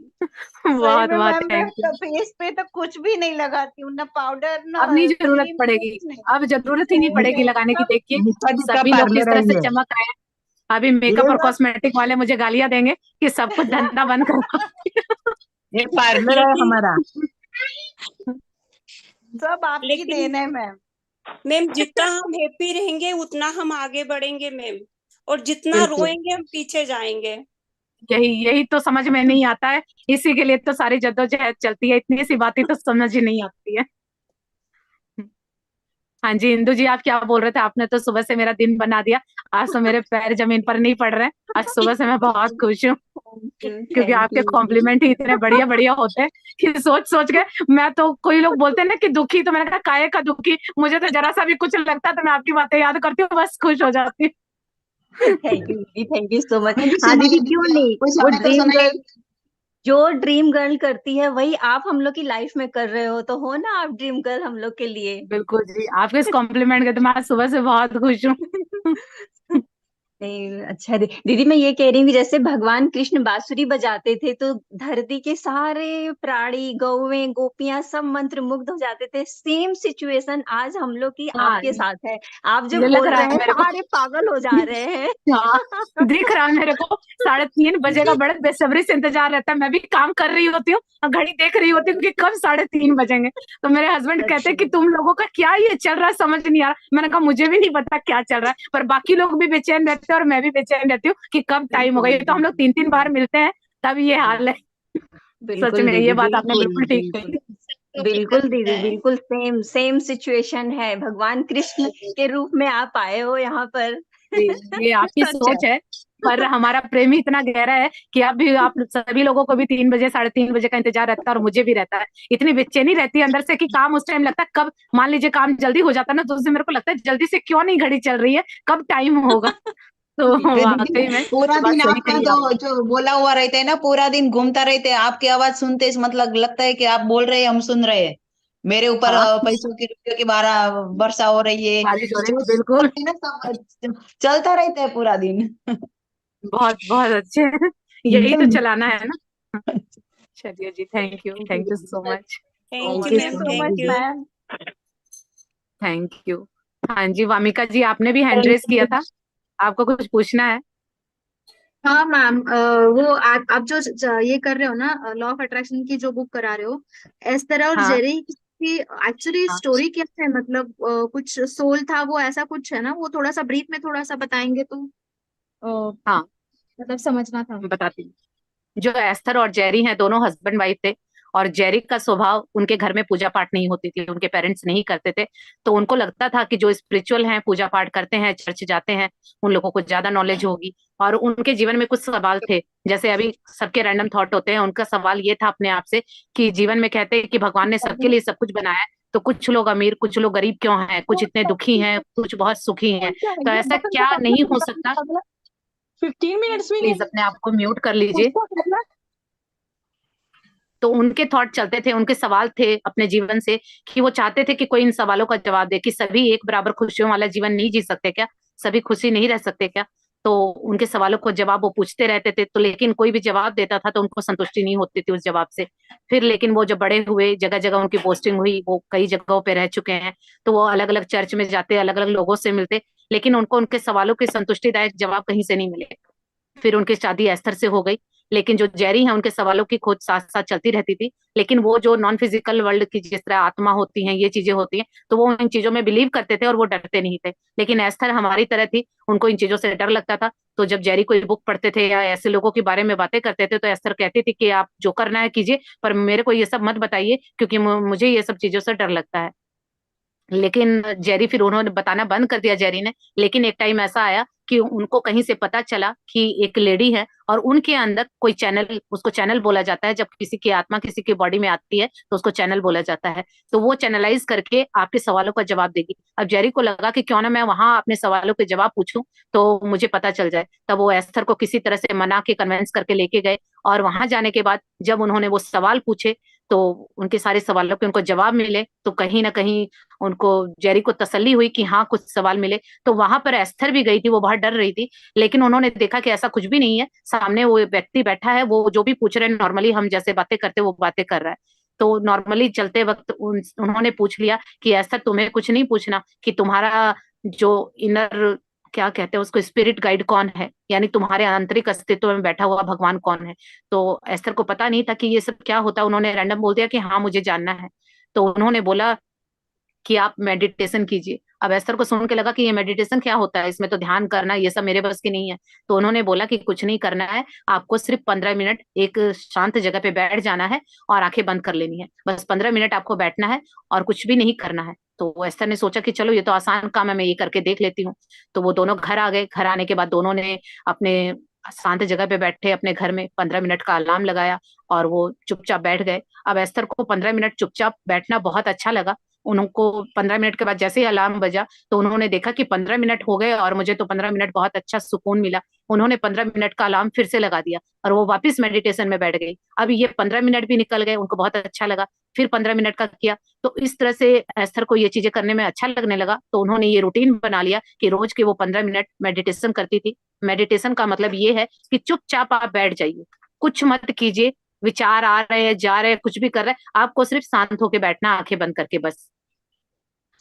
सही बहुत में बहुत मैम, मैं थैंक यू। फेस पे तो कुछ भी नहीं लगाती हूँ, ना पाउडर ना अब नहीं जरूरत क्रीम, पड़ेगी, कुछ नहीं। अब जरूरत ही नहीं सही पड़ेगी में लगाने की। सब देखिए निशा जी का सभी लोग किस पार्लर तरह है से ये चमक रहे हैं। अभी ये मेकअप और सब कॉस्मेटिक वाले मुझे गालियां देंगे कि सब कुछ धंधा बंद करो। ये पार्लर है लेकिन हमारा। सब आपकी लेकिन देन है मैम। मैम जितना हम हैप्पी रहेंगे उतना हम आगे बढ़ेंगे मैम, और जितना बिल्कुल, रोएंगे हम पीछे जाएंगे। यही यही तो समझ में नहीं आता है। इसी के लिए तो सारी जद्दोजहद चलती है, इतनी सी बातें तो समझ ही नहीं आती है। हाँ जी इंदु जी, आप क्या बोल रहे थे? आपने तो सुबह से मेरा दिन बना दिया। आज तो मेरे पैर जमीन पर नहीं पड़ रहे हैं। आज सुबह से मैं बहुत खुश हूँ, क्योंकि थैंक आपके यू। कॉम्प्लीमेंट ही इतने बढ़िया बढ़िया होते हैं कि सोच सोच के मैं तो, कोई लोग बोलते हैं ना कि दुखी, तो मैंने कहा काहे का दुखी। मुझे तो जरा सा भी कुछ लगता है तो मैं आपकी बातें याद करती हूँ, बस खुश हो जाती हूँ। थैंक यू दीदी, थैंक यू सो मच। हमें भी हाँ दीदी, सुनाइए क्यों दीदी, नहीं। कुछ वो हमें तो ड्रीम सुनाइए। गर्ल, जो ड्रीम गर्ल करती है वही आप हम लोग की लाइफ में कर रहे हो, तो हो ना आप ड्रीम गर्ल हम लोग के लिए। बिल्कुल जी, आपके इस कॉम्प्लीमेंट के तो मैं आज सुबह से बहुत खुश हूँ। नहीं अच्छा दीदी, मैं ये कह रही हूँ कि जैसे भगवान कृष्ण बांसुरी बजाते थे तो धरती के सारे प्राणी, गौवें, गोपियां सब मंत्र मुग्ध हो जाते थे। सेम सिचुएशन आज हम लोग की हाँ, आपके साथ है। आप जो ये लग बोल रहा रहे है हैं मेरे को। सारे पागल हो जा रहे हैं। हाँ, दिख रहा है मेरे को। 3:30 बजे का बड़े बेसब्री से इंतजार रहता है। मैं भी काम कर रही होती हूँ और घड़ी देख रही होती हूँ कि कब 3:30 बजेंगे। तो मेरे हस्बैंड कहते हैं कि तुम लोगों का क्या ये चल रहा है, समझ नहीं आ रहा। मैंने कहा मुझे भी नहीं पता क्या चल रहा है, पर बाकी लोग भी बेचैन रहते हैं और मैं भी बेचैन रहती हूँ कि कब टाइम होगा। ये तो हम लोग 3-3 बार मिलते हैं, तब ये हाल है। सच बिल्कुल में ये दीदी, बात आपने बिल्कुल बिल्कुल ठीक बिल्कुल। कही। बिल्कुल दीदी, बिल्कुल सेम सेम सिचुएशन है। भगवान कृष्ण के रूप में आप आए हो यहाँ पर। जी, ये आपकी सच है। सोच है, पर हमारा प्रेम ही इतना गहरा है कि अब भी आप सभी लोगों को भी 3 बजे 3:30 बजे का इंतजार रहता है, और मुझे भी रहता है। इतनी बेचैनी रहती है अंदर से कि काम उस टाइम लगता है, कब मान लीजिए काम जल्दी हो जाता है ना, तो उस दिन मेरे को लगता है जल्दी से क्यों नहीं घड़ी चल रही है, कब टाइम होगा। तो अरे वाकई दीदी में पूरा बात दिन सही आपका कही तो आपने। जो बोला हुआ रहता है ना, पूरा दिन घूमता रहते हैं। आपकी आवाज सुनते मतलब लगता है कि आप बोल रहे हैं, हम सुन रहे हैं। मेरे ऊपर हाँ, पैसों की, रुपयों की वर्षा हो रही है, बारिश हो रही जो है, बिल्कुल। है ना सब चलता रहता है पूरा दिन। बहुत बहुत अच्छे। यही तो चलाना है ना। चलिए जी, thank you so much. Thank thank you you ma'am, so thank much you. Ma'am. Thank you. हाँ जी वामिका जी, आपने भी हैंड रेस किया था, आपको कुछ पूछना है? हाँ मैम, वो आप जो ये कर रहे हो ना, लॉ ऑफ अट्रैक्शन की जो बुक करा रहे हो, एस्तर और हाँ जेरी की एक्चुअली हाँ स्टोरी क्या है? मतलब कुछ सोल था वो, ऐसा कुछ है ना? वो थोड़ा सा ब्रीफ में थोड़ा सा बताएंगे तो हाँ, मतलब समझना था। बताती हूँ। जो एस्थर और जेरी हैं, दोनों हस्बैंड वाइफ थे। और जेरी का स्वभाव, उनके घर में पूजा पाठ नहीं होती थी, उनके पेरेंट्स नहीं करते थे। तो उनको लगता था कि जो स्पिरिचुअल हैं, पूजा पाठ करते हैं, चर्च जाते हैं, उन लोगों को ज्यादा नॉलेज होगी। और उनके जीवन में कुछ सवाल थे, जैसे अभी सबके रैंडम थॉट होते हैं, उनका सवाल ये था अपने आप से कि जीवन में कहते हैं कि भगवान ने सबके लिए सब कुछ बनाया है, तो कुछ लोग अमीर, कुछ लोग गरीब क्यों हैं, कुछ इतने दुखी हैं, कुछ बहुत सुखी हैं। तो ऐसा क्या नहीं हो सकता? 15 मिनट्स भी प्लीज नहीं अपने आप को म्यूट कर लीजिए। उसको करना। तो उनके थॉट चलते थे, उनके सवाल थे अपने जीवन से, कि वो चाहते थे कि कोई इन सवालों का जवाब दे, कि सभी एक बराबर खुशियों वाला जीवन नहीं जी सकते क्या, सभी खुशी नहीं रह सकते क्या। तो उनके सवालों को जवाब वो पूछते रहते थे, तो लेकिन कोई भी जवाब देता था तो उनको संतुष्टि नहीं होती थी उस जवाब से। फिर लेकिन वो जब बड़े हुए, जगह जगह उनकी पोस्टिंग हुई, वो कई जगहों पे रह चुके हैं, तो वो अलग अलग चर्च में जाते, अलग अलग लोगों से मिलते, लेकिन उनको उनके सवालों के संतुष्टिदायक जवाब कहीं से नहीं मिले। फिर उनकी शादी एस्थर से हो गई, लेकिन जो जेरी है उनके सवालों की खोज साथ साथ चलती रहती थी। लेकिन वो जो नॉन फिजिकल वर्ल्ड की जिस तरह आत्मा होती हैं, ये चीजें होती हैं, तो वो इन चीजों में बिलीव करते थे और वो डरते नहीं थे। लेकिन एस्थर हमारी तरह थी, उनको इन चीजों से डर लगता था। तो जब जेरी कोई बुक पढ़ते थे या ऐसे लोगों के बारे में बातें करते थे, तो एस्थर कहती थी कि आप जो करना है कीजिए, पर मेरे को ये सब मत बताइए, क्योंकि मुझे ये सब चीजों से डर लगता है। लेकिन जेरी, फिर उन्होंने बताना बंद कर दिया जेरी ने। लेकिन एक टाइम ऐसा आया कि उनको कहीं से पता चला कि एक लेडी है और उनके अंदर कोई चैनल, उसको चैनल बोला जाता है, जब किसी की आत्मा किसी की बॉडी में आती है तो उसको चैनल बोला जाता है। तो वो चैनलाइज करके आपके सवालों का जवाब देगी। अब जेरी को लगा कि क्यों ना मैं वहां अपने सवालों के जवाब पूछूं, तो मुझे पता चल जाए। तब वो एस्थर को किसी तरह से मना के कन्विंस करके लेके गए, और वहां जाने के बाद जब उन्होंने वो सवाल पूछे, तो उनके सारे सवालों के उनको जवाब मिले, तो कहीं ना कहीं उनको, जेरी को तसल्ली हुई कि हाँ कुछ सवाल मिले। तो वहां पर एस्थर भी गई थी, वो बहुत डर रही थी, लेकिन उन्होंने देखा कि ऐसा कुछ भी नहीं है, सामने वो व्यक्ति बैठा है, वो जो भी पूछ रहे हैं नॉर्मली हम जैसे बातें करते वो बातें कर रहा है। तो नॉर्मली चलते वक्त उन्होंने पूछ लिया कि एस्थर तुम्हें कुछ नहीं पूछना, कि तुम्हारा जो इनर, क्या कहते हैं उसको, स्पिरिट गाइड कौन है, यानी तुम्हारे आंतरिक अस्तित्व में बैठा हुआ भगवान कौन है। तो एस्थर को पता नहीं था कि ये सब क्या होता है। उन्होंने रैंडम बोल दिया कि हाँ मुझे जानना है। तो उन्होंने बोला कि आप मेडिटेशन कीजिए। अब एस्थर को सुन के लगा कि ये मेडिटेशन क्या होता है, इसमें तो ध्यान करना ये सब मेरे बस की नहीं है। तो उन्होंने बोला कि कुछ नहीं करना है, आपको सिर्फ 15 मिनट एक शांत जगह पे बैठ जाना है और आंखें बंद कर लेनी है, बस 15 मिनट आपको बैठना है और कुछ भी नहीं करना है। तो एस्थर ने सोचा कि चलो ये तो आसान काम है, मैं ये करके देख लेती हूँ। तो वो दोनों घर आ गए। घर आने के बाद दोनों ने अपने शांत जगह पे बैठे अपने घर में 15 मिनट का अलार्म लगाया और वो चुपचाप बैठ गए। अब एस्थर को 15 मिनट चुपचाप बैठना बहुत अच्छा लगा। उनको 15 मिनट के बाद जैसे ही अलार्म बजा, तो उन्होंने देखा कि 15 मिनट हो गए और मुझे तो 15 मिनट बहुत अच्छा सुकून मिला। उन्होंने 15 मिनट का अलार्म फिर से लगा दिया और वो वापस मेडिटेशन में बैठ गई। अब ये 15 मिनट भी निकल गए, उनको बहुत अच्छा लगा। फिर 15 मिनट का किया। तो इस तरह से एस्थर को ये चीजें करने में अच्छा लगने लगा। तो उन्होंने ये रूटीन बना लिया कि रोज के वो 15 मिनट मेडिटेशन करती थी। मेडिटेशन का मतलब ये है कि चुपचाप आप बैठ जाइए, कुछ मत कीजिए, विचार आ रहे हैं जा रहे हैं कुछ भी कर रहे हैं, आपको सिर्फ शांत होके बैठना, आंखें बंद करके बस।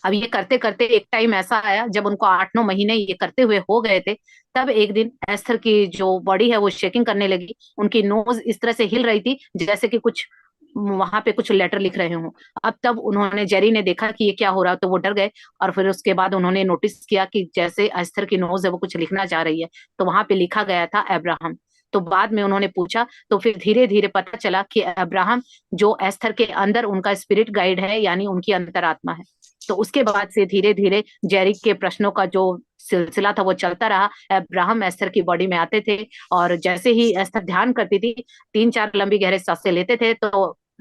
अब ये करते करते एक टाइम ऐसा आया जब उनको 8-9 महीने ये करते हुए हो गए थे। तब एक दिन एस्थर की जो बॉडी है वो शेकिंग करने लगी, उनकी नोज इस तरह से हिल रही थी जैसे कि कुछ वहां पे कुछ लेटर लिख रहे हों। अब तब उन्होंने, जेरी ने देखा कि ये क्या हो रहा है, तो वो डर गए। और फिर उसके बाद उन्होंने नोटिस किया कि जैसे एस्थर की नोज है वो कुछ लिखना चाह रही है, तो वहां पे लिखा गया था अब्राहम। तो बाद में उन्होंने पूछा, तो फिर धीरे धीरे पता चला कि अब्राहम जो एस्थर के अंदर उनका स्पिरिट गाइड है, यानी उनकी अंतरात्मा है। तो उसके बाद से धीरे धीरे जेरी के प्रश्नों का जो सिलसिला था वो चलता रहा। अब्राहम एस्थर की बॉडी में आते थे और जैसे ही एस्थर ध्यान करती थी, 3-4 लंबी गहरे सांसें लेते थे, तो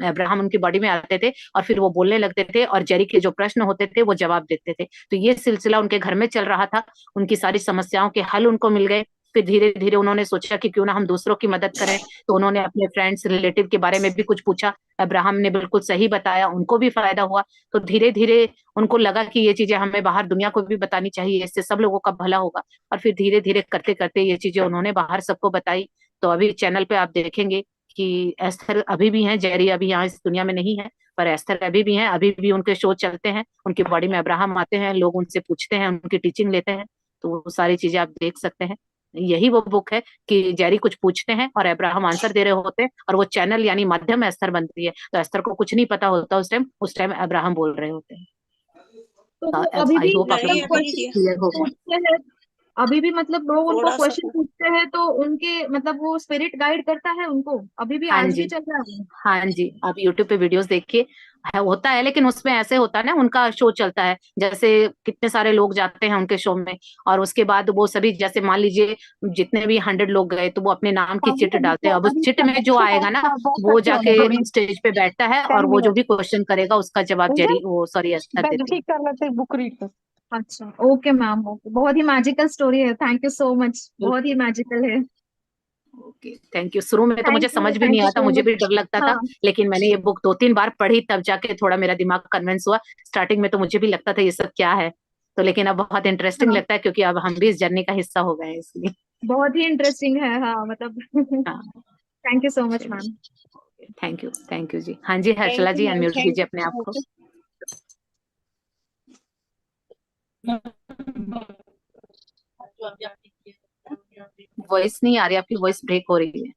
अब्राहम उनकी बॉडी में आते थे और फिर वो बोलने लगते थे और जेरी के जो प्रश्न होते थे वो जवाब देते थे। तो ये सिलसिला उनके घर में चल रहा था। उनकी सारी समस्याओं के हल उनको मिल गए। फिर धीरे धीरे उन्होंने सोचा कि क्यों ना हम दूसरों की मदद करें। तो उन्होंने अपने फ्रेंड्स रिलेटिव के बारे में भी कुछ पूछा। अब्राहम ने बिल्कुल सही बताया, उनको भी फायदा हुआ। तो धीरे धीरे उनको लगा कि ये चीजें हमें बाहर दुनिया को भी बतानी चाहिए, इससे सब लोगों का भला होगा। और फिर धीरे धीरे करते करते ये चीजें उन्होंने बाहर सबको बताई। तो अभी चैनल पे आप देखेंगे कि एस्थर अभी भी हैं, जेरी अभी यहाँ इस दुनिया में नहीं है, पर एस्थर अभी भी हैं, अभी भी उनके शो चलते हैं, उनकी बॉडी में अब्राहम आते हैं, लोग उनसे पूछते हैं, उनकी टीचिंग लेते हैं। तो वो सारी चीजें आप देख सकते हैं। यही वो बुक है कि जेरी कुछ पूछते हैं और अब्राहम आंसर दे रहे होते हैं, और वो चैनल यानी माध्यम एस्थर बनती है। तो एस्थर को कुछ नहीं पता होता उस टाइम अब्राहम बोल रहे होते हैं। तो वो अभी आई भी होप आप लोग नहीं मतलब अभी नहीं क्वेश्चन दिया, क्लियर हो गया। पूछते हैं? अभी भी मतलब लोग उनको थोड़ा सा क्वेश्चन पूछते हैं तो उनके मतलब वो स्पिरिट गाइड करता है उनको? अभी भी हाँ आज भी जी, चल रहा है? हाँ जी, आप यूट्यूब पे वीडियोस देखिए होता है, लेकिन उसमें ऐसे होता है ना, उनका शो चलता है, जैसे कितने सारे लोग जाते हैं उनके शो में, और उसके बाद वो सभी, जैसे मान लीजिए जितने भी 100 लोग गए तो वो अपने नाम की चिट डालते हैं। अब उस चिट में जो आएगा ना वो जाके स्टेज पे बैठता है, और वो जो भी क्वेश्चन करेगा उसका जवाब अस्थर देते हैं। अच्छा, ओके मैम, ओके, बहुत ही मैजिकल स्टोरी है, थैंक यू सो मच, बहुत ही मैजिकल है। Okay, thank you. शुरू में तो मुझे समझ भी थैंक नहीं यू आता, सो मुझे मच। भी डर लगता था, हाँ लेकिन मैंने ये बुक 2-3 बार पढ़ी, तब जाके थोड़ा मेरा दिमाग कन्विंस हुआ। स्टार्टिंग में तो मुझे भी लगता था ये सब क्या है, तो लेकिन अब बहुत इंटरेस्टिंग हाँ, लगता है, क्योंकि अब हम भी इस जर्नी का हिस्सा हो गए हैं, इसलिए। बहुत ही इंटरेस्टिंग है, हाँ मतलब हाँ, थैंक यू सो मच चलिए, मैम। थैंक यू जी। हाँ जी, हर्षला थैंक यू जी, मैम, अनम्यूट थैंक कीजिए अपने आप को। वॉइस नहीं आ रही, आपकी वॉइस ब्रेक हो रही है।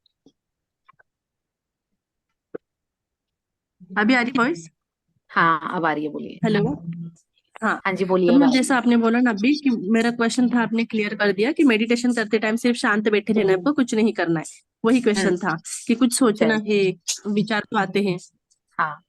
अभी आ रही वॉइस? हाँ, अब आ रही है, बोलिए। हेलो। हाँ, हाँ जी, तो बोलिए, अब आ मैम रही जैसा आपने बोला ना अभी कि मेरा क्वेश्चन था, आपने क्लियर कर दिया कि मेडिटेशन करते टाइम सिर्फ शांत बैठे रहना है, आपको कुछ नहीं करना है। वही है। क्वेश्चन था कि कुछ सोचना चलिए। है, विचार तो आते हैं। हाँ,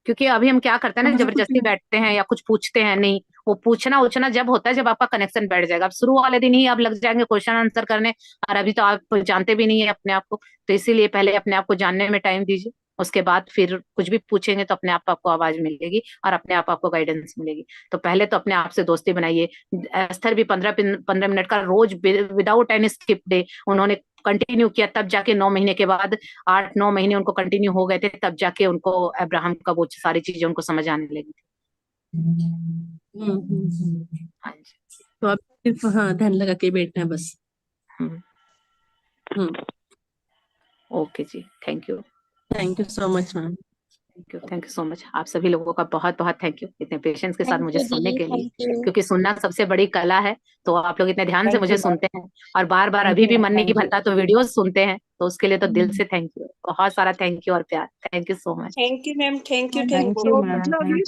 क्योंकि अभी हम क्या करते हैं तो ना, मुझे कुछ जबरदस्ती बैठते हैं या कुछ पूछते हैं, नहीं, वो पूछना उछना जब होता है जब आपका कनेक्शन बैठ जाएगा। अब शुरू वाले दिन ही आप लग जाएंगे क्वेश्चन आंसर करने, और अभी तो आप जानते भी नहीं है अपने आप को, तो इसीलिए पहले अपने आप को जानने में टाइम दीजिए, उसके बाद फिर कुछ भी पूछेंगे तो अपने आप आपको आवाज मिलेगी, और अपने आप आपको गाइडेंस मिलेगी। तो पहले तो अपने आप से दोस्ती बनाइए। एस्थर भी 15 मिनट का रोज विदाउट एनी स्किप डे उन्होंने कंटिन्यू किया, तब जाके 9 महीने के बाद, 8-9 महीने उनको कंटिन्यू हो गए थे, तब जाके उनको अब्राहम का वो सारी चीजें उनको समझ आने लगी थी। हाँ जी। तो अब सिर्फ हाँ ध्यान लगा के बैठना है बस। ओके जी, thank you so much ma'am. Thank you so much. आप सभी लोगों का बहुत बहुत थैंक यू, इतने पेशेंस के साथ थैंक मुझे यू सुनने दीदी, के लिए, थैंक यू। क्योंकि सुनना सबसे बड़ी कला है। तो आप लोग इतने ध्यान से थैंक मुझे यू सुनते हैं, और बार बार अभी भी मन नहीं भरता तो वीडियोस सुनते हैं, तो उसके लिए तो दिल से थैंक यू, बहुत सारा थैंक यू और प्यार। Thank you so much. Thank you ma'am, thank you, thank thank you you. Ma'am. मतलब ये